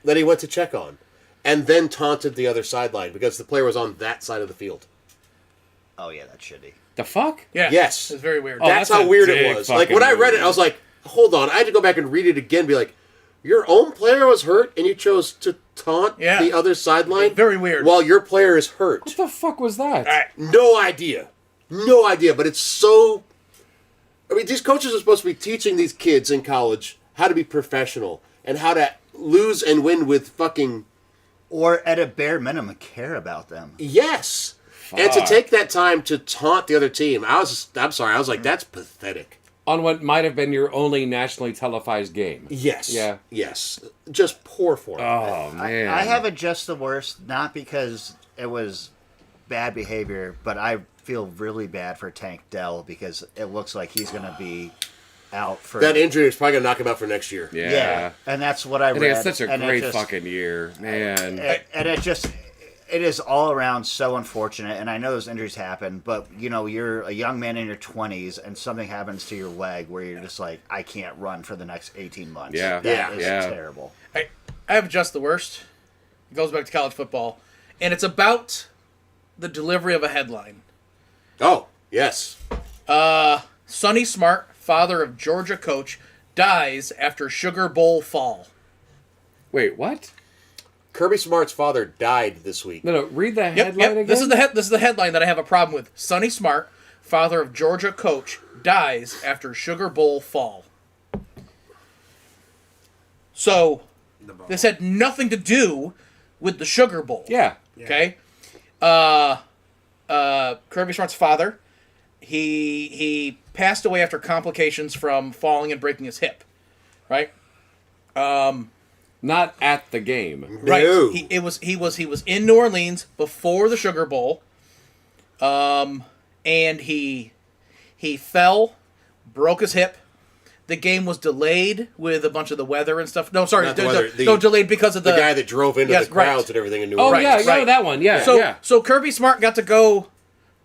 that he went to check on, and then taunted the other sideline because the player was on that side of the field.
Oh yeah, that's shitty.
The fuck?
Yeah.
Yes.
It's very weird.
Oh,
That's
that's
how
a
weird it
big
was. Like when
fucking
I read it,
movie.
I was like, hold on. I had to go back and read it again. And be like, your own player was hurt, and you chose to taunt
Yeah.
the other sideline.
Very weird.
While your player is hurt.
What the fuck was that?
All right.
No idea. No idea. But it's so. I mean, these coaches are supposed to be teaching these kids in college how to be professional and how to lose and win with fucking
Or at a bare minimum, care about them.
yes. And to
Fuck.
take that time to taunt the other team, I'm sorry. I was like, that's pathetic.
On what might have been your only nationally televised game.
Yes.
Yeah.
Yes. Just poor form.
Oh man.
I have it just the worst, not because it was bad behavior, but I feel really bad for Tank Dell because it looks like he's going to be out for
That injury is probably going to knock him out for next year.
Yeah.
and that's what I
And
read.
it's such a
and it
great
just-
fucking year, man.
and it is all around so unfortunate. And I know those injuries happen, but you know, you're a young man in your 20s, and something happens to your leg where you're just like, I can't run for the next 18 months.
Yeah.
That is
Yeah.
terrible.
I have just the worst. It goes back to college football, and it's about the delivery of a headline.
Oh, yes.
Sonny Smart, father of Georgia coach, dies after Sugar Bowl fall.
Wait, what?
Kirby Smart's father died this week.
No, read the
Yep,
headline again.
This is the headline that I have a problem with. Sonny Smart, father of Georgia coach, dies after Sugar Bowl fall. So, this had nothing to do with the Sugar Bowl.
Yeah.
Okay. Kirby Smart's father, he passed away after complications from falling and breaking his hip. Right.
Not at the game.
Right.
No.
He was in New Orleans before the Sugar Bowl. And he fell, broke his hip. The game was delayed with a bunch of the weather and stuff. No, sorry,
Not the weather,
delayed because of
The guy that drove into
Yes,
the crowds
right.
and everything in New
Oh
Orleans.
yeah, yeah,
right.
that one. Yeah,
So
yeah.
so Kirby Smart got to go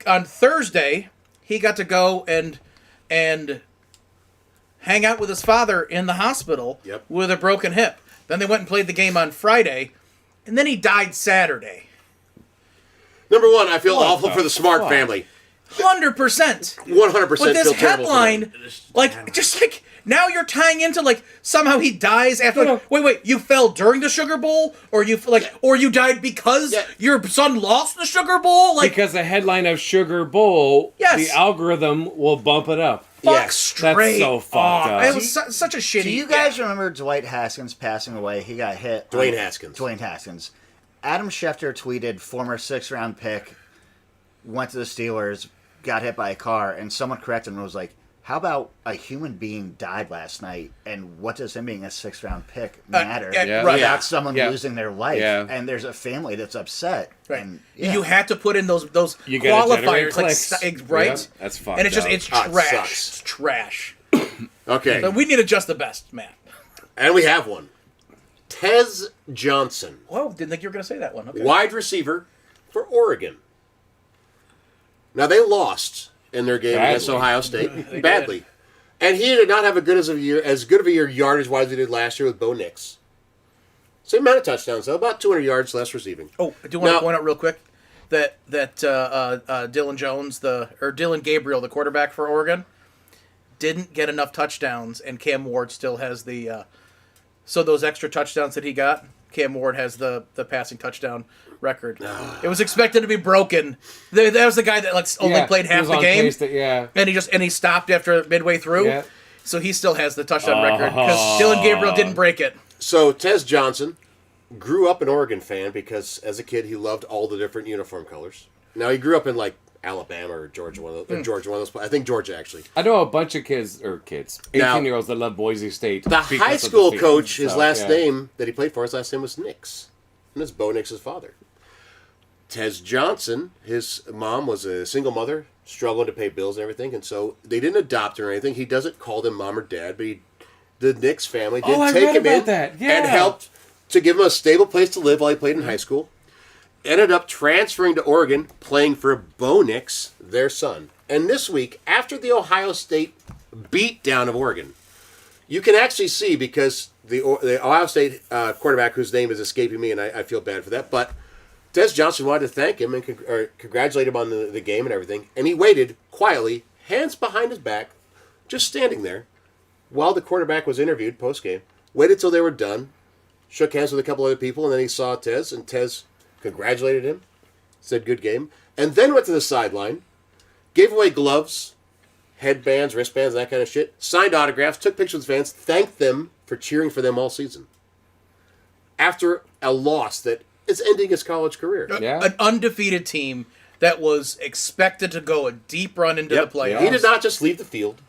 on Thursday. He got to go and hang out with his father in the hospital
Yep.
with a broken hip. Then they went and played the game on Friday, and then he died Saturday.
Number one, I feel
What
awful
the
for the Smart
fuck?
family.
100%.
100%
But
feel
this
terrible for them.
headline, like, just like now you're tying into like somehow he dies after.
No,
Like, wait, you fell during the Sugar Bowl, or or you died because
Yeah.
your son lost the Sugar Bowl? Like,
Because the headline of Sugar Bowl,
Yes.
the algorithm will bump it up.
fuck
Yes.
straight.
That's so fucked up.
It was such a shitty.
Do you guys remember Dwight Haskins passing away? He got hit.
Dwayne Haskins.
Dwayne Haskins. Adam Schefter tweeted, former 6th-round pick, went to the Steelers, got hit by a car, and someone corrected him and was like, how about a human being died last night, and what does him being a 6th-round pick matter?
Yeah.
right.
Without someone
Yeah.
losing their life.
Yeah.
And there's a family that's upset.
Right.
And,
You had to put in those
You gotta generate
qualifiers, like
clicks.
right?
Yeah, that's fucked
And it's just
up.
it's
Oh, it
trash.
sucks.
It's trash.
Okay.
But we need to just the best, man.
And we have one. Tez Johnson,
Whoa, didn't think you were going to say that one. Okay.
wide receiver for Oregon. Now, they lost in their game against
Badly.
Ohio State.
They
Badly. And he did not have as good of a year yardage-wise as he did last year with Bo Nix. Same amount of touchdowns, though. About 200 yards less receiving.
Oh, I do want
Now-
to point out real quick that Dylan Jones, Dylan Gabriel, the quarterback for Oregon, didn't get enough touchdowns, and Cam Ward still has the. So those extra touchdowns that he got, Cam Ward has the passing touchdown record. It was expected to be broken. That was the guy that only played
he
half
was
the
on
game,
pace to-
and he stopped after midway through.
Yeah.
So he still has the touchdown record because Dylan Gabriel didn't break it.
So Tez Johnson grew up an Oregon fan because as a kid he loved all the different uniform colors. Now he grew up in like Alabama or Georgia, one of those. I think Georgia actually.
I know a bunch of kids,
Now-
18-year-olds that love Boise State.
The
because
high
of the
school
field.
coach, his
So,
last
yeah.
name that he played for, his last name was Nix, and it's Bo Nix's father. Tez Johnson, his mom was a single mother, struggling to pay bills and everything, and so they didn't adopt her or anything. He doesn't call them mom or dad, but the Nix family did
I
take
read
him in
about that. Yeah.
and helped to give him a stable place to live while he played in high school. Ended up transferring to Oregon, playing for Bo Nix, their son. And this week, after the Ohio State beatdown of Oregon, you can actually see, because the Ohio State quarterback, whose name is escaping me, and I feel bad for that, but Des Johnson wanted to thank him and congratulate him on the game and everything, and he waited quietly, hands behind his back, just standing there, while the quarterback was interviewed post-game, waited till they were done, shook hands with a couple other people, and then he saw Tez, and Tez congratulated him, said good game, and then went to the sideline, gave away gloves, headbands, wristbands, that kind of shit, signed autographs, took pictures with fans, thanked them for cheering for them all season. After a loss that is ending his college career.
Yeah.
An undefeated team that was expected to go a deep run into the playoffs.
He did not just leave the field.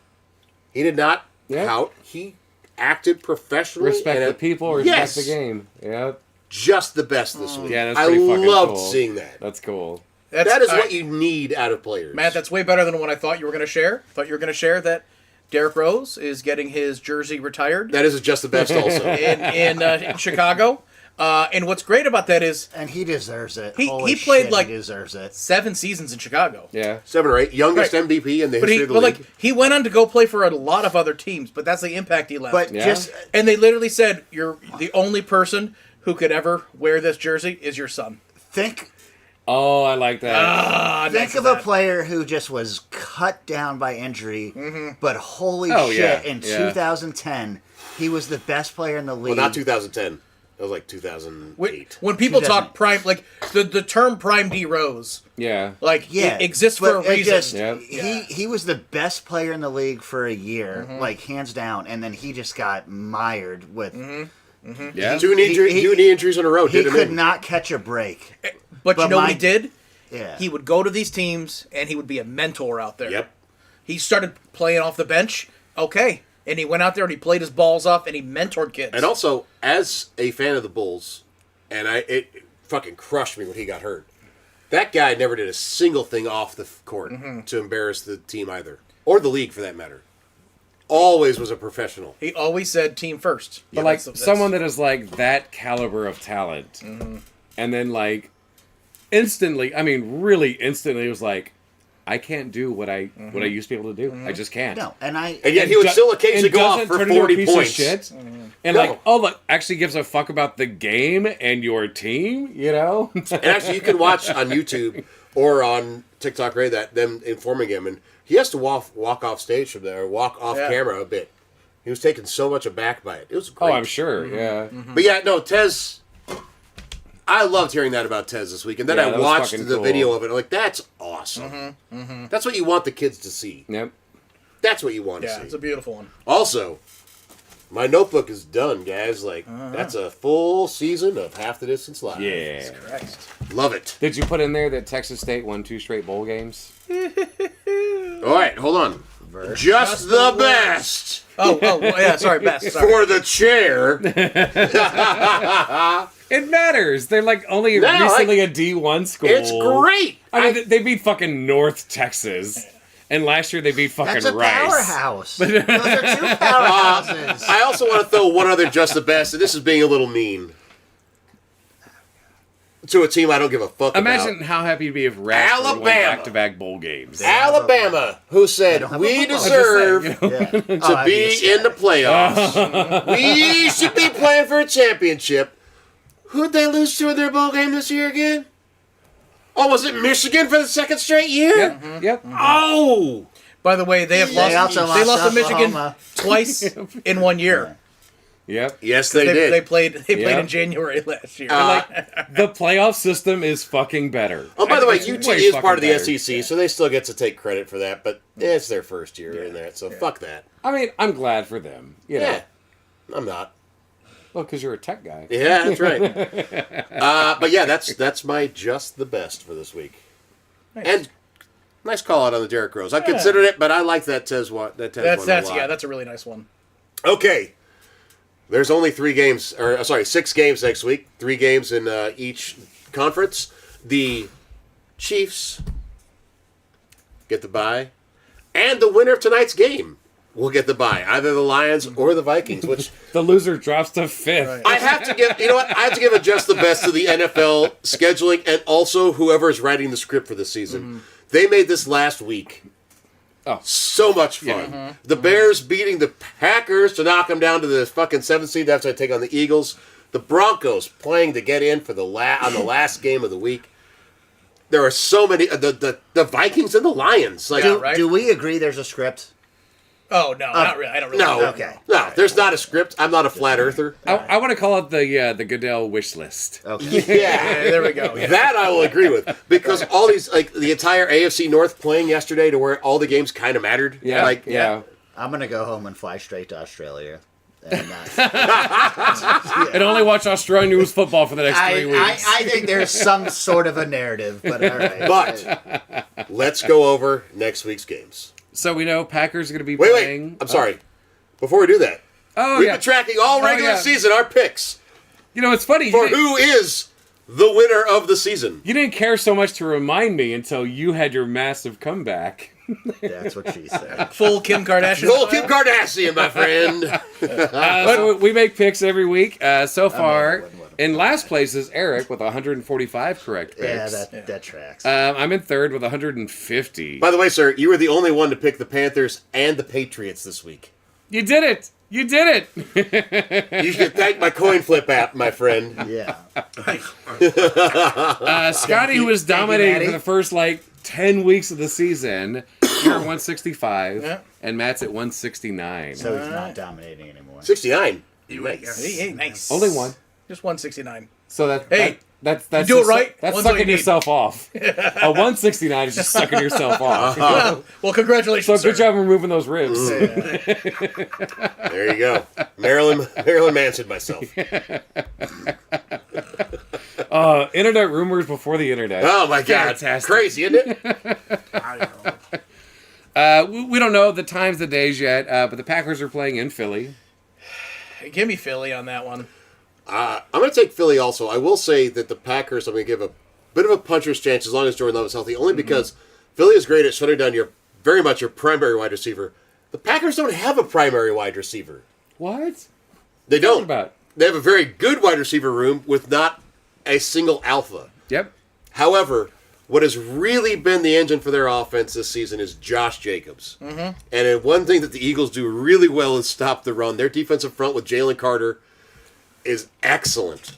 He did not pout. He acted professionally.
Respect
and
the people, respect the game. Yeah.
Just the best this week.
Yeah, that's
I
pretty fucking
loved
cool.
seeing that.
That's cool.
That is what you need out of players.
Matt, that's way better than what I thought you were going to share. I thought you were going to share that Derrick Rose is getting his jersey retired
That is just the best also.
in Chicago. And what's great about that is
And he deserves it.
He
Holy
played
shit,
like-
he deserves it.
7 seasons in Chicago.
Yeah.
7 or 8. Youngest
Right.
MVP in the
But
history
he,
of the
but
league.
like he went on to go play for a lot of other teams, but that's the impact he left.
But
Yeah.
just
and they literally said, "You're the only person who could ever wear this jersey is your son."
think
Oh, I like that.
think of a player who just was cut down by injury, but holy
Oh,
shit!
yeah,
In
yeah.
2010, he was the best player in the league.
Well, not 2010. That was like 2008.
When people
2000.
talk prime, like the term "prime D Rose,"
Yeah.
like
Yeah,
it exists for
but
a
it
reason.
just-
Yep.
He was the best player in the league for a year, like hands down, and then he just got mired with.
Yeah.
Two knee injuries in a row
He
did him
could
in.
not catch a break.
But you
But
know what
my-
he did?
Yeah,
He would go to these teams and he would be a mentor out there.
Yep.
He started playing off the bench. Okay. And he went out there and he played his balls off and he mentored kids.
And also, as a fan of the Bulls, and it fucking crushed me when he got hurt. That guy never did a single thing off the court to embarrass the team either, or the league for that matter. Always was a professional.
He always said team first.
But like someone that is like that caliber of talent, and then like instantly, I mean, really instantly, was like, I can't do what I used to be able to do. I just can't.
no,
And yet he would still occasionally go off for
turn into a
40
piece
points.
of shit. And
No.
like, oh, look, actually gives a fuck about the game and your team. You know?
And actually, you can watch on YouTube or on TikTok, Ray, that them informing him, and he has to walk off stage from there, or walk off camera a bit. He was taken so much aback by it. It was great.
Oh, I'm sure. Yeah.
But yeah, no, Tez. I loved hearing that about Tez this week, and then
Yeah,
I
that was
watched
fucking
the
cool.
video of it. I'm like, that's awesome. That's what you want the kids to see.
Yep.
That's what you want
Yeah,
to
it's
see.
a beautiful one.
Also, my notebook is done, guys. Like that's a full season of Half the Distance Live.
Yeah.
Christ.
Love it.
Did you put in there that Texas State won 2 straight bowl games?
All right, hold on. Just the best
Oh, yeah, sorry, Best. Sorry.
for the chair.
It matters. They're like only
No,
recently a D1 school.
It's great.
I mean, they beat fucking North Texas, and last year they beat fucking
that's a
Rice.
powerhouse. Those are two powerhouses.
I also want to throw one other just the best, and this is being a little mean to a team I don't give a fuck
Imagine
about.
how happy you'd be if Radford won
Alabama.
back-to-back bowl games.
Alabama, who said
don't have
we
a football.
deserve
Yeah.
to be in the playoffs. We should be playing for a championship. Who'd they lose to in their bowl game this year again? Oh, was it Michigan for the second straight year?
Yep.
Oh!
By the way, they have
They
lost.
also
They
lost
lost to Michigan
Oklahoma.
twice in 1 year.
Yep.
Yes, they
They
did.
played
Yeah.
in January last year.
The playoff system is fucking better.
Oh, by the way,
It's
UT
way
is part of the
fucking better.
SEC, so they still get to take credit for that. But it's their first year in there, so fuck that.
I mean, I'm glad for them. You know?
Yeah, I'm not.
Well, because you're a tech guy.
Yeah, that's right. But yeah, that's my just the best for this week. And nice call out on the Derrick Rose. I considered it, but I like that Tez one. That Tez one a lot.
That's a really nice one.
Okay. There's only 6 games next week. 3 games in each conference. The Chiefs get the bye, and the winner of tonight's game will get the bye. Either the Lions or the Vikings, which
The loser drops to 5th.
Right.
I have to give. You know what? I have to give it just the best to the NFL scheduling, and also whoever is writing the script for this season. They made this last week
Oh.
so much fun. The Bears beating the Packers to knock them down to the fucking 7th seed after they take on the Eagles. The Broncos playing to get in for on the last game of the week. There are so many. The Vikings and the Lions. Like,
Yeah, right.
Do we agree there's a script?
Oh no, not really. I don't really.
no,
Okay.
no. There's not a script. I'm not a flat earther.
I want to call it the Goodell wish list.
Okay.
Yeah.
There we go. Yeah.
That I will agree with, because all these, like the entire AFC North playing yesterday to where all the games kind of mattered.
Yeah,
Like,
yeah.
I'm gonna go home and fly straight to Australia. And
And only watch Australian news football for the next 3 weeks.
I think there's some sort of a narrative, but all right.
But let's go over next week's games.
So we know Packers are going to be
Wait,
playing.
I'm sorry. Before we do that,
Oh,
we've
yeah.
been tracking all regular
yeah.
season, our picks
You know, it's funny.
for who is the winner of the season.
You didn't care so much to remind me until you had your massive comeback.
That's what she said.
Full Kim Kardashian.
Full Kim Kardashian, my friend.
So we make picks every week. So far,
wouldn't let him.
in last place is Eric with 145 correct picks.
Yeah, that tracks.
I'm in third with 150.
By the way, sir, you were the only one to pick the Panthers and the Patriots this week.
You did it! You did it!
You should thank my coin flip app, my friend.
Yeah.
Scotty, who was
Thank you,
dominating
Maddie.
for the first 10 weeks of the season, you're at 165,
Yeah.
and Matt's at 169.
So he's not dominating anymore.
69.
Nice.
Hey, nice.
Only one.
Just 169.
So
Hey,
that's
do it
just-
right,
That's
one's all
sucking
you need.
yourself off. A 169 is just sucking yourself off.
Well, congratulations.
So good
sir.
job removing those ribs.
There you go. Marilyn Manson myself.
Internet rumors before the internet.
Oh my god.
Fantastic.
Crazy, isn't it?
I don't know.
We don't know the times, the days yet, but the Packers are playing in Philly.
Give me Philly on that one.
I'm going to take Philly also. I will say that the Packers, I'm going to give a bit of a puncher's chance as long as Jordan Love is healthy, only because Philly is great at shutting down very much your primary wide receiver. The Packers don't have a primary wide receiver.
What?
They don't.
about?
They have a very good wide receiver room with not a single alpha.
Yep.
However, what has really been the engine for their offense this season is Josh Jacobs. Mm-hmm. And one thing that the Eagles do really well is stop the run. Their defensive front with Jalen Carter is excellent.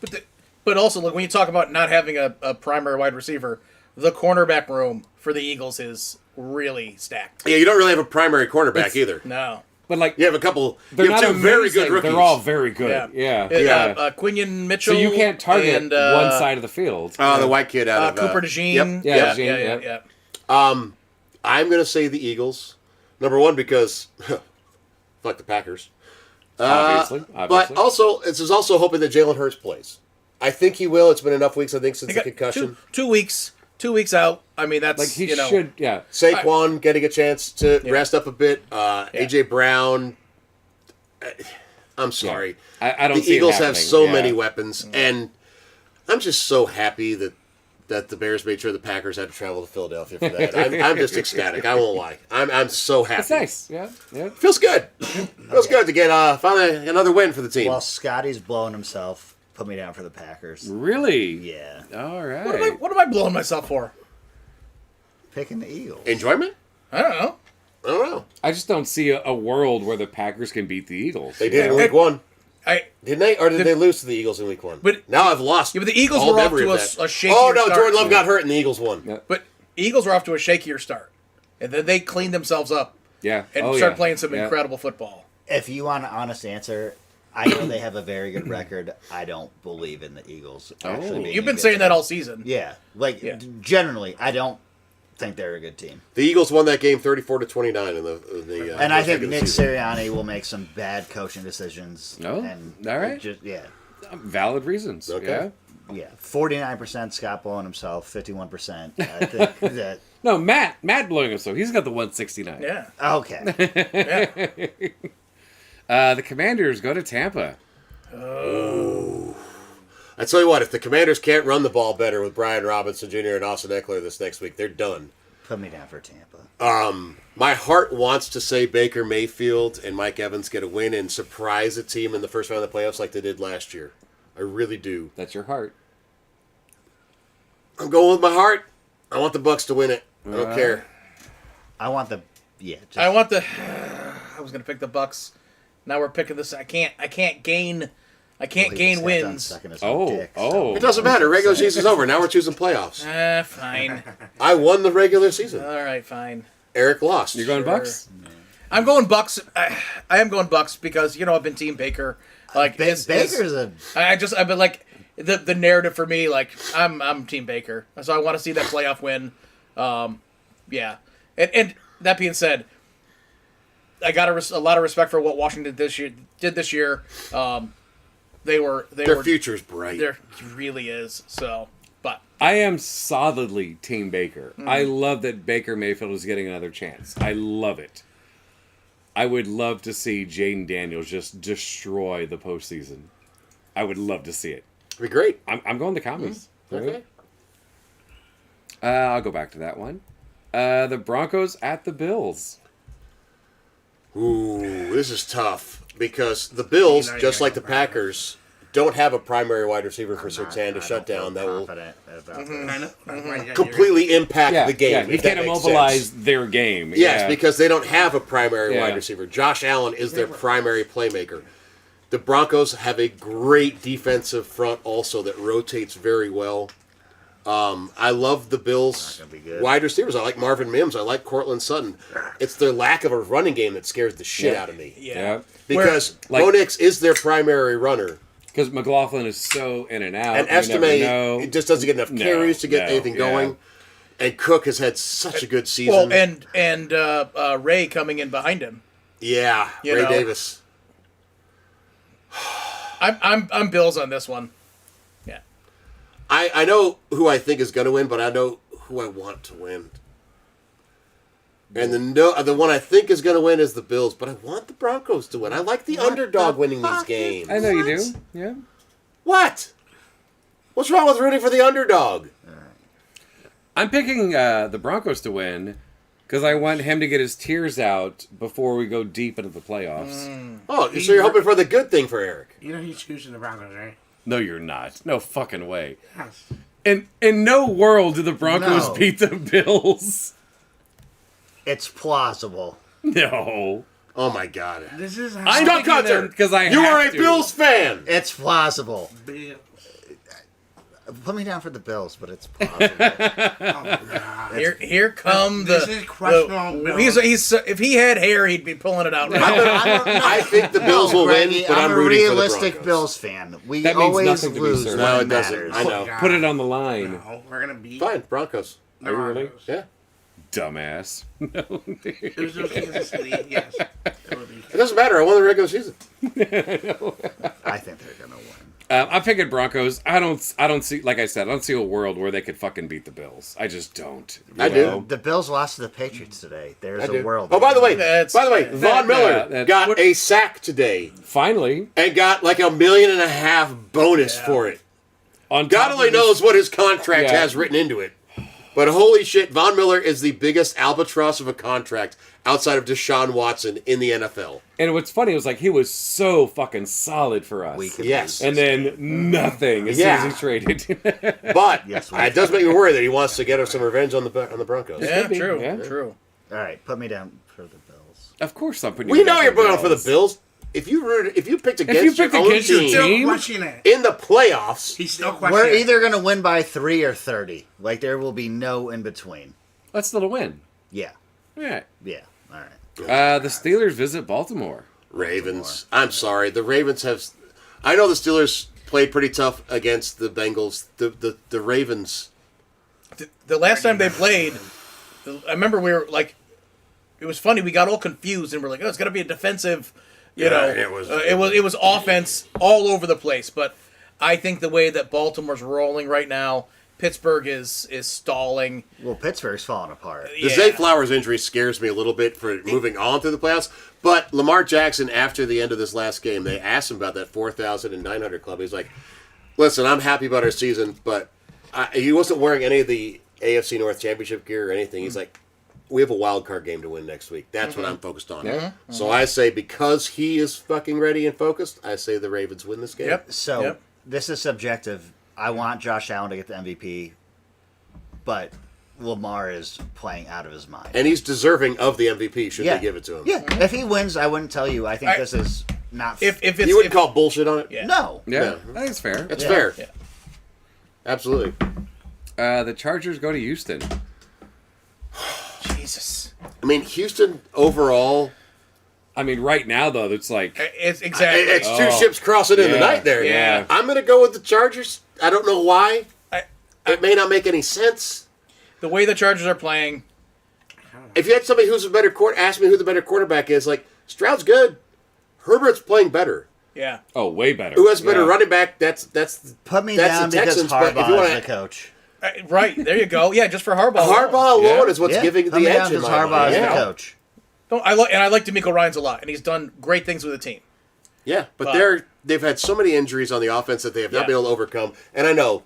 But also, look, when you talk about not having a primary wide receiver, the cornerback room for the Eagles is really stacked.
Yeah, you don't really have a primary cornerback either.
No.
But
You have a couple.
they're
You have
not
two very
amazing.
good rookies.
They're all very good.
Yeah.
Yeah.
Quinion Mitchell.
So you can't target
and,
one side of the field.
The white kid out of
Cooper DeJean.
Yep.
Yeah,
Yeah.
DeJean.
yeah.
I'm going to say the Eagles. Number one, because fuck the Packers.
Obviously.
But also, this is also hoping that Jalen Hurts plays. I think he will. It's been enough weeks, I think, since
They
the
got
concussion.
2 weeks. 2 weeks out. I mean, that's
like he
you know,
should. Yeah.
Saquon getting a chance to rest up a bit. A.J. Brown. I'm sorry.
I don't
The
see it
Eagles have
happening.
so
Yeah.
many weapons, and I'm just so happy that the Bears made sure the Packers had to travel to Philadelphia for that. I'm just ecstatic. I won't lie. I'm so happy.
It's nice. Yeah. Yeah.
Feels good. Feels good to get finally another win for the team.
While Scotty's blowing himself, put me down for the Packers.
Really?
Yeah.
All right.
What am I blowing myself for?
Picking the Eagles.
Enjoyment?
I don't know.
I don't know.
I just don't see a world where the Packers can beat the Eagles.
They did in
Yeah.
week one.
Did
They? Or did they lose to the Eagles in week one?
But-
now I've lost.
Yeah, but the Eagles
all
were off
memory
to
of
a
that.
shakier
Oh no,
start.
Jordan Love got hurt and the Eagles won.
Yeah.
But Eagles were off to a shakier start, and then they cleaned themselves up
Yeah.
and
Oh,
started
yeah.
playing some
Yeah.
incredible football.
If you want an honest answer, I know they have a very good record. I don't believe in the Eagles. Actually being
You've
a
been
good
saying
team.
that all season.
Yeah, like
Yeah.
generally, I don't think they're a good team.
The Eagles won that game 34-29 in the
And I
first
think
regular
Nick
season.
Sirianni will make some bad coaching decisions.
Oh,
and
all right.
yeah,
Valid reasons.
Okay.
Yeah.
49% Scott blowing himself, 51%. I think that
No, Matt blowing himself. He's got the 169.
Yeah.
okay.
The Commanders go to Tampa.
I tell you what, if the Commanders can't run the ball better with Brian Robinson Jr. and Austin Eckler this next week, they're done.
Put me down for Tampa.
My heart wants to say Baker Mayfield and Mike Evans get a win and surprise a team in the first round of the playoffs like they did last year. I really do.
That's your heart.
I'm going with my heart. I want the Bucks to win it. I don't care.
I want the just,
I want the. I was gonna pick the Bucks. Now we're picking this. I can't gain
well, he
gain
just got done
wins.
sucking his
Oh,
own dick,
oh.
It doesn't matter. Regular season's over. Now we're choosing playoffs.
Fine.
I won the regular season.
All right, fine.
Eric lost.
You're going
Sure.
Bucks?
I'm going Bucks. I am going Bucks because I've been Team Baker. Like
Baker's a
I've been like the narrative for me. Like I'm Team Baker, so I want to see that playoff win. Yeah, and that being said, I got a lot of respect for what Washington did this year.
Their future's bright.
There really is. So, but
I am solidly Team Baker. I love that Baker Mayfield is getting another chance. I love it. I would love to see Jaden Daniels just destroy the postseason. I would love to see it.
It'd be great.
I'm going the Commies.
Okay.
I'll go back to that one. The Broncos at the Bills.
Ooh, this is tough because the Bills,
You know you
just
gotta
like
go
the
Broncos.
Packers, don't have a primary wide receiver for
I
Sertan to
don't
shut
feel
down that will
confident about
I
this.
know. That's why you got
completely impact the game.
you
if that
can't
makes
immobilize
sense.
their game.
Yes,
Yeah.
because they don't have a primary
Yeah.
wide receiver. Josh Allen is their primary playmaker. The Broncos have a great defensive front also that rotates very well. I love the Bills
Not gonna be good.
wide receivers. I like Marvin Mims. I like Cortland Sutton. It's their lack of a running game that scares the shit
Yeah.
out of me.
Yeah.
Because
Like-
Bo Nix is their primary runner.
Because McLaughlin is so in and out.
And
you never
Estime
know.
it just doesn't get enough
No,
carries to get
no,
anything
yeah.
going. And Cook has had such a good season.
well, and Ray coming in behind him.
yeah,
You
Ray
know.
Davis.
I'm Bills on this one. Yeah.
I know who I think is going to win, but I know who I want to win. And the one I think is going to win is the Bills, but I want the Broncos to win. I like the underdog winning these games.
I know you do. Yeah.
What? What's wrong with rooting for the underdog?
I'm picking the Broncos to win because I want him to get his tears out before we go deep into the playoffs.
Oh, so you're hoping for the good thing for Eric.
You know he's choosing the Broncos, right?
No, you're not. No fucking way.
Yes.
In no world do the Broncos
No.
beat the Bills.
It's plausible.
No.
Oh my God.
This is how
I'm
Scott
picking them
Cutler,
'cause I
you
have
are a
to.
Bills fan.
It's plausible.
Bills.
Put me down for the Bills, but it's plausible.
Oh my God.
Here come
This
the.
is questionable, Bill.
He's if he had hair, he'd be pulling it out. Right now.
I think the Bills will win,
Greggy,
but I'm
a
rooting for the
realistic
Broncos.
Bills fan. We
That means
always
nothing to me,
lose
sir.
when
No,
it
it doesn't.
matters.
I know.
God.
Put it on the line.
No, we're gonna beat.
Fine, Broncos.
the
Are you really?
Broncos.
Yeah.
Dumbass. No.
It was just Kansas City. Yes. It would be.
It doesn't matter. I won the regular season.
I think they're gonna win.
I'm picking Broncos. I don't see, like I said, I don't see a world where they could fucking beat the Bills. I just don't.
I
You
do.
know?
The Bills lost to the Patriots today. There's
I
a
do.
world.
Oh, by the way,
That's-
Von Miller
that-
got
what-
a sack today
Finally,
and got like $1.5 million bonus for it.
on
God
top
only
of this-
knows what his contract
Yeah.
has written into it. But holy shit, Von Miller is the biggest albatross of a contract outside of Deshaun Watson in the NFL.
And what's funny was like he was so fucking solid for us.
We could
Yes.
lose.
And then nothing as
Yeah.
soon as he traded.
But
Yes, we
it does make me worry that he wants to get some revenge on the Broncos.
Yeah,
Could be,
true.
yeah.
True.
All right, put me down for the Bills.
Of course, I'm putting.
We
you
know
down
you're voting for the
Bills.
Bills. If you picked against
you picked
your own
against your
team
Still
team?
questioning it.
in the playoffs,
He's still questioning
We're
it.
either gonna win by 3 or 30. Like there will be no in between.
That's still a win.
Yeah,
Yeah.
yeah. All right.
The Steelers visit Baltimore.
Ravens. I'm sorry. The Ravens have. I know the Steelers played pretty tough against the Bengals. The Ravens.
The last time they played, I remember we were like, it was funny. We got all confused and we're like, oh, it's gonna be a defensive. It was offense all over the place. But I think the way that Baltimore's rolling right now, Pittsburgh is stalling.
Well, Pittsburgh's falling apart.
The Zay Flowers injury scares me a little bit for moving on through the playoffs. But Lamar Jackson, after the end of this last game, they asked him about that 4,900 club. He's like, listen, I'm happy about our season, but he wasn't wearing any of the AFC North Championship gear or anything. He's like, we have a wild card game to win next week. That's what I'm focused on.
Yeah.
So I say, because he is fucking ready and focused, I say the Ravens win this game.
Yep.
So this is subjective. I want Josh Allen to get the MVP, but Lamar is playing out of his mind.
And he's deserving of the MVP, should they give it to him.
Yeah, if he wins, I wouldn't tell you. I think this is not.
If it's
You wouldn't
if,
call bullshit on it?
Yeah.
No.
Yeah,
Yeah.
I think it's fair.
That's
Yeah.
fair.
Yeah.
Absolutely.
The Chargers go to Houston.
Jesus,
I mean, Houston overall,
I mean, right now though, it's like
it's exactly.
it's two ships crossing in the
Yeah.
night there.
Yeah.
I'm going to go with the Chargers. I don't know why.
I-
It may not make any sense.
the way the Chargers are playing.
If you had somebody who's a better ask me who the better quarterback is. Like, Stroud's good. Herbert's playing better.
Yeah,
oh, way better.
Who has a better
Yeah.
running back? That's
Put me
that's
down
the
because
Texans. But if
Harbaugh
you
is
want
the
to,
coach.
right there you go. Yeah, just for Harbaugh.
Harbaugh alone
Yeah.
is what's
Yeah,
giving
put
the
me down
edge in
because
my
Harbaugh
mind.
is
Yeah.
the coach.
Don't I like DeMeco Ryans a lot, and he's done great things with the team.
Yeah, but
But-
they've had so many injuries on the offense that they have not
Yeah.
been able to overcome. And I know,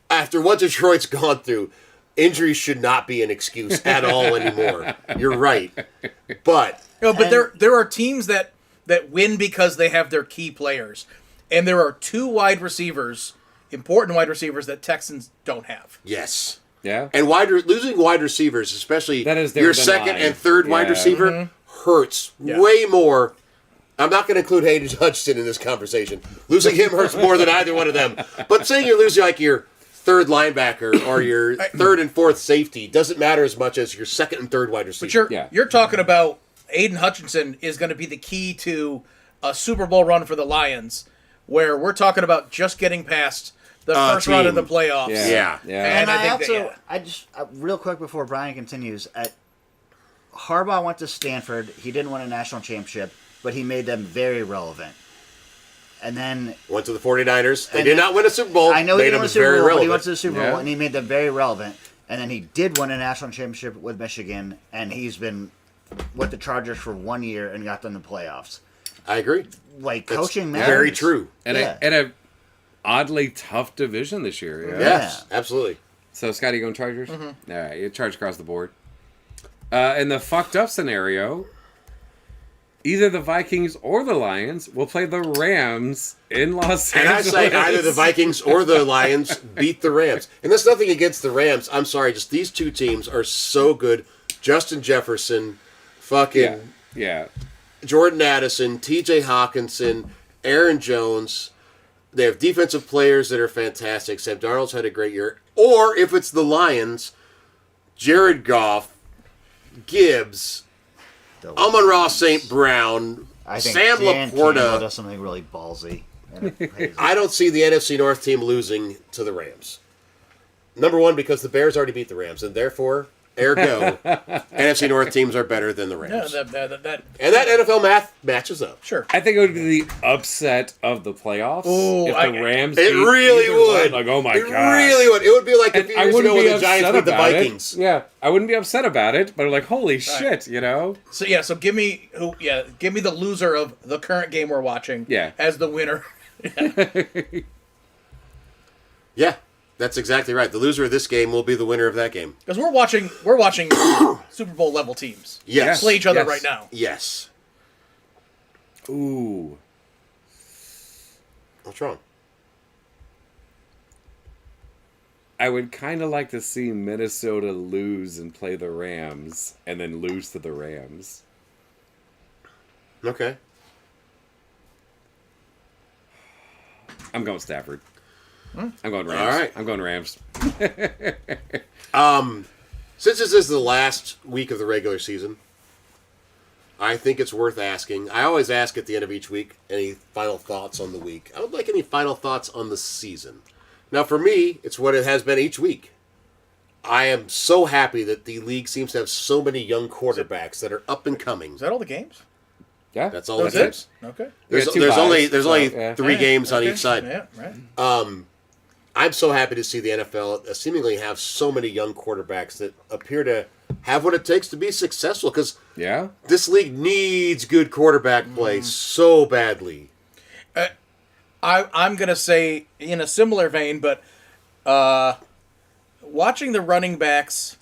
after what Detroit's gone through, injuries should not be an excuse at all anymore. You're right, but
But
And-
there are teams that win because they have their key players, and there are two wide receivers, important wide receivers that Texans don't have.
yes.
Yeah.
And losing wide receivers, especially
That is
your
different than
second
mine.
and third wide
Yeah.
receiver, hurts
Yeah.
way more. I'm not going to include Hayden Hutchinson in this conversation. Losing him hurts more than either one of them. But saying you're losing like your third linebacker or your third and fourth safety doesn't matter as much as your second and third wide receiver.
But you're talking about Aiden Hutchinson is going to be the key to a Super Bowl run for the Lions, where we're talking about just getting past the first run of the
team.
playoffs.
Yeah.
Yeah.
And I think
also,
that,
I just real quick before Brian continues, Harbaugh went to Stanford. He didn't win a national championship, but he made them very relevant. And then
Went to the 49ers. They
And
did
then-
not win a Super Bowl.
I know he
Made
didn't
them
win a Super
very
Bowl, but he
relevant.
went to the Super Bowl
Yeah.
and he made them very relevant. And then he did win a national championship with Michigan, and he's been with the Chargers for 1 year and got them the playoffs.
I agree.
Like
That's
coaching matters.
very true.
And
Yeah.
a oddly tough division this year. Yeah.
Yes, absolutely.
So, Scotty, you going Chargers? All right, you charge across the board. In the fucked up scenario, either the Vikings or the Lions will play the Rams in Los
And I
Angeles.
say either the Vikings or the Lions beat the Rams. And that's nothing against the Rams. I'm sorry, just these two teams are so good. Justin Jefferson, fucking
Yeah. Yeah.
Jordan Addison, TJ Hawkinson, Aaron Jones. They have defensive players that are fantastic. Sam Darnold's had a great year. Or if it's the Lions, Jared Goff, Gibbs, Amon-Ra St. Brown,
I think
Sam
Dan Campbell
Laporta.
does something really ballsy. And it pays
I don't see the NFC North team losing to the Rams. Number one, because the Bears already beat the Rams, and therefore, ergo, NFC North teams are better than the
Yeah,
Rams.
that
And that NFL math matches up.
sure.
I think it would be the upset of the playoffs
Ooh,
if the Rams
It
beat
really
either one.
would.
Like, oh my
it
god.
really would. It would be like a
And
few
I
years
wouldn't
ago
be
when the Giants
upset
beat the
about
Vikings.
it. Yeah, I wouldn't be upset about it, but I'm like, holy shit, you know?
So give me the loser of the current game we're watching.
Yeah.
As the winner.
Yeah, that's exactly right. The loser of this game will be the winner of that game.
Because we're watching Super Bowl level teams
Yes.
play each other
Yes.
right now.
Yes.
Ooh.
What's wrong?
I would kind of like to see Minnesota lose and play the Rams, and then lose to the Rams.
Okay.
I'm going Stafford. I'm going Rams.
All right.
I'm going Rams.
Since this is the last week of the regular season, I think it's worth asking. I always ask at the end of each week, any final thoughts on the week? I would like any final thoughts on the season. Now, for me, it's what it has been each week. I am so happy that the league seems to have so many young quarterbacks that are up and coming.
Is that all the games?
Yeah.
That's all
That
the
was it?
games.
Okay.
There's,
got two
there's only
buys,
there's
so,
only
yeah.
3 games on
Okay.
each side.
Yeah, right.
I'm so happy to see the NFL seemingly have so many young quarterbacks that appear to have what it takes to be successful, because
Yeah.
this league needs good quarterback play so badly.
I'm going to say in a similar vein, but watching the running backs,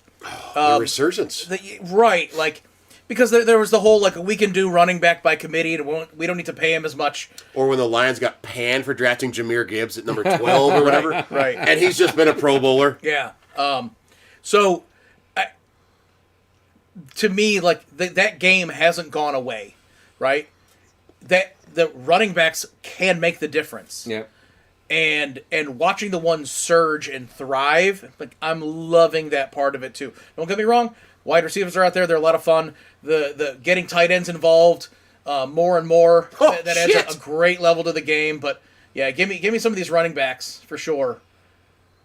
The resurgence.
right, like, because there was the whole, like, we can do running back by committee, and we don't need to pay him as much.
Or when the Lions got panned for drafting Jahmyr Gibbs at number 12 or whatever.
Right.
And he's just been a Pro Bowler.
Yeah. So, to me, like, that game hasn't gone away, right? That the running backs can make the difference.
Yeah.
And watching the ones surge and thrive, like, I'm loving that part of it too. Don't get me wrong, wide receivers are out there; they're a lot of fun. The getting tight ends involved more and more,
Oh,
that adds
shit.
a great level to the game. But yeah, give me some of these running backs for sure.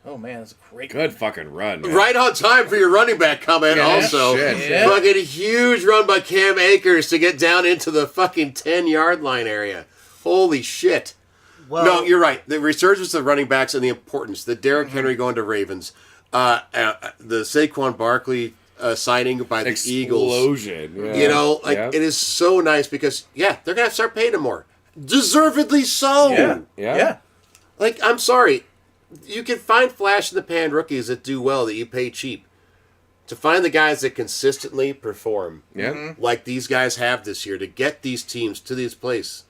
Oh man, that's a great.
Good fucking run. Man.
Right on time for your running back comment,
Yeah,
also.
shit.
Yeah.
Fucking huge run by Cam Akers to get down into the fucking 10-yard line area. Holy shit.
Well,
No, you're right. The resurgence of running backs and the importance. The Derrick Henry going to Ravens. The Saquon Barkley signing by the Eagles.
Explosion. Yeah.
You know, like,
Yeah.
it is so nice because, yeah, they're going to have to start paying him more. Deservedly so.
Yeah,
Yeah.
yeah.
Like, I'm sorry. You can find flash-in-the-pan rookies that do well, that you pay cheap. To find the guys that consistently perform,
Yeah.
like these guys have this year, to get these teams to this place.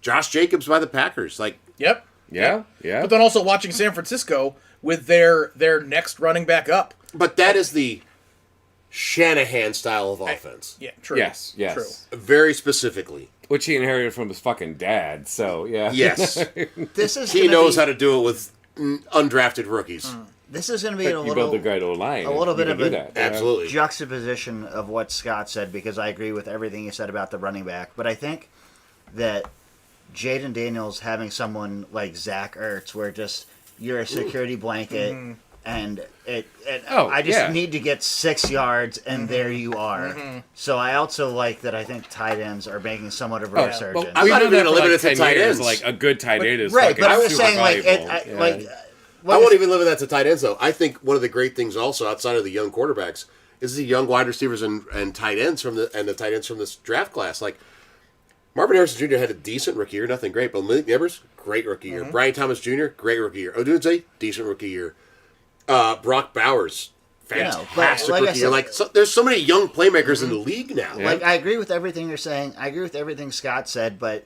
Josh Jacobs by the Packers. Like,
Yep.
Yeah. Yeah.
But then also watching San Francisco with their next running back up.
but that is the Shanahan style of offense.
Yeah, true.
Yes. Yes.
True.
Very specifically.
Which he inherited from his fucking dad. So yeah.
Yes.
this is
He
gonna
knows
be,
how to do it with undrafted rookies.
This is going to be
But
a
you
little
build a great old line.
a little
you
bit
can
of
do
a-
that. Yeah.
Absolutely.
juxtaposition of what Scott said, because I agree with everything he said about the running back. But I think that Jaden Daniels having someone like Zach Ertz, where just you're a security blanket, and I just need to get 6 yards, and there you are. So I also like that. I think tight ends are making somewhat of a resurgence.
I'm
We've
not
done
even
that
gonna
for
limit
like
it to
10
tight
years.
ends.
Like a good tight end is
right,
fucking
but I was
super
saying
valuable. Yeah.
I won't even limit that to tight ends, though. I think one of the great things also outside of the young quarterbacks is the young wide receivers and tight ends from the tight ends from this draft class. Like, Marvin Harrison Jr. had a decent rookie year, nothing great, but Malik Neighbors, great rookie year. Brian Thomas Jr., great rookie year. Odunze, decent rookie year. Brock Bowers, fantastic
but like I
rookie year.
said-
Like, there's so many young playmakers in the league now.
Yeah.
Like, I agree with everything you're saying. I agree with everything Scott said, but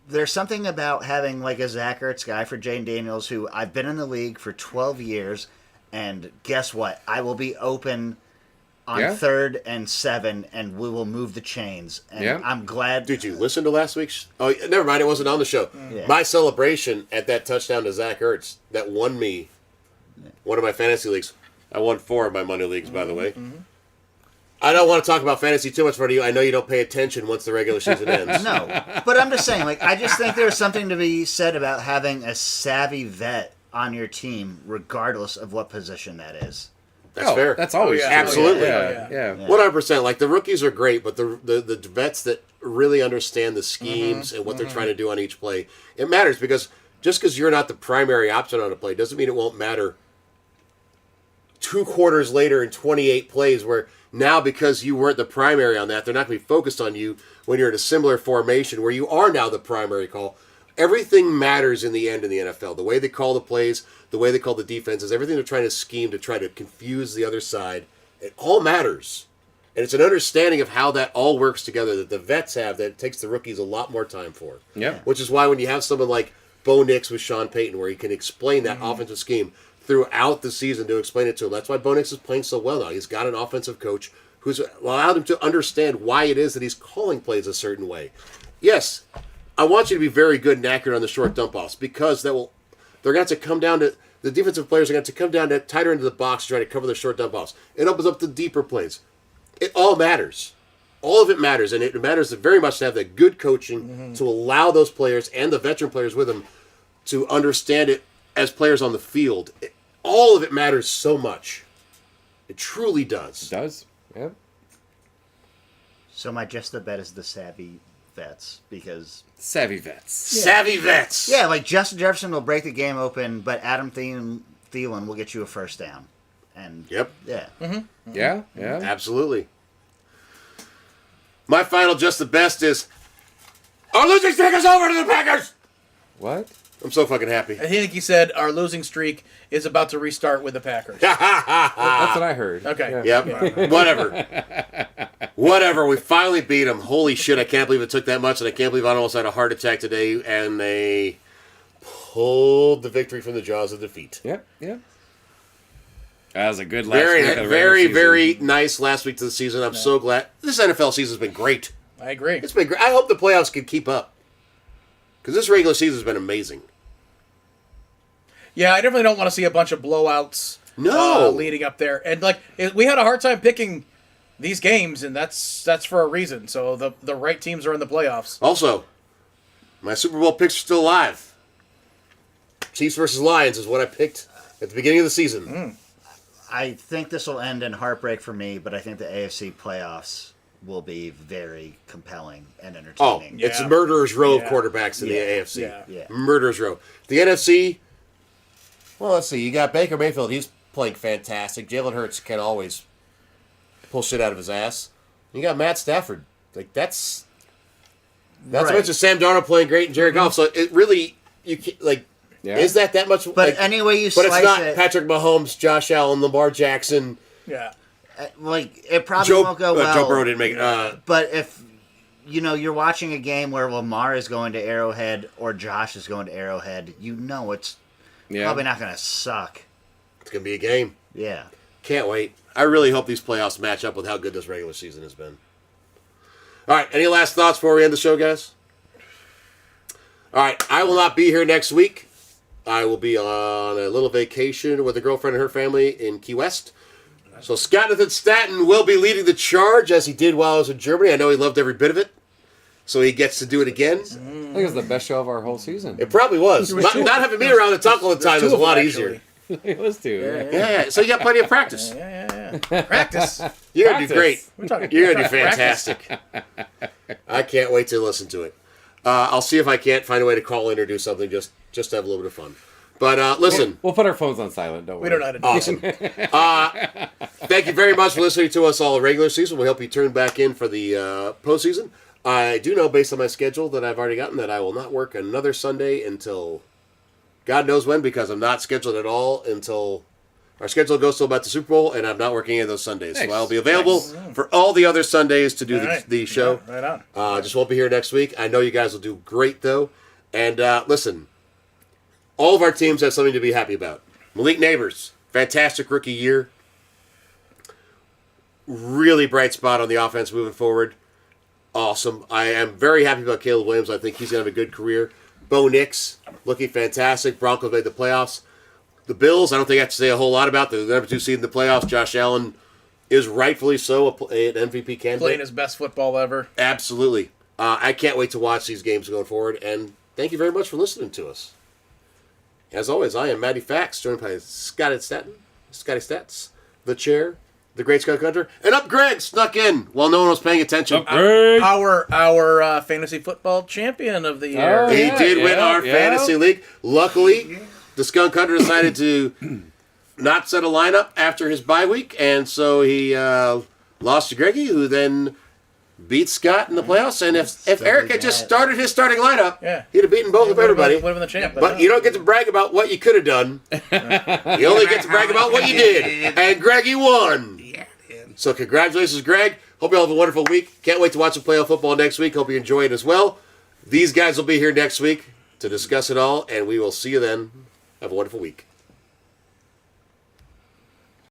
there's something about having like a Zach Ertz guy for Jane Daniels, who I've been in the league for 12 years, and guess what? I will be open on
Yeah.
3rd and 7, and we will move the chains. And
Yeah.
I'm glad.
Did you listen to last week's? Oh, never mind. It wasn't on the show.
Yeah.
My celebration at that touchdown to Zach Ertz that won me one of my fantasy leagues. I won 4 of my money leagues, by the way. I don't want to talk about fantasy too much for you. I know you don't pay attention once the regular season ends.
No, but I'm just saying, like, I just think there's something to be said about having a savvy vet on your team, regardless of what position that is.
That's
Oh,
fair.
That's always
Oh, yeah.
true.
Absolutely.
Yeah. Yeah.
100%. Like, the rookies are great, but the vets that really understand the schemes and what they're trying to do on each play, it matters, because just because you're not the primary option on a play doesn't mean it won't matter 2 quarters later in 28 plays, where now, because you weren't the primary on that, they're not going to be focused on you when you're in a similar formation where you are now the primary call. Everything matters in the end in the NFL. The way they call the plays, the way they call the defenses, everything they're trying to scheme to try to confuse the other side, it all matters. And it's an understanding of how that all works together that the vets have that it takes the rookies a lot more time for.
Yeah.
Which is why when you have someone like Bo Nix with Sean Payton, where he can explain that offensive scheme throughout the season to explain it to him. That's why Bo Nix is playing so well now. He's got an offensive coach who's allowed him to understand why it is that he's calling plays a certain way. Yes, I want you to be very good and accurate on the short dump offs, because they're going to have to come down to the defensive players are going to have to come down to tighter into the box to try to cover the short dump offs. It opens up the deeper plays. It all matters. all of it matters, and it matters very much to have that good coaching to allow those players and the veteran players with them to understand it as players on the field. All of it matters so much. It truly does.
It does. Yep.
So my just the bet is the savvy vets because
Savvy vets.
Savvy vets.
yeah, like Justin Jefferson will break the game open, but Adam Thielen will get you a first down. And
Yep.
yeah,
Yeah. Yeah.
Absolutely. My final just the best is our losing streak is over to the Packers.
What?
I'm so fucking happy.
I think he said our losing streak is about to restart with the Packers.
That's what I heard.
Okay.
Yeah.
Yep. Whatever. Whatever. We finally beat them. Holy shit! I can't believe it took that much, and I can't believe I almost had a heart attack today. And they pulled the victory from the jaws of defeat.
Yep. Yep. That was a good last
Very,
week of the
very,
regular
very
season.
nice last week to the season. I'm so glad. This NFL season's been great.
I agree.
It's been great. I hope the playoffs can keep up because this regular season's been amazing.
Yeah, I definitely don't want to see a bunch of blowouts
No.
leading up there. And we had a hard time picking these games, and that's for a reason. So the right teams are in the playoffs.
Also, my Super Bowl picks are still alive. Chiefs versus Lions is what I picked at the beginning of the season.
I think this will end in heartbreak for me, but I think the AFC playoffs will be very compelling and
Oh,
entertaining.
it's
Yeah.
a murderer's row of
Yeah.
quarterbacks in the
Yeah.
AFC.
Yeah.
Yeah.
Murderer's row. The NFC, well, let's see. You got Baker Mayfield. He's playing fantastic. Jalen Hurts can always pull shit out of his ass. You got Matt Stafford. Like, that's
Right.
much as Sam Darnold playing great and Jared Goff. So it really, you can't, like,
Yeah.
is that much?
But
like,
any way you
but
slice
it's not
it,
Patrick Mahomes, Josh Allen, Lamar Jackson,
Yeah.
like it probably
Joe,
won't go well.
Joe Burrow didn't make it.
But if you're watching a game where Lamar is going to Arrowhead or Josh is going to Arrowhead, it's
Yeah.
probably not going to suck.
It's going to be a game.
Yeah.
Can't wait. I really hope these playoffs match up with how good this regular season has been. All right, any last thoughts before we end the show, guys? All right, I will not be here next week. I will be on a little vacation with a girlfriend and her family in Key West. So Scott Nathan Staten will be leading the charge as he did while I was in Germany. I know he loved every bit of it. So he gets to do it again.
I think it was the best show of our whole season.
It probably was.
was
Not,
two-
not having me around to talk all the time is a lot easier.
It was too.
Yeah, so you got plenty of practice.
Yeah. Practice.
You're going to do great.
We're talking
You're going to do
practice.
fantastic. I can't wait to listen to it. I'll see if I can't find a way to call in or do something just to have a little bit of fun. But listen,
We'll put our phones on silent. Don't worry.
We don't know how to do
awesome.
it.
Thank you very much for listening to us all regular season. We hope you tune back in for the postseason. I do know, based on my schedule that I've already gotten, that I will not work another Sunday until God knows when, because I'm not scheduled at all until our schedule goes till about the Super Bowl, and I'm not working any of those Sundays.
Nice.
So I'll be available for all the other Sundays to do
All right.
the show.
Yeah, right on.
Just won't be here next week. I know you guys will do great, though. And listen, all of our teams have something to be happy about. Malik Neighbors, fantastic rookie year. Really bright spot on the offense moving forward. Awesome. I am very happy about Caleb Williams. I think he's going to have a good career. Bo Nix, looking fantastic. Broncos made the playoffs. The Bills, I don't think I have to say a whole lot about. They're the number 2 seed in the playoffs. Josh Allen is rightfully so an MVP candidate.
Playing his best football ever.
Absolutely. I can't wait to watch these games going forward. And thank you very much for listening to us. As always, I am Matty Fax, joined by Scotty Stats, the chair, the great Scott Gunter, and up Greg snuck in while no one was paying attention.
Great.
Our fantasy football champion of the year.
Oh,
He
yeah,
did win
yeah,
our
yeah.
fantasy league. Luckily, the Skunk Hunter decided to not set a lineup after his bye week, and so he lost to Greggy, who then beat Scott in the playoffs. And if Eric had just started his starting lineup,
Yeah.
he'd have beaten both of everybody.
Would have been the champ.
But you don't get to brag about what you could have done. You only get to brag about what you did. And Greggy won.
Yeah, dude.
So congratulations, Greg. Hope you all have a wonderful week. Can't wait to watch some playoff football next week. Hope you enjoy it as well. These guys will be here next week to discuss it all, and we will see you then. Have a wonderful week.